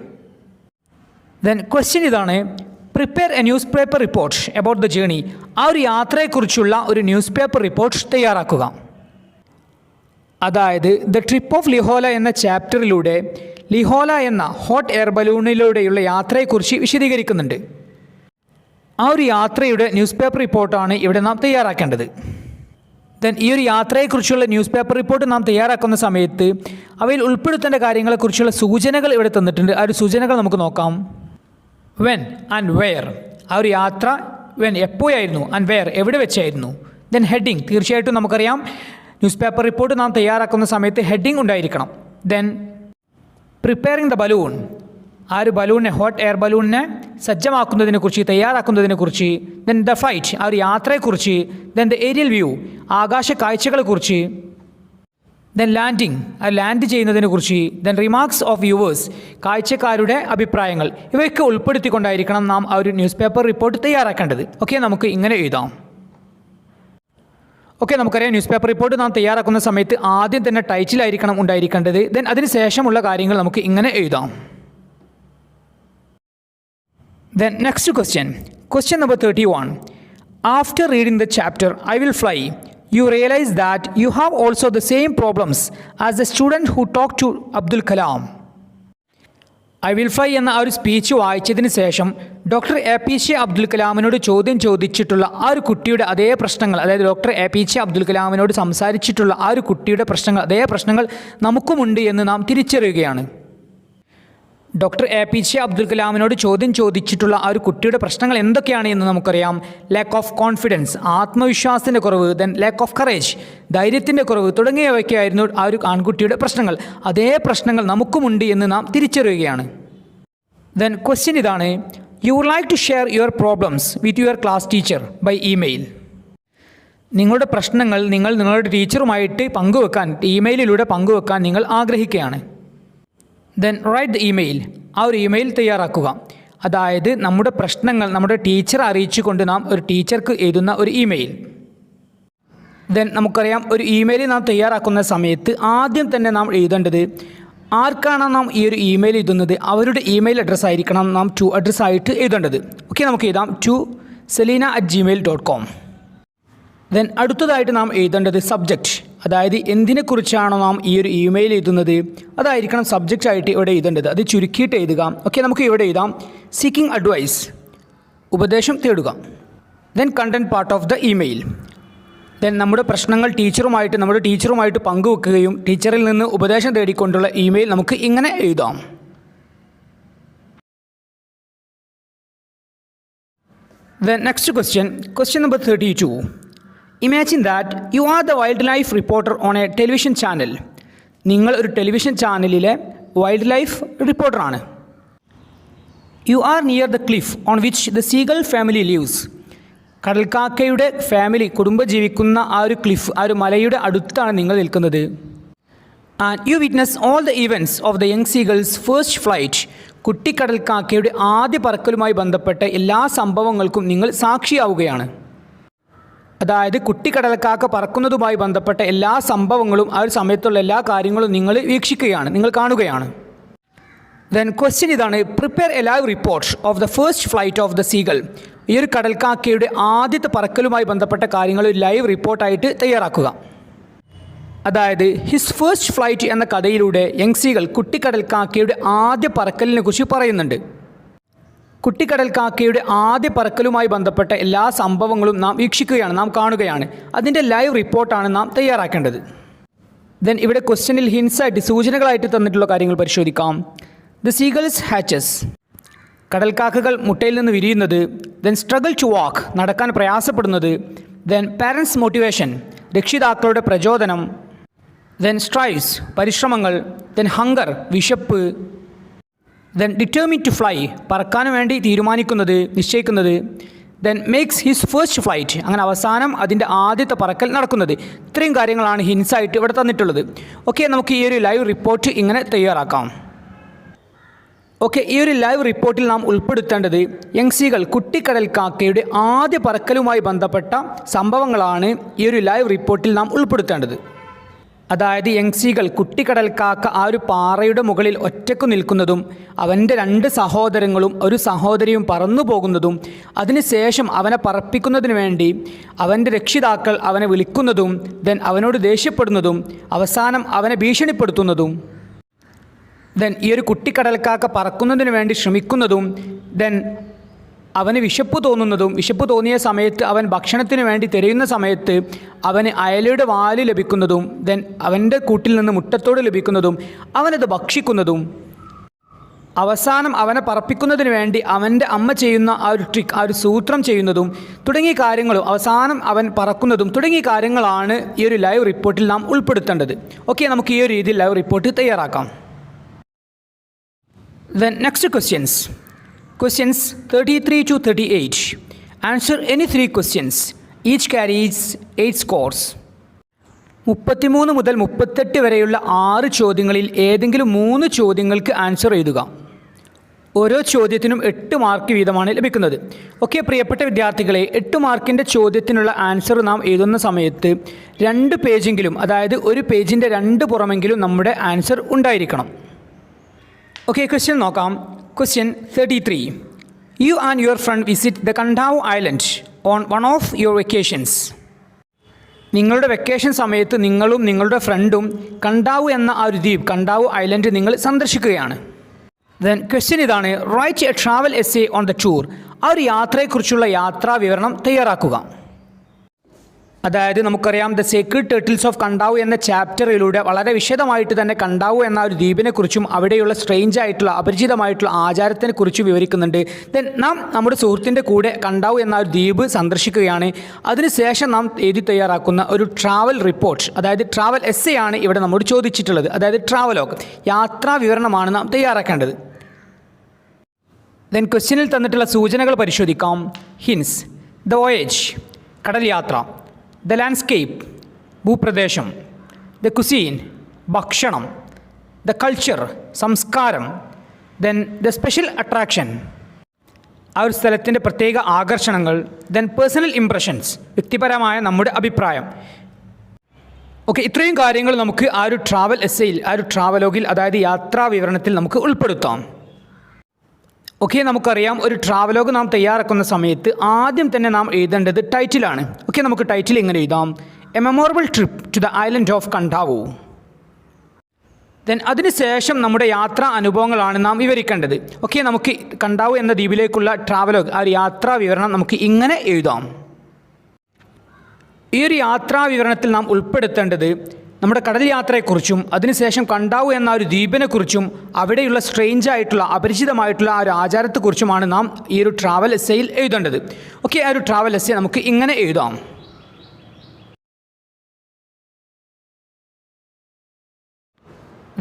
ദെൻ ക്വസ്റ്റ്യൻ ഇതാണ്. Prepare A news paper report about the journey. ആ ഒരു യാത്രയെക്കുറിച്ചുള്ള ഒരു ന്യൂസ് പേപ്പർ റിപ്പോർട്ട് തയ്യാറാക്കുക. അതായത് ദ ട്രിപ്പ് ഓഫ് ലിഹോല എന്ന ചാപ്റ്ററിലൂടെ ലിഹോല എന്ന ഹോട്ട് എയർ ബലൂണിലൂടെയുള്ള യാത്രയെക്കുറിച്ച് വിശദീകരിക്കുന്നുണ്ട്. ആ ഒരു യാത്രയുടെ ന്യൂസ് പേപ്പർ റിപ്പോർട്ടാണ് ഇവിടെ നാം തയ്യാറാക്കേണ്ടത്. ദെൻ ഈ ഒരു യാത്രയെക്കുറിച്ചുള്ള ന്യൂസ് പേപ്പർ റിപ്പോർട്ട് നാം തയ്യാറാക്കുന്ന സമയത്ത് അവയിൽ ഉൾപ്പെടുത്തേണ്ട കാര്യങ്ങളെക്കുറിച്ചുള്ള സൂചനകൾ ഇവിടെ തന്നിട്ടുണ്ട്. ആ ഒരു സൂചനകൾ നമുക്ക് നോക്കാം. When and where. ആ ഒരു യാത്ര വെൻ എപ്പോഴായിരുന്നു, ആൻഡ് വെയർ എവിടെ വെച്ചായിരുന്നു. Then heading. തീർച്ചയായിട്ടും നമുക്കറിയാം ന്യൂസ് പേപ്പർ റിപ്പോർട്ട് നാം തയ്യാറാക്കുന്ന സമയത്ത് ഹെഡിങ് ഉണ്ടായിരിക്കണം. Then preparing the balloon. ആ ഒരു ബലൂണിനെ, ഹോട്ട് എയർ ബലൂണിനെ സജ്ജമാക്കുന്നതിനെക്കുറിച്ച്, തയ്യാറാക്കുന്നതിനെക്കുറിച്ച്. Then the flight. ആ ഒരു യാത്രയെക്കുറിച്ച്. Then the aerial view. ആകാശ കാഴ്ചകളെക്കുറിച്ച്. Then landing. ആ ലാൻഡ് ചെയ്യുന്നതിനെക്കുറിച്ച്. Then remarks of viewers. കാഴ്ചക്കാരുടെ അഭിപ്രായങ്ങൾ. ഇവയൊക്കെ ഉൾപ്പെടുത്തിക്കൊണ്ടായിരിക്കണം നാം ആ ഒരു ന്യൂസ് പേപ്പർ റിപ്പോർട്ട് തയ്യാറാക്കേണ്ടത്. ഓക്കെ, നമുക്ക് ഇങ്ങനെ എഴുതാം. ഓക്കെ, നമുക്കറിയാം ന്യൂസ് പേപ്പർ റിപ്പോർട്ട് നാം തയ്യാറാക്കുന്ന സമയത്ത് ആദ്യം തന്നെ ടൈറ്റിലായിരിക്കണം ഉണ്ടായിരിക്കേണ്ടത്. ദെൻ അതിന് ശേഷമുള്ള കാര്യങ്ങൾ നമുക്ക് ഇങ്ങനെ എഴുതാം. Then next question. Question number 31. After reading the chapter I Will Fly, you realize that you have also the same problems as the student who talked to Abdul Kalam. I Will Fly എന്ന ആ ഒരു speech വായിച്ചതിന് ശേഷം doctor APJ Abdul കലാമിനോട് ചോദ്യം ചോദിച്ചിട്ടുള്ള ആ ഒരു കുട്ടിയുടെ അതേ പ്രശ്നങ്ങൾ, അതായത് ഡോക്ടർ APJ അബ്ദുൽ കലാമിനോട് സംസാരിച്ചിട്ടുള്ള ആ ഒരു കുട്ടിയുടെ പ്രശ്നങ്ങൾ, അതേ പ്രശ്നങ്ങൾ നമുക്കുമുണ്ട് എന്ന് നാം തിരിച്ചറിയുകയാണ്. ഡോക്ടർ APJ അബ്ദുൽ കലാമിനോട് ചോദ്യം ചോദിച്ചിട്ടുള്ള ആ ഒരു കുട്ടിയുടെ പ്രശ്നങ്ങൾ എന്തൊക്കെയാണ് എന്ന് നമുക്കറിയാം. ലാക്ക് ഓഫ് കോൺഫിഡൻസ്, ആത്മവിശ്വാസത്തിൻ്റെ കുറവ്, ദെൻ ലാക്ക് ഓഫ് കറേജ്, ധൈര്യത്തിൻ്റെ കുറവ് തുടങ്ങിയവയൊക്കെയായിരുന്നു ആ ഒരു ആൺകുട്ടിയുടെ പ്രശ്നങ്ങൾ. അതേ പ്രശ്നങ്ങൾ നമുക്കുമുണ്ട് എന്ന് നാം തിരിച്ചറിയുകയാണ്. ദെൻ ക്വസ്റ്റ്യൻ ഇതാണ്: you would like to share your problems with your class teacher by email. നിങ്ങളുടെ പ്രശ്നങ്ങൾ നിങ്ങളുടെ ടീച്ചറുമായിട്ട് പങ്കുവെക്കാൻ, ഇമെയിലിലൂടെ പങ്കുവെക്കാൻ നിങ്ങൾ ആഗ്രഹിക്കുകയാണ്. ദെൻ റൈറ്റ് ദ ഇമെയിൽ, ആ ഒരു ഇമെയിൽ തയ്യാറാക്കുക. അതായത് നമ്മുടെ പ്രശ്നങ്ങൾ നമ്മുടെ ടീച്ചറെ അറിയിച്ചുകൊണ്ട് നാം ഒരു ടീച്ചർക്ക് എഴുതുന്ന ഒരു ഇമെയിൽ. ദെൻ നമുക്കറിയാം, ഒരു ഇമെയിൽ നാം തയ്യാറാക്കുന്ന സമയത്ത് ആദ്യം തന്നെ നാം എഴുതേണ്ടത് ആർക്കാണ് നാം ഈ ഒരു ഇമെയിൽ എഴുതുന്നത് അവരുടെ ഇമെയിൽ അഡ്രസ്സ് ആയിരിക്കണം നാം ടു അഡ്രസ്സായിട്ട് എഴുതേണ്ടത്. ഓക്കെ, നമുക്ക് എഴുതാം to selina@gmail.com. ദെൻ അടുത്തതായിട്ട് നാം എഴുതേണ്ടത് സബ്ജക്റ്റ്, അതായത് എന്തിനെക്കുറിച്ചാണോ നാം ഈ ഒരു ഇമെയിൽ എഴുതുന്നത് അതായിരിക്കണം സബ്ജക്റ്റ് ആയിട്ട് ഇവിടെ എഴുതേണ്ടത്. അത് ചുരുക്കിയിട്ട് എഴുതുക. ഓക്കെ, നമുക്ക് ഇവിടെ എഴുതാം സീക്കിംഗ് അഡ്വൈസ്, ഉപദേശം തേടുക. Then content part of the email. Then നമ്മുടെ പ്രശ്നങ്ങൾ നമ്മുടെ ടീച്ചറുമായിട്ട് പങ്കുവെക്കുകയും ടീച്ചറിൽ നിന്ന് ഉപദേശം തേടിക്കൊണ്ടുള്ള ഇമെയിൽ നമുക്ക് ഇങ്ങനെ എഴുതാം. Then next question number 32. Imagine that you are the wildlife reporter on a television channel. നിങ്ങൾ ഒരു ടെലിവിഷൻ ചാനലിലെ വൈൽഡ് ലൈഫ് റിപ്പോർട്ടറാണ്. You are near the cliff on which the seagull family lives. കടൽക്കാക്കയുടെ ഫാമിലി, കുടുംബം ജീവിക്കുന്ന ആ ഒരു ക്ലിഫ്, ആ ഒരു മലയുടെ അടുത്താണ് നിങ്ങൾ നിൽക്കുന്നത്. And you witness all the events of the young seagull's first flight. കുട്ടിക്കടൽക്കാക്കയുടെ ആദ്യ പറക്കലുമായി ബന്ധപ്പെട്ട എല്ലാ സംഭവങ്ങൾക്കും നിങ്ങൾ സാക്ഷിയാവുകയാണ്. അതായത് കുട്ടിക്കടൽക്കാക്ക പറക്കുന്നതുമായി ബന്ധപ്പെട്ട എല്ലാ സംഭവങ്ങളും ആ ഒരു സമയത്തുള്ള എല്ലാ കാര്യങ്ങളും നിങ്ങൾ വീക്ഷിക്കുകയാണ്, നിങ്ങൾ കാണുകയാണ്. ദെൻ ക്വസ്റ്റ്യൻ ഇതാണ്: prepare A live report of the first flight of the seagull. ഈ ഒരു കടൽക്കാക്കയുടെ ആദ്യത്തെ പറക്കലുമായി ബന്ധപ്പെട്ട കാര്യങ്ങൾ ഒരു ലൈവ് റിപ്പോർട്ടായിട്ട് തയ്യാറാക്കുക. അതായത് ഹിസ് ഫസ്റ്റ് ഫ്ലൈറ്റ് എന്ന കഥയിലൂടെ യങ് സീഗൾ കുട്ടിക്കടൽക്കാക്കയുടെ ആദ്യ പറക്കലിനെ കുറിച്ച് പറയുന്നുണ്ട്. കുട്ടിക്കടൽക്കാക്കയുടെ ആദ്യ പറക്കലുമായി ബന്ധപ്പെട്ട എല്ലാ സംഭവങ്ങളും നാം വീക്ഷിക്കുകയാണ്, നാം കാണുകയാണ്. അതിൻ്റെ ലൈവ് റിപ്പോർട്ടാണ് നാം തയ്യാറാക്കേണ്ടത്. ദെൻ ഇവിടെ ക്വസ്റ്റ്യനിൽ ഹിൻസായിട്ട്, സൂചനകളായിട്ട് തന്നിട്ടുള്ള കാര്യങ്ങൾ പരിശോധിക്കാം. ദ സീഗൾസ് ഹാച്ചസ്, കടൽക്കാക്കകൾ മുട്ടയിൽ നിന്ന് വിരിയുന്നത്. ദെൻ സ്ട്രഗിൾ ടു വാക്ക്, നടക്കാൻ പ്രയാസപ്പെടുന്നത്. ദെൻ പാരൻസ് മോട്ടിവേഷൻ, രക്ഷിതാക്കളുടെ പ്രചോദനം. ദെൻ സ്ട്രൈവ്സ്, പരിശ്രമങ്ങൾ. ദെൻ ഹങ്കർ, വിശപ്പ്. ദെൻ ഡിറ്റർമിൻ ടു ഫ്ലൈ, പറക്കാൻ വേണ്ടി തീരുമാനിക്കുന്നത്, നിശ്ചയിക്കുന്നത്. Then makes his first flight, അങ്ങനെ അവസാനം അതിൻ്റെ ആദ്യത്തെ പറക്കൽ നടക്കുന്നത്. ഇത്രയും കാര്യങ്ങളാണ് ഹിൻസായിട്ട് ഇവിടെ തന്നിട്ടുള്ളത്. ഓക്കെ, നമുക്ക് ഈ ഒരു ലൈവ് റിപ്പോർട്ട് ഇങ്ങനെ തയ്യാറാക്കാം. ഓക്കെ, ഈ ഒരു ലൈവ് റിപ്പോർട്ടിൽ നാം ഉൾപ്പെടുത്തേണ്ടത് യങ് സീഗൾ കുട്ടിക്കടൽക്കാക്കയുടെ ആദ്യ പറക്കലുമായി ബന്ധപ്പെട്ട സംഭവങ്ങളാണ് ഈ ഒരു ലൈവ് റിപ്പോർട്ടിൽ നാം ഉൾപ്പെടുത്തേണ്ടത്. അതായത് യങ് സീഗൾ കുട്ടിക്കടൽക്കാക്ക ആ ഒരു പാറയുടെ മുകളിൽ ഒറ്റയ്ക്ക് നിൽക്കുന്നതും അവൻ്റെ 2 സഹോദരങ്ങളും ഒരു സഹോദരിയും പറന്നു പോകുന്നതും അതിനുശേഷം അവനെ പറപ്പിക്കുന്നതിന് വേണ്ടി അവൻ്റെ രക്ഷിതാക്കൾ അവനെ വിളിക്കുന്നതും ദെൻ അവനോട് ദേഷ്യപ്പെടുന്നതും അവസാനം അവനെ ഭീഷണിപ്പെടുത്തുന്നതും. ദെൻ ഈ ഒരു കുട്ടിക്കടൽക്കാക്ക പറക്കുന്നതിന് വേണ്ടി ശ്രമിക്കുന്നതും ദെൻ അവന് വിശപ്പ് തോന്നുന്നതും, വിശപ്പ് തോന്നിയ സമയത്ത് അവൻ ഭക്ഷണത്തിന് വേണ്ടി തിരയുന്ന സമയത്ത് അവന് അയലയുടെ വാല് ലഭിക്കുന്നതും ദെൻ അവൻ്റെ കൂട്ടിൽ നിന്ന് മുട്ടത്തോട് ലഭിക്കുന്നതും അവനത് ഭക്ഷിക്കുന്നതും അവസാനം അവനെ പറപ്പിക്കുന്നതിന് വേണ്ടി അവൻ്റെ അമ്മ ചെയ്യുന്ന ആ ഒരു ട്രിക്ക്, ആ ഒരു സൂത്രം ചെയ്യുന്നതും തുടങ്ങിയ കാര്യങ്ങളും അവസാനം അവൻ പറക്കുന്നതും തുടങ്ങിയ കാര്യങ്ങളാണ് ഈ ഒരു ലൈവ് റിപ്പോർട്ടിൽ നാം ഉൾപ്പെടുത്തേണ്ടത്. ഓക്കെ, നമുക്ക് ഈ ഒരു രീതിയിൽ ലൈവ് റിപ്പോർട്ട് തയ്യാറാക്കാം. Then next Questions 33 to 38. Answer any 3 questions. Each carries 8 scores. 33 മുതൽ 38 വരെയുള്ള 6 ചോദ്യങ്ങളിൽ ഏതെങ്കിലും 3 ചോദ്യങ്ങൾക്ക് ആൻസർ എഴുതുക. ഓരോ ചോദ്യത്തിനും 8 മാർക്ക് വീതമാണ് ലഭിക്കുന്നത്. ഓക്കെ, പ്രിയപ്പെട്ട വിദ്യാർത്ഥികളെ, 8 മാർക്കിൻ്റെ ചോദ്യത്തിനുള്ള ആൻസർ നാം എഴുതുന്ന സമയത്ത് 2 പേജെങ്കിലും, അതായത് ഒരു പേജിൻ്റെ 2 പുറമെങ്കിലും നമ്മുടെ ആൻസർ ഉണ്ടായിരിക്കണം. ഓക്കെ, ക്വസ്റ്റ്യൻ നോക്കാം. Question 33. You and your friend visit the Kandau Island on one of your vacations. നിങ്ങളുടെ വെക്കേഷൻ സമയത്ത് നിങ്ങളും നിങ്ങളുടെ ഫ്രണ്ടും കണ്ടാവു എന്ന ആ ഒരു ദ്വീപ്, കണ്ടാവു ഐലൻഡ് നിങ്ങൾ സന്ദർശിക്കുകയാണ്. ദെൻ ക്വസ്റ്റ്യൻ ഇതാണ്: write A travel essay on the tour. ആ ഒരു യാത്രയെക്കുറിച്ചുള്ള യാത്രാ വിവരണം തയ്യാറാക്കുക. അതായത് നമുക്കറിയാം ദ സേക്രഡ് ടേർട്ടിൽസ് ഓഫ് കണ്ടാവു എന്ന ചാപ്റ്ററിലൂടെ വളരെ വിശദമായിട്ട് തന്നെ കണ്ടാവു എന്ന ഒരു ദ്വീപിനെക്കുറിച്ചും അവിടെയുള്ള സ്ട്രേഞ്ച് ആയിട്ടുള്ള അപരിചിതമായിട്ടുള്ള ആചാരത്തിനെക്കുറിച്ച് വിവരിക്കുന്നുണ്ട്. ദെൻ നാം നമ്മുടെ സുഹൃത്തിൻ്റെ കൂടെ കണ്ടാവു എന്ന ഒരു ദ്വീപ് സന്ദർശിക്കുകയാണ്. അതിനുശേഷം നാം എഴുതി തയ്യാറാക്കുന്ന ഒരു ട്രാവൽ റിപ്പോർട്ട്, അതായത് ട്രാവൽ എസ്സേ ആണ് ഇവിടെ നമ്മോട് ചോദിച്ചിട്ടുള്ളത്. അതായത് ട്രാവലോഗ്, യാത്രാ വിവരണമാണ് നാം തയ്യാറാക്കേണ്ടത്. ദെൻ ക്വസ്റ്റ്യനിൽ തന്നിട്ടുള്ള സൂചനകൾ പരിശോധിക്കാം. ഹിൻസ്: ദ വോയേജ്, കടൽ യാത്ര; ദ ലാൻഡ്സ്കേപ്പ്, ഭൂപ്രദേശം; ദ കുസീൻ, ഭക്ഷണം; ദ കൾച്ചർ, സംസ്കാരം; ദെൻ ദ സ്പെഷ്യൽ അട്രാക്ഷൻ, ആ ഒരു സ്ഥലത്തിൻ്റെ പ്രത്യേക ആകർഷണങ്ങൾ; ദെൻ പേഴ്സണൽ ഇംപ്രഷൻസ്, വ്യക്തിപരമായ നമ്മുടെ അഭിപ്രായം. ഓക്കെ, ഇത്രയും കാര്യങ്ങൾ നമുക്ക് ആ ഒരു ട്രാവൽ എസ്സേയിൽ, ആ ഒരു ട്രാവലോഗിൽ, അതായത് യാത്രാ വിവരണത്തിൽ നമുക്ക് ഉൾപ്പെടുത്താം. ഓക്കെ, നമുക്കറിയാം ഒരു ട്രാവലോഗ് നാം തയ്യാറാക്കുന്ന സമയത്ത് ആദ്യം തന്നെ നാം എഴുതേണ്ടത് ടൈറ്റിലാണ്. ഓക്കെ, നമുക്ക് ടൈറ്റിൽ ഇങ്ങനെ എഴുതാം: a memorable trip to the island of Kandavu. Then അതിനുശേഷം നമ്മുടെ യാത്രാ അനുഭവങ്ങളാണ് നാം വിവരിക്കേണ്ടത്. ഓക്കെ, നമുക്ക് കണ്ടാവു എന്ന ദ്വീപിലേക്കുള്ള ട്രാവലോഗ്, ആ ഒരു യാത്രാ വിവരണം നമുക്ക് ഇങ്ങനെ എഴുതാം. ഈ ഒരു യാത്രാ വിവരണത്തിൽ നാം ഉൾപ്പെടുത്തേണ്ടത് നമ്മുടെ കടൽ യാത്രയെക്കുറിച്ചും അതിനുശേഷം കണ്ടാവു എന്ന ഒരു ദ്വീപിനെക്കുറിച്ചും അവിടെയുള്ള സ്ട്രേഞ്ച് ആയിട്ടുള്ള അപരിചിതമായിട്ടുള്ള ആ ഒരു ആചാരത്തെക്കുറിച്ചുമാണ് നാം ഈ ഒരു ട്രാവൽ എസ്സേയിൽ എഴുതേണ്ടത്. ഓക്കെ, ആ ഒരു ട്രാവൽ എസ്സേ നമുക്ക് ഇങ്ങനെ എഴുതാം.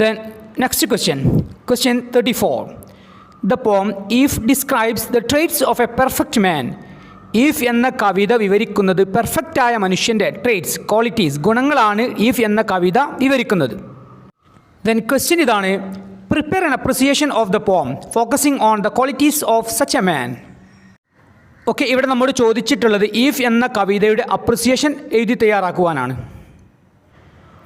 Then next question 34. The poem If describes the traits of a perfect man. If എന്ന കവിത വിവരിക്കുന്നത് പെർഫെക്റ്റായ മനുഷ്യൻ്റെ ട്രേറ്റ്സ്, ക്വാളിറ്റീസ്, ഗുണങ്ങളാണ് ഈഫ് എന്ന കവിത വിവരിക്കുന്നത്. ദെൻ ക്വസ്റ്റ്യൻ ഇതാണ്: prepare an appreciation of the poem focusing on the qualities of such a man. Okay, ഇവിടെ നമ്മോട് ചോദിച്ചിട്ടുള്ളത് ഈഫ് എന്ന കവിതയുടെ അപ്രിസിയേഷൻ എഴുതി തയ്യാറാക്കുവാനാണ്.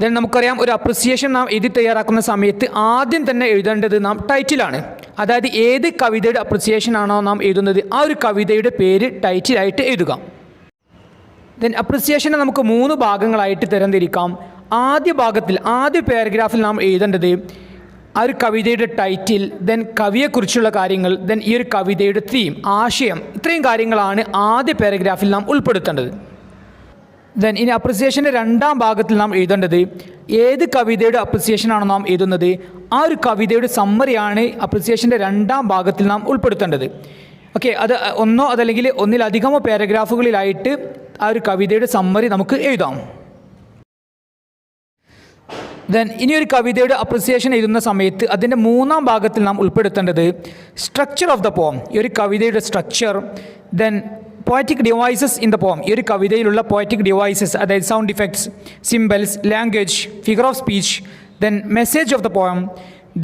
ദെൻ നമുക്കറിയാം ഒരു അപ്രിസിയേഷൻ നാം എഴുതി തയ്യാറാക്കുന്ന സമയത്ത് ആദ്യം തന്നെ എഴുതേണ്ടത് നാം ടൈറ്റിലാണ്. അതായത് ഏത് കവിതയുടെ അപ്രിസിയേഷൻ ആണോ നാം എഴുതുന്നത് ആ ഒരു കവിതയുടെ പേര് ടൈറ്റിലായിട്ട് എഴുതുക. ദെൻ അപ്രിസിയേഷനെ നമുക്ക് 3 ഭാഗങ്ങളായിട്ട് തരംതിരിക്കാം. ആദ്യ ഭാഗത്തിൽ, ആദ്യ പാരഗ്രാഫിൽ നാം എഴുതേണ്ടത് ആ ഒരു കവിതയുടെ ടൈറ്റിൽ, ദെൻ കവിയെക്കുറിച്ചുള്ള കാര്യങ്ങൾ, ദെൻ ഈ ഒരു കവിതയുടെ തീം, ആശയം, ഇത്രയും കാര്യങ്ങളാണ് ആദ്യ പാരഗ്രാഫിൽ നാം ഉൾപ്പെടുത്തേണ്ടത്. ദെൻ ഇനി അപ്രിസിയേഷൻ്റെ 2ാം ഭാഗത്തിൽ നാം എഴുതേണ്ടത് ഏത് കവിതയുടെ അപ്രിസിയേഷനാണോ നാം എഴുതുന്നത് ആ ഒരു കവിതയുടെ സമ്മറിയാണ് അപ്രിസിയേഷൻ്റെ 2ാം ഭാഗത്തിൽ നാം ഉൾപ്പെടുത്തേണ്ടത്. ഓക്കെ, അത് ഒന്നോ അതല്ലെങ്കിൽ ഒന്നിലധികമോ പാരഗ്രാഫുകളിലായിട്ട് ആ ഒരു കവിതയുടെ സമ്മറി നമുക്ക് എഴുതാം. ദെൻ ഇനി ഒരു കവിതയുടെ അപ്രിസിയേഷൻ എഴുതുന്ന സമയത്ത് അതിൻ്റെ 3ാം ഭാഗത്തിൽ നാം ഉൾപ്പെടുത്തേണ്ടത് സ്ട്രക്ചർ ഓഫ് ദ പോം, ഈ ഒരു കവിതയുടെ structure. Then poetic devices in the poem, ഈ ഒരു കവിതയിലുള്ള പോയറ്റിക് ഡിവൈസസ്, അതായത് sound effects, symbols, language, figure of speech, then message of the poem,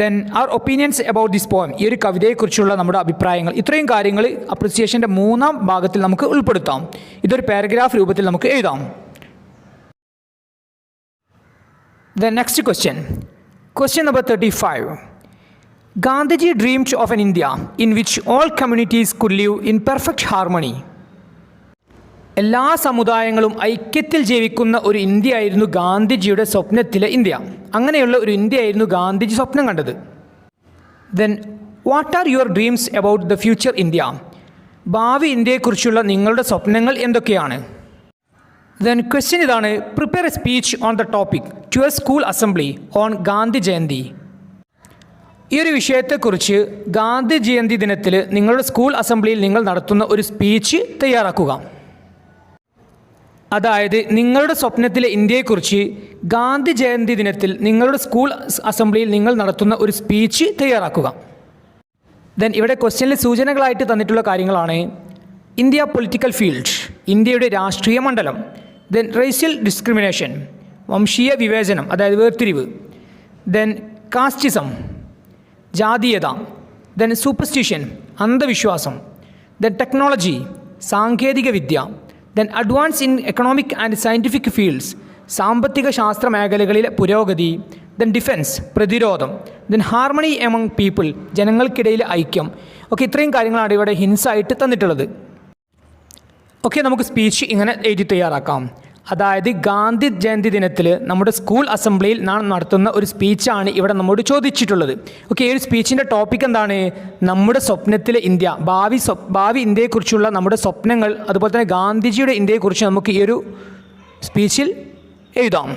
then our opinions about this poem, ഈ ഒരു കവിതയെക്കുറിച്ചുള്ള നമ്മുടെ അഭിപ്രായങ്ങൾ. ഇത്രയും കാര്യങ്ങൾ അപ്രിസിയേഷൻ്റെ 3ാം ഭാഗത്തിൽ നമുക്ക് ഉൾപ്പെടുത്താം. ഇതൊരു പാരഗ്രാഫ് രൂപത്തിൽ നമുക്ക് എഴുതാം. Then next question number 35. Gandhiji dreamed of an India in which all communities could live in perfect harmony. എല്ലാ സമുദായങ്ങളും ഐക്യത്തിൽ ജീവിക്കുന്ന ഒരു ഇന്ത്യ ആയിരുന്നു ഗാന്ധിജിയുടെ സ്വപ്നത്തിലെ ഇന്ത്യ. അങ്ങനെയുള്ള ഒരു ഇന്ത്യ ആയിരുന്നു ഗാന്ധിജി സ്വപ്നം കണ്ടത്. Then what are your dreams about the future India? ഭാവി ഇന്ത്യയെക്കുറിച്ചുള്ള നിങ്ങളുടെ സ്വപ്നങ്ങൾ എന്തൊക്കെയാണ്? ദെൻ ക്വസ്റ്റ്യൻ ഇതാണ്: prepare a speech on the topic to a school assembly on Gandhi Jayanti. ഈ ഒരു വിഷയത്തെക്കുറിച്ച് ഗാന്ധി ജയന്തി ദിനത്തിൽ നിങ്ങളുടെ സ്കൂൾ അസംബ്ലിയിൽ നിങ്ങൾ നടത്തുന്ന ഒരു സ്പീച്ച് തയ്യാറാക്കുക. അതായത് നിങ്ങളുടെ സ്വപ്നത്തിലെ ഇന്ത്യയെക്കുറിച്ച് ഗാന്ധി ജയന്തി ദിനത്തിൽ നിങ്ങളുടെ സ്കൂൾ അസംബ്ലിയിൽ നിങ്ങൾ നടത്തുന്ന ഒരു സ്പീച്ച് തയ്യാറാക്കുക. ദെൻ ഇവിടെ ക്വസ്റ്റ്യനിൽ സൂചനകളായിട്ട് തന്നിട്ടുള്ള കാര്യങ്ങളാണ്: ഇന്ത്യ പൊളിറ്റിക്കൽ ഫീൽഡ്, ഇന്ത്യയുടെ രാഷ്ട്രീയ മണ്ഡലം; ദെൻ റേഷ്യൽ ഡിസ്ക്രിമിനേഷൻ, വംശീയ വിവേചനം, അതായത് വേർതിരിവ്; ദെൻ കാസ്റ്റിസം, ജാതീയത; ദെൻ സൂപ്പർസ്റ്റിഷൻ, അന്ധവിശ്വാസം; ദെൻ ടെക്നോളജി, സാങ്കേതിക വിദ്യ; then advance in economic and scientific fields, സാമ്പത്തിക ശാസ്ത്ര മേഖലകളിലെ പുരോഗതി; ദെൻ ഡിഫെൻസ്, പ്രതിരോധം; ദെൻ ഹാർമണി എമംഗ് പീപ്പിൾ, ജനങ്ങൾക്കിടയിലെ ഐക്യം. ഓക്കെ, ഇത്രയും കാര്യങ്ങളാണ് ഇവിടെ ഹിൻസായിട്ട് തന്നിട്ടുള്ളത്. ഓക്കെ, നമുക്ക് സ്പീച്ച് ഇങ്ങനെ എഴുതി തയ്യാറാക്കാം. അതായത് ഗാന്ധി ജയന്തി ദിനത്തിൽ നമ്മുടെ സ്കൂൾ അസംബ്ലിയിൽ നാം നടത്തുന്ന ഒരു സ്പീച്ചാണ് ഇവിടെ നമ്മോട് ചോദിച്ചിട്ടുള്ളത്. ഓക്കെ, ഈ ഒരു സ്പീച്ചിൻ്റെ ടോപ്പിക് എന്താണ്? നമ്മുടെ സ്വപ്നത്തിലെ ഇന്ത്യ, ഭാവി ഇന്ത്യയെക്കുറിച്ചുള്ള നമ്മുടെ സ്വപ്നങ്ങൾ, അതുപോലെ തന്നെ ഗാന്ധിജിയുടെ ഇന്ത്യയെക്കുറിച്ച് നമുക്ക് ഈ ഒരു സ്പീച്ചിൽ എഴുതാം.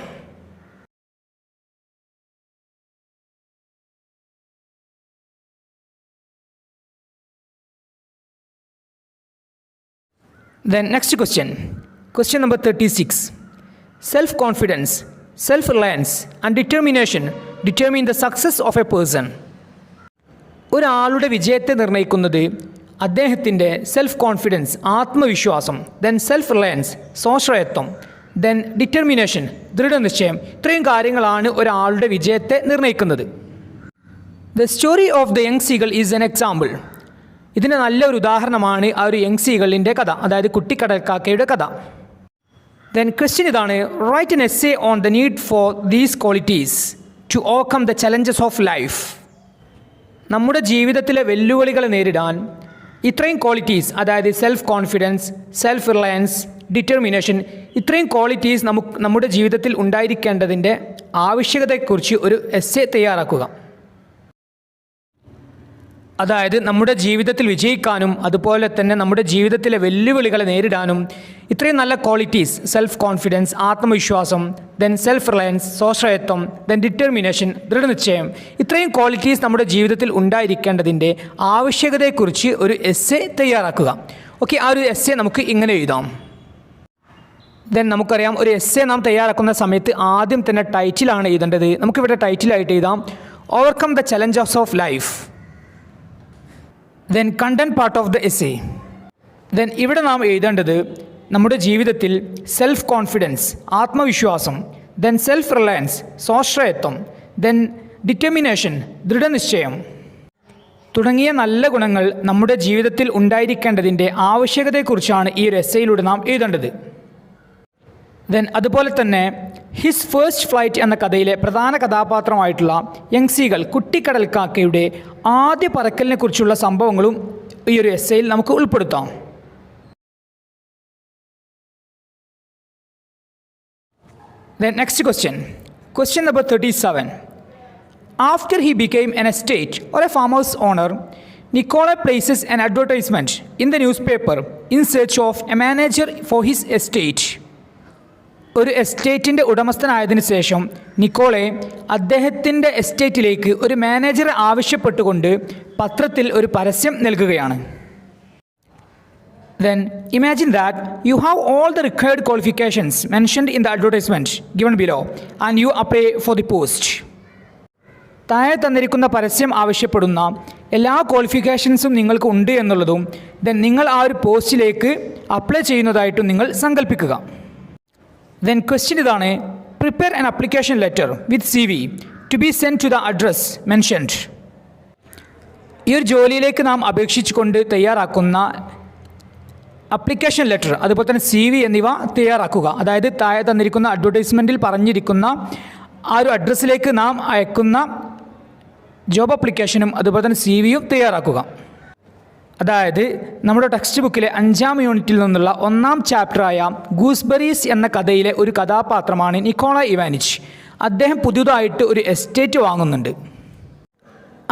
Then next question. Question number 36. Self-confidence, self-reliance and determination determine the success of a person. ഒരാളുടെ വിജയത്തെ നിർണ്ണയിക്കുന്നത് അദ്ദേഹത്തിൻ്റെ സെൽഫ് കോൺഫിഡൻസ്, ആത്മവിശ്വാസം, ദെൻ സെൽഫ് റിലയൻസ്, സ്വാശ്രയത്വം, ദെൻ ഡിറ്റർമിനേഷൻ, ദൃഢനിശ്ചയം, ഇത്രയും കാര്യങ്ങളാണ് ഒരാളുടെ വിജയത്തെ നിർണ്ണയിക്കുന്നത്. The story of the young seagull is an example. ഇതിന് നല്ലൊരു ഉദാഹരണമാണ് ആ ഒരു യങ് സീഗളിൻ്റെ കഥ, അതായത് കുട്ടിക്കടൽക്കാക്കയുടെ കഥ. ദെൻ ക്വസ്റ്റ്യൻ ഇതാണ്: write an essay on the need for these qualities to overcome the challenges of life. നമ്മുടെ ജീവിതത്തിലെ വെല്ലുവിളികളെ നേരിടാൻ ഇത്രയും ക്വാളിറ്റീസ്, അതായത് self confidence, self reliance, determination, ഇത്രയും ക്വാളിറ്റീസ് നമ്മുടെ ജീവിതത്തിൽ ഉണ്ടായിരിക്കേണ്ടതിൻ്റെ ആവശ്യകതയെക്കുറിച്ച് ഒരു എസ്സേ തയ്യാറാക്കുക. അതായത് നമ്മുടെ ജീവിതത്തിൽ വിജയിക്കാനും അതുപോലെ തന്നെ നമ്മുടെ ജീവിതത്തിലെ വെല്ലുവിളികളെ നേരിടാനും ഇത്രയും നല്ല ക്വാളിറ്റീസ്, സെൽഫ് കോൺഫിഡൻസ്, ആത്മവിശ്വാസം, ദെൻ സെൽഫ് റിലയൻസ്, സ്വാശ്രയത്വം, ദെൻ ഡിറ്റർമിനേഷൻ, ദൃഢനിശ്ചയം, ഇത്രയും ക്വാളിറ്റീസ് നമ്മുടെ ജീവിതത്തിൽ ഉണ്ടായിരിക്കേണ്ടതിൻ്റെ ആവശ്യകതയെക്കുറിച്ച് ഒരു എസ്സേ തയ്യാറാക്കുക. ഓക്കെ, ആ ഒരു എസ്സേ നമുക്ക് ഇങ്ങനെ എഴുതാം. ദെൻ നമുക്കറിയാം, ഒരു എസ്സേ നാം തയ്യാറാക്കുന്ന സമയത്ത് ആദ്യം തന്നെ ടൈറ്റിലാണ് എഴുതേണ്ടത്. നമുക്കിവിടെ ടൈറ്റിലായിട്ട് എഴുതാം overcome the challenges of life. Then content part of the essay. Then ഇവിടെ നാം എഴുതേണ്ടത് നമ്മുടെ ജീവിതത്തിൽ സെൽഫ് കോൺഫിഡൻസ്, ആത്മവിശ്വാസം, ദെൻ സെൽഫ് റിലയൻസ്, സ്വാശ്രയത്വം, ദെൻ ഡിറ്റർമിനേഷൻ, ദൃഢനിശ്ചയം തുടങ്ങിയ നല്ല ഗുണങ്ങൾ നമ്മുടെ ജീവിതത്തിൽ ഉണ്ടായിരിക്കേണ്ടതിൻ്റെ ആവശ്യകതയെക്കുറിച്ചാണ് ഈ ഒരു എസ്സേയിലൂടെ നാം എഴുതേണ്ടത്. ദെൻ അതുപോലെ തന്നെ ഹിസ് ഫസ്റ്റ് ഫ്ലൈറ്റ് എന്ന കഥയിലെ പ്രധാന കഥാപാത്രമായിട്ടുള്ള യങ് സീഗൾ, കുട്ടിക്കടൽക്കാക്കയുടെ ആദ്യ പറക്കലിനെ കുറിച്ചുള്ള സംഭവങ്ങളും ഈ ഒരു എസ്സേയിൽ നമുക്ക് ഉൾപ്പെടുത്താം. Then next question. Question number 37. After he became an estate or a farmer's owner, Nicola places an advertisement in the newspaper in search of a manager for his estate. ഒരു എസ്റ്റേറ്റിൻ്റെ ഉടമസ്ഥനായതിനു ശേഷം Nicolae അദ്ദേഹത്തിൻ്റെ എസ്റ്റേറ്റിലേക്ക് ഒരു മാനേജറെ ആവശ്യപ്പെട്ടുകൊണ്ട് പത്രത്തിൽ ഒരു പരസ്യം നൽകുകയാണ്. Then imagine that you have all the required qualifications mentioned in the advertisement given below and you apply for the post. താഴെ തന്നിരിക്കുന്ന പരസ്യം ആവശ്യപ്പെടുന്ന എല്ലാ ക്വാളിഫിക്കേഷൻസും നിങ്ങൾക്ക് ഉണ്ട് എന്നുള്ളതും ദെൻ നിങ്ങൾ ആ ഒരു പോസ്റ്റിലേക്ക് അപ്ലൈ ചെയ്യുന്നതായിട്ടും നിങ്ങൾ സങ്കല്പിക്കുക. ദെൻ ക്വസ്റ്റ്യൻ ഇതാണ്: prepare an application letter with CV to be send to the address mentioned. ഈ ഒരു ജോലിയിലേക്ക് നാം അപേക്ഷിച്ചുകൊണ്ട് തയ്യാറാക്കുന്ന അപ്ലിക്കേഷൻ ലെറ്റർ, അതുപോലെ തന്നെ CV എന്നിവ തയ്യാറാക്കുക. അതായത് താഴെ തന്നിരിക്കുന്ന അഡ്വർടൈസ്മെൻറ്റിൽ പറഞ്ഞിരിക്കുന്ന ആ ഒരു അഡ്രസ്സിലേക്ക് നാം അയക്കുന്ന ജോബ് അപ്ലിക്കേഷനും അതുപോലെ തന്നെ CVയും തയ്യാറാക്കുക. അതായത് നമ്മുടെ ടെക്സ്റ്റ് ബുക്കിലെ 5ാം യൂണിറ്റിൽ നിന്നുള്ള 1ാം ചാപ്റ്ററായ ഗൂസ്ബെറീസ് എന്ന കഥയിലെ ഒരു കഥാപാത്രമാണ് നിക്കോള ഇവാനിച്ച്. അദ്ദേഹം പുതുതായിട്ട് ഒരു എസ്റ്റേറ്റ് വാങ്ങുന്നുണ്ട്.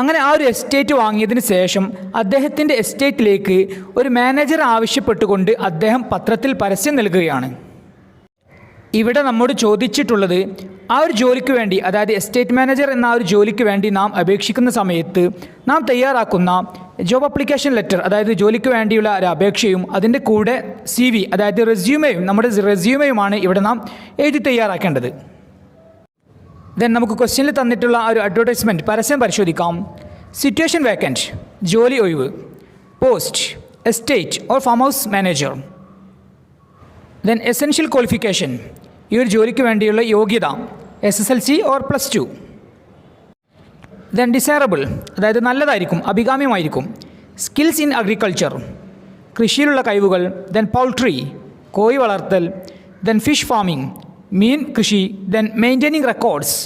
അങ്ങനെ ആ ഒരു എസ്റ്റേറ്റ് വാങ്ങിയതിന് ശേഷം അദ്ദേഹത്തിൻ്റെ എസ്റ്റേറ്റിലേക്ക് ഒരു മാനേജർ ആവശ്യപ്പെട്ടുകൊണ്ട് അദ്ദേഹം പത്രത്തിൽ പരസ്യം നൽകുകയാണ്. ഇവിടെ നമ്മോട് ചോദിച്ചിട്ടുള്ളത് ആ ഒരു ജോലിക്ക് വേണ്ടി, അതായത് എസ്റ്റേറ്റ് മാനേജർ എന്ന ആ ഒരു ജോലിക്ക് വേണ്ടി നാം അപേക്ഷിക്കുന്ന സമയത്ത് നാം തയ്യാറാക്കുന്ന ജോബ് അപ്ലിക്കേഷൻ ലെറ്റർ, അതായത് ജോലിക്ക് വേണ്ടിയുള്ള ഒരു അപേക്ഷയും അതിൻ്റെ കൂടെ CV, അതായത് റെസ്യൂമെയും, നമ്മുടെ റെസ്യൂമെയുമാണ് ഇവിടെ നാം എഴുതി തയ്യാറാക്കേണ്ടത്. ദെൻ നമുക്ക് ക്വസ്റ്റ്യനിൽ തന്നിട്ടുള്ള ആ ഒരു അഡ്വർടൈസ്മെൻറ്റ് പരസ്യം പരിശോധിക്കാം. സിറ്റുവേഷൻ വേക്കൻറ്റ്, ജോലി ഒഴിവ്. Post, estate or farm house manager. Then essential qualification, ഈ ഒരു ജോലിക്ക് വേണ്ടിയുള്ള യോഗ്യത SSLC ഓർ +2. ദെൻ ഡിസൈറബിൾ, അതായത് നല്ലതായിരിക്കും, അഭികാമ്യമായിരിക്കും. സ്കിൽസ് ഇൻ അഗ്രികൾച്ചർ, കൃഷിയിലുള്ള കഴിവുകൾ. ദെൻ പൗൾട്രി, കോഴി വളർത്തൽ. ദെൻ ഫിഷ് ഫാമിംഗ്, മീൻ കൃഷി. ദെൻ മെയിൻറ്റെയിനിങ് റെക്കോർഡ്സ്,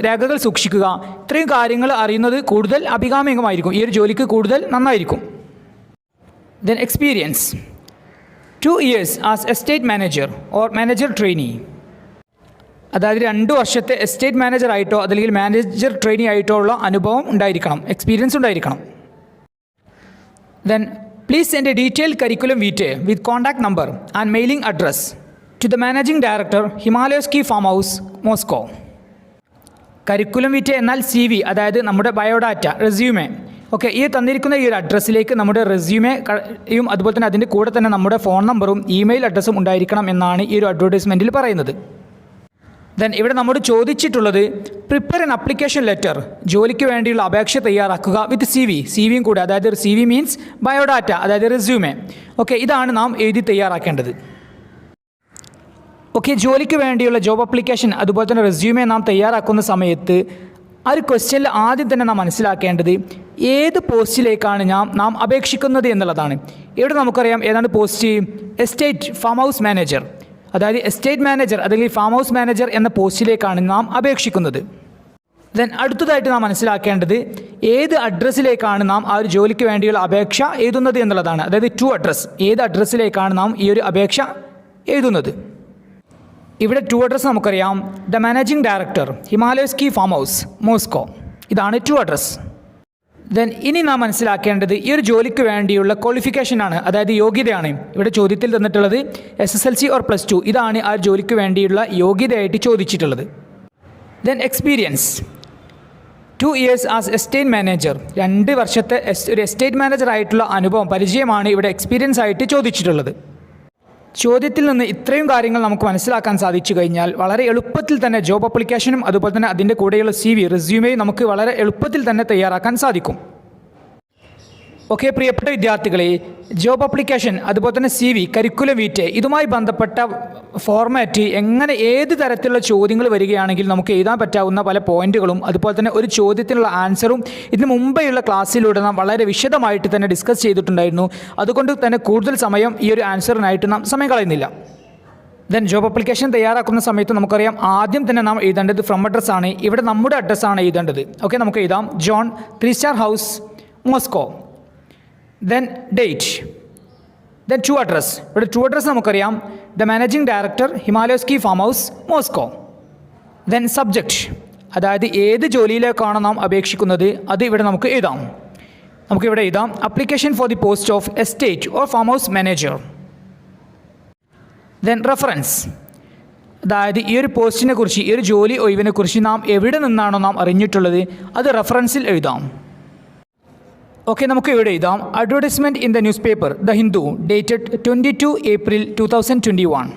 രേഖകൾ സൂക്ഷിക്കുക. ഇത്രയും കാര്യങ്ങൾ അറിയുന്നത് കൂടുതൽ അഭികാമ്യമായിരിക്കും, ഈ ഒരു ജോലിക്ക് കൂടുതൽ നന്നായിരിക്കും. Then experience, 2 years as estate manager or manager trainee. അതായത് 2 വർഷത്തെ എസ്റ്റേറ്റ് മാനേജറായിട്ടോ അല്ലെങ്കിൽ മാനേജർ ട്രെയിനി ആയിട്ടോ ഉള്ള അനുഭവം ഉണ്ടായിരിക്കണം, എക്സ്പീരിയൻസ് ഉണ്ടായിരിക്കണം. Then please send a detailed curriculum vitae with contact number and mailing address to the managing director, Himalayas ski farm house, Moscow. Curriculum vitae എന്നാൽ CV, അതായത് നമ്മുടെ ബയോഡാറ്റ, റെസ്യൂമെ. ഓക്കെ, ഈ തന്നിരിക്കുന്ന ഈ ഒരു അഡ്രസ്സിലേക്ക് നമ്മുടെ റെസ്യൂമെയും അതുപോലെ തന്നെ അതിൻ്റെ കൂടെ തന്നെ നമ്മുടെ ഫോൺ നമ്പറും ഇമെയിൽ അഡ്രസ്സും ഉണ്ടായിരിക്കണം എന്നാണ് ഈ ഒരു അഡ്വർടൈസ്മെൻറ്റിൽ പറയുന്നത്. ദെൻ ഇവിടെ നമ്മോട് ചോദിച്ചിട്ടുള്ളത് പ്രിപ്പയർ ആൻ അപ്ലിക്കേഷൻ ലെറ്റർ, ജോലിക്ക് വേണ്ടിയുള്ള അപേക്ഷ തയ്യാറാക്കുക വിത്ത് സിവിയും കൂടെ, അതായത് CV മീൻസ് ബയോഡാറ്റ, അതായത് റെസ്യൂമെ. ഓക്കെ, ഇതാണ് നാം എഴുതി തയ്യാറാക്കേണ്ടത്. ഓക്കെ, ജോലിക്ക് വേണ്ടിയുള്ള ജോബ് അപ്ലിക്കേഷൻ അതുപോലെ തന്നെ റെസ്യൂമെ നാം തയ്യാറാക്കുന്ന സമയത്ത് ആ ഒരു ക്വസ്റ്റ്യനിൽ ആദ്യം തന്നെ നാം മനസ്സിലാക്കേണ്ടത് ഏത് പോസ്റ്റിലേക്കാണ് നാം അപേക്ഷിക്കുന്നത് എന്നുള്ളതാണ്. ഇവിടെ നമുക്കറിയാം ഏതാണ് post, estate farm house manager, അതായത് എസ്റ്റേറ്റ് മാനേജർ അല്ലെങ്കിൽ ഫാം ഹൗസ് മാനേജർ എന്ന പോസ്റ്റിലേക്കാണ് നാം അപേക്ഷിക്കുന്നത്. ദെൻ അടുത്തതായിട്ട് നാം മനസ്സിലാക്കേണ്ടത് ഏത് അഡ്രസ്സിലേക്കാണ് നാം ആ ഒരു ജോലിക്ക് വേണ്ടിയുള്ള അപേക്ഷ എഴുതുന്നത് എന്നുള്ളതാണ്. അതായത് ടു അഡ്രസ്സ്, ഏത് അഡ്രസ്സിലേക്കാണ് നാം ഈ ഒരു അപേക്ഷ എഴുതുന്നത്. ഇവിടെ ടു അഡ്രസ്സ് നമുക്കറിയാം, the managing director, Himalayas ski farm house, Moscow. ഇതാണ് ടു അഡ്രസ്സ്. ദെൻ ഇനി നാം മനസ്സിലാക്കേണ്ടത് ഈ ഒരു ജോലിക്ക് വേണ്ടിയുള്ള ക്വാളിഫിക്കേഷനാണ്, അതായത് യോഗ്യതയാണ്. ഇവിടെ ചോദ്യത്തിൽ തന്നിട്ടുള്ളത് SSLC ഓർ +2, ഇതാണ് ആ ജോലിക്ക് വേണ്ടിയുള്ള യോഗ്യതയായിട്ട് ചോദിച്ചിട്ടുള്ളത്. Then experience, 2 years as estate manager, 2 വർഷത്തെ ഒരു എസ്റ്റേറ്റ് മാനേജർ ആയിട്ടുള്ള അനുഭവം, പരിചയമാണ് ഇവിടെ എക്സ്പീരിയൻസ് ആയിട്ട് ചോദിച്ചിട്ടുള്ളത്. ചോദ്യത്തിൽ നിന്ന് ഇത്രയും കാര്യങ്ങൾ നമുക്ക് മനസ്സിലാക്കാൻ സാധിച്ചു കഴിഞ്ഞാൽ വളരെ എളുപ്പത്തിൽ തന്നെ ജോബ് അപ്ലിക്കേഷനും അതുപോലെ തന്നെ അതിൻ്റെ കൂടെയുള്ള CV, റെസ്യൂമെയും നമുക്ക് വളരെ എളുപ്പത്തിൽ തന്നെ തയ്യാറാക്കാൻ സാധിക്കും. ഓക്കെ, പ്രിയപ്പെട്ട വിദ്യാർത്ഥികളെ, ജോബ് അപ്ലിക്കേഷൻ അതുപോലെ തന്നെ CV, കരിക്കുലം വീറ്റെ, ഇതുമായി ബന്ധപ്പെട്ട ഫോർമാറ്റ് എങ്ങനെ ഏത് തരത്തിലുള്ള ചോദ്യങ്ങൾ വരികയാണെങ്കിൽ നമുക്ക് എഴുതാൻ പറ്റാവുന്ന പല പോയിന്റുകളും അതുപോലെ തന്നെ ഒരു ചോദ്യത്തിനുള്ള ആൻസറും ഇതിന് മുമ്പെയുള്ള ക്ലാസ്സിലൂടെ നാം വളരെ വിശദമായിട്ട് തന്നെ ഡിസ്കസ് ചെയ്തിട്ടുണ്ടായിരുന്നു. അതുകൊണ്ട് തന്നെ കൂടുതൽ സമയം ഈ ഒരു ആൻസറിനായിട്ട് നാം സമയം കളയുന്നില്ല. ദെൻ ജോബ് അപ്ലിക്കേഷൻ തയ്യാറാക്കുന്ന സമയത്ത് നമുക്കറിയാം ആദ്യം തന്നെ നാം എഴുതേണ്ടത് ഫ്രം അഡ്രസ്സാണ്. ഇവിടെ നമ്മുടെ അഡ്രസ്സാണ് എഴുതേണ്ടത്. ഓക്കെ, നമുക്ക് എഴുതാം John, 3 star house, Moscow. Then date, then to address. ഇവിടെ ടു അഡ്രസ് നമുക്കറിയാം, the managing director, Himalayas ski farm house, Moscow. Then subject, അതായത് ഏത് ജോലിയിലേക്കാണോ നാം അപേക്ഷിക്കുന്നത് അത് ഇവിടെ നമുക്ക് എഴുതാം. നമുക്കിവിടെ എഴുതാം application for the post of estate or farm house manager. Then reference, അതായത് ഈ ഒരു പോസ്റ്റിനെ കുറിച്ച്, ഈ ഒരു ജോലി ഒഴിവിനെ കുറിച്ച് നാം എവിടെ നിന്നാണോ നാം അറിഞ്ഞിട്ടുള്ളത് അത് റെഫറൻസിൽ എഴുതാം. ഓക്കെ, നമുക്ക് ഇവിടെ എഴുതാം advertisement in the news paper the Hindu, dated 22 April 2021.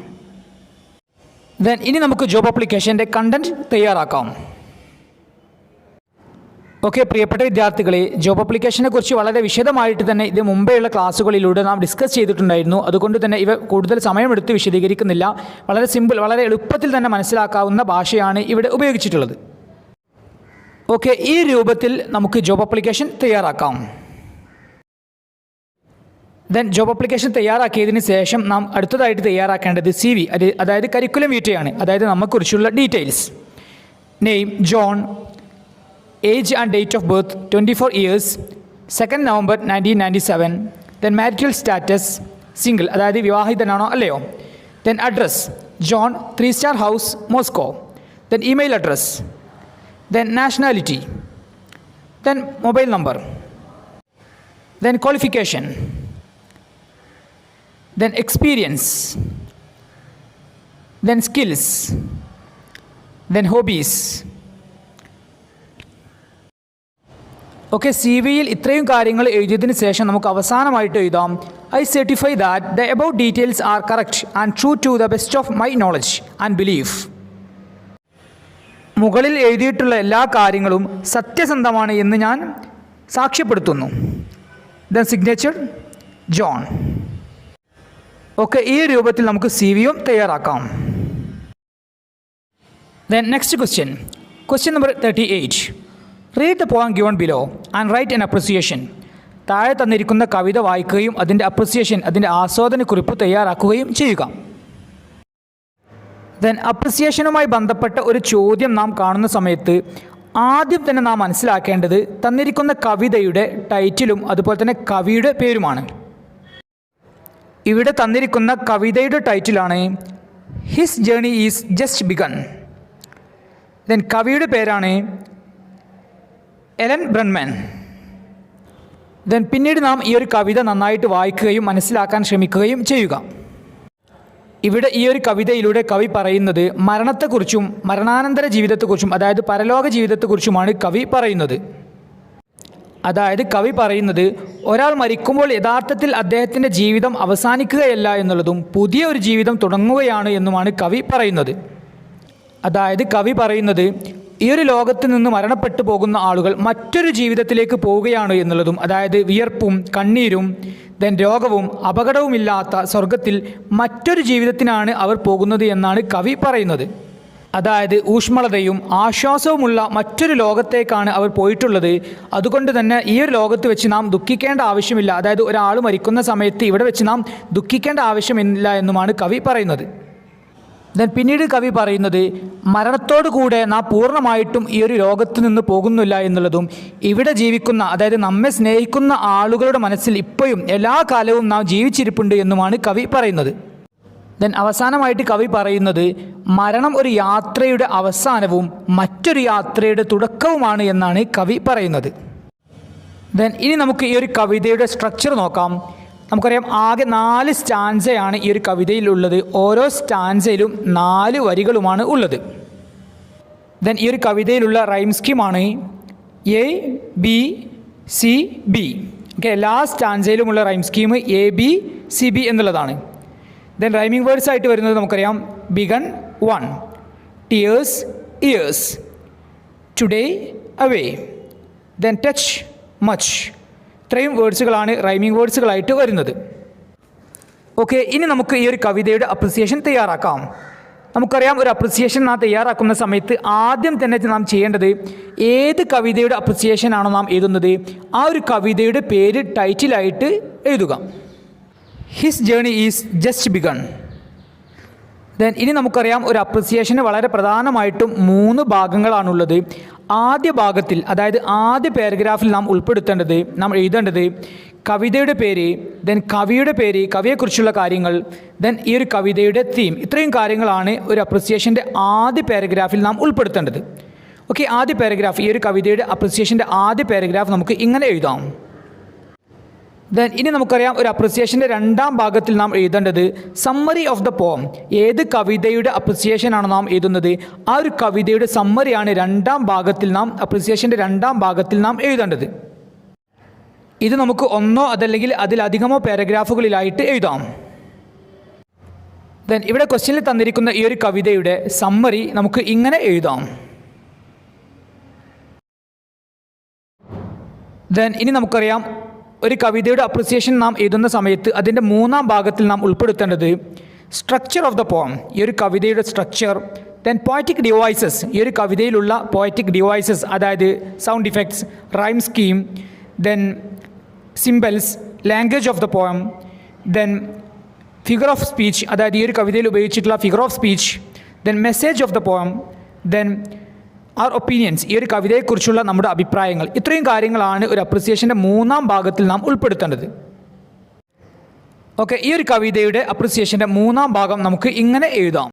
Then ഇനി നമുക്ക് ജോബ് അപ്ലിക്കേഷൻ്റെ കണ്ടൻറ്റ് തയ്യാറാക്കാം. ഓക്കെ, പ്രിയപ്പെട്ട വിദ്യാർത്ഥികളെ, ജോബ് അപ്ലിക്കേഷനെ കുറിച്ച് വളരെ വിശദമായിട്ട് തന്നെ ഇത് മുമ്പെയുള്ള ക്ലാസ്സുകളിലൂടെ നാം ഡിസ്കസ് ചെയ്തിട്ടുണ്ടായിരുന്നു. അതുകൊണ്ട് തന്നെ ഇവ കൂടുതൽ സമയമെടുത്ത് വിശദീകരിക്കുന്നില്ല. വളരെ സിമ്പിൾ, വളരെ എളുപ്പത്തിൽ തന്നെ മനസ്സിലാക്കാവുന്ന ഭാഷയാണ് ഇവിടെ ഉപയോഗിച്ചിട്ടുള്ളത്. ഓക്കെ, ഈ രൂപത്തിൽ നമുക്ക് ജോബ് അപ്ലിക്കേഷൻ തയ്യാറാക്കാം. ദെൻ ജോബ് അപ്ലിക്കേഷൻ തയ്യാറാക്കിയതിന് ശേഷം നാം അടുത്തതായിട്ട് തയ്യാറാക്കേണ്ടത് CV, അതായത് കരിക്കുലം വീറ്റയാണ്. അതായത് നമ്മെക്കുറിച്ചുള്ള details. Name John, age and date of birth 24 years, 2 November 1997. Then marital status single, അതായത് വിവാഹിതനാണോ അല്ലയോ. Then address John, 3 star house, Moscow. Then email address. Then nationality, then mobile number, then qualification, then experience, then skills, then hobbies. Okay, CVയിൽ ഇത്രയും കാര്യങ്ങൾ എഴുതിയതിന് ശേഷം നമുക്ക് അവസാനമായിട്ട് എഴുതാം I certify that the above details are correct and true to the best of my knowledge and belief. മുകളിൽ എഴുതിയിട്ടുള്ള എല്ലാ കാര്യങ്ങളും സത്യസന്ധമാണ് എന്ന് ഞാൻ സാക്ഷ്യപ്പെടുത്തുന്നു. Then signature John. ഓക്കെ, ഈ രൂപത്തിൽ നമുക്ക് CVയും തയ്യാറാക്കാം. Then next question number 38. Read the poem given below and write an appreciation. താഴെ തന്നിരിക്കുന്ന കവിത വായിക്കുകയും അതിൻ്റെ അപ്രിസിയേഷൻ, അതിൻ്റെ ആസ്വാദനക്കുറിപ്പ് തയ്യാറാക്കുകയും ചെയ്യുക. ദെൻ അപ്രിസിയേഷനുമായി ബന്ധപ്പെട്ട ഒരു ചോദ്യം നാം കാണുന്ന സമയത്ത് ആദ്യം തന്നെ നാം മനസ്സിലാക്കേണ്ടത് തന്നിരിക്കുന്ന കവിതയുടെ ടൈറ്റിലും അതുപോലെ തന്നെ കവിയുടെ പേരുമാണ്. ഇവിടെ തന്നിരിക്കുന്ന കവിതയുടെ ടൈറ്റിലാണ് his journey is just begun. Then കവിയുടെ പേരാണ് എലൻ ബ്രൺമാൻ. ദെൻ പിന്നീട് നാം ഈ ഒരു കവിത നന്നായിട്ട് വായിക്കുകയും മനസ്സിലാക്കാൻ ശ്രമിക്കുകയും ചെയ്യുക. ഇവിടെ ഈ ഒരു കവിതയിലൂടെ കവി പറയുന്നത് മരണത്തെക്കുറിച്ചും മരണാനന്തര ജീവിതത്തെക്കുറിച്ചും, അതായത് പരലോക ജീവിതത്തെക്കുറിച്ചുമാണ് കവി പറയുന്നത്. അതായത് കവി പറയുന്നത് ഒരാൾ മരിക്കുമ്പോൾ യഥാർത്ഥത്തിൽ അദ്ദേഹത്തിൻ്റെ ജീവിതം അവസാനിക്കുകയല്ല എന്നുള്ളതും പുതിയ ഒരു ജീവിതം തുടങ്ങുകയാണ് എന്നുമാണ് കവി പറയുന്നത്. അതായത് കവി പറയുന്നത് ഈ ഒരു ലോകത്ത് നിന്ന് മരണപ്പെട്ടു പോകുന്ന ആളുകൾ മറ്റൊരു ജീവിതത്തിലേക്ക് പോവുകയാണ് എന്നുള്ളതും, അതായത് വിയർപ്പും കണ്ണീരും രോഗവും അപകടവുമില്ലാത്ത സ്വർഗത്തിൽ മറ്റൊരു ജീവിതത്തിനാണ് അവർ പോകുന്നത് എന്നാണ് കവി പറയുന്നത്. അതായത് ഊഷ്മളതയും ആശ്വാസവുമുള്ള മറ്റൊരു ലോകത്തേക്കാണ് അവർ പോയിട്ടുള്ളത്. അതുകൊണ്ട് തന്നെ ഈ ഒരു ലോകത്ത് വെച്ച് നാം ദുഃഖിക്കേണ്ട ആവശ്യമില്ല, അതായത് ഒരാൾ മരിക്കുന്ന സമയത്ത് ഇവിടെ വെച്ച് നാം ദുഃഖിക്കേണ്ട ആവശ്യമില്ല എന്നുമാണ് കവി പറയുന്നത്. പിന്നീട് കവി പറയുന്നത് മരണത്തോടു കൂടെ നാം പൂർണ്ണമായിട്ടും ഈ ഒരു ലോകത്ത് നിന്ന് പോകുന്നില്ല എന്നുള്ളതും, ഇവിടെ ജീവിക്കുന്ന, അതായത് നമ്മെ സ്നേഹിക്കുന്ന ആളുകളുടെ മനസ്സിൽ ഇപ്പോഴും എല്ലാ കാലവും നാം ജീവിച്ചിരിപ്പുണ്ട് എന്നുമാണ് കവി പറയുന്നത്. അവസാനമായിട്ട് കവി പറയുന്നത് മരണം ഒരു യാത്രയുടെ അവസാനവും മറ്റൊരു യാത്രയുടെ തുടക്കവുമാണ് എന്നാണ് കവി പറയുന്നത്. ഇനി നമുക്ക് ഈ ഒരു കവിതയുടെ സ്ട്രക്ചർ നോക്കാം. നമുക്കറിയാം ആകെ 4 സ്റ്റാൻസയാണ് ഈ ഒരു കവിതയിലുള്ളത്. ഓരോ സ്റ്റാൻസയിലും 4 വരികളുമാണ് ഉള്ളത്. ഈ ഒരു കവിതയിലുള്ള റൈം സ്കീമാണ് A B C B. Okay, എല്ലാ സ്റ്റാൻസയിലുമുള്ള rhyme scheme A B C B എന്നുള്ളതാണ്. റൈമിംഗ് വേർഡ്സ് ആയിട്ട് വരുന്നത് നമുക്കറിയാം begun 1, tears years, today away, touch much. ഇത്രയും വേർഡ്സുകളാണ് റൈമിംഗ് വേർഡ്സുകളായിട്ട് വരുന്നത്. ഓക്കെ, ഇനി നമുക്ക് ഈ ഒരു കവിതയുടെ അപ്രിസിയേഷൻ തയ്യാറാക്കാം. നമുക്കറിയാം ഒരു അപ്രിസിയേഷൻ നാം തയ്യാറാക്കുന്ന സമയത്ത് ആദ്യം തന്നെ നാം ചെയ്യേണ്ടത് ഏത് കവിതയുടെ അപ്രിസിയേഷൻ ആണോ നാം എഴുതുന്നത് ആ ഒരു കവിതയുടെ പേര് ടൈറ്റിലായിട്ട് എഴുതുക. His journey is just begun. ഇനി നമുക്കറിയാം ഒരു അപ്രിസിയേഷന് വളരെ പ്രധാനമായിട്ടും 3 ഭാഗങ്ങളാണുള്ളത്. ആദ്യ ഭാഗത്തിൽ, അതായത് ആദ്യ പാരഗ്രാഫിൽ നാം ഉൾപ്പെടുത്തേണ്ടത്, നാം എഴുതേണ്ടത് കവിതയുടെ പേര്, കവിയുടെ പേര്, കവിയെക്കുറിച്ചുള്ള കാര്യങ്ങൾ, ഈ ഒരു കവിതയുടെ തീം. ഇത്രയും കാര്യങ്ങളാണ് ഒരു അപ്രിസിയേഷൻ്റെ ആദ്യ പാരഗ്രാഫിൽ നാം ഉൾപ്പെടുത്തേണ്ടത്. ഓക്കെ, ആദ്യ പാരഗ്രാഫ്, ഈ ഒരു കവിതയുടെ അപ്രിസിയേഷൻ്റെ ആദ്യ പാരഗ്രാഫ് നമുക്ക് ഇങ്ങനെ എഴുതാം. ഇനി നമുക്കറിയാം ഒരു അപ്രിസിയേഷൻ്റെ 2ാം ഭാഗത്തിൽ നാം എഴുതേണ്ടത് സമ്മറി ഓഫ് ദ പോം. ഏത് കവിതയുടെ അപ്രിസിയേഷനാണ് നാം എഴുതുന്നത് ആ ഒരു കവിതയുടെ സമ്മറിയാണ് 2ാം ഭാഗത്തിൽ നാം, അപ്രിസിയേഷൻ്റെ 2ാം ഭാഗത്തിൽ നാം എഴുതേണ്ടത്. ഇത് നമുക്ക് 1 അതല്ലെങ്കിൽ അതിലധികമോ പാരഗ്രാഫുകളിലായിട്ട് എഴുതാം. ഇവിടെ ക്വസ്റ്റ്യനിൽ തന്നിരിക്കുന്ന ഈ ഒരു കവിതയുടെ സമ്മറി നമുക്ക് ഇങ്ങനെ എഴുതാം. ഇനി നമുക്കറിയാം ഒരു കവിതയുടെ അപ്രിസിയേഷൻ നാം എഴുതുന്ന സമയത്ത് അതിൻ്റെ 3ാം ഭാഗത്തിൽ നാം ഉൾപ്പെടുത്തേണ്ടത് സ്ട്രക്ചർ ഓഫ് ദ പോം. ഈ ഒരു കവിതയുടെ സ്ട്രക്ചർ, പോയറ്റിക് ഡിവൈസസ്, ഈ ഒരു കവിതയിലുള്ള പോയറ്റിക് ഡിവൈസസ്, അതായത് sound effects, rhyme scheme, symbols, language of the poem, figure of speech, അതായത് ഈ ഒരു കവിതയിൽ ഉപയോഗിച്ചിട്ടുള്ള figure of speech, message of the poem, our opinions, ഈ ഒരു കവിതയെക്കുറിച്ചുള്ള നമ്മുടെ അഭിപ്രായങ്ങൾ. ഇത്രയും കാര്യങ്ങളാണ് ഒരു അപ്രിസിയേഷൻ്റെ 3ാം ഭാഗത്തിൽ നാം ഉൾപ്പെടുത്തേണ്ടത്. ഓക്കെ, ഈ ഒരു കവിതയുടെ അപ്രിസിയേഷൻ്റെ 3ാം ഭാഗം നമുക്ക് ഇങ്ങനെ എഴുതാം.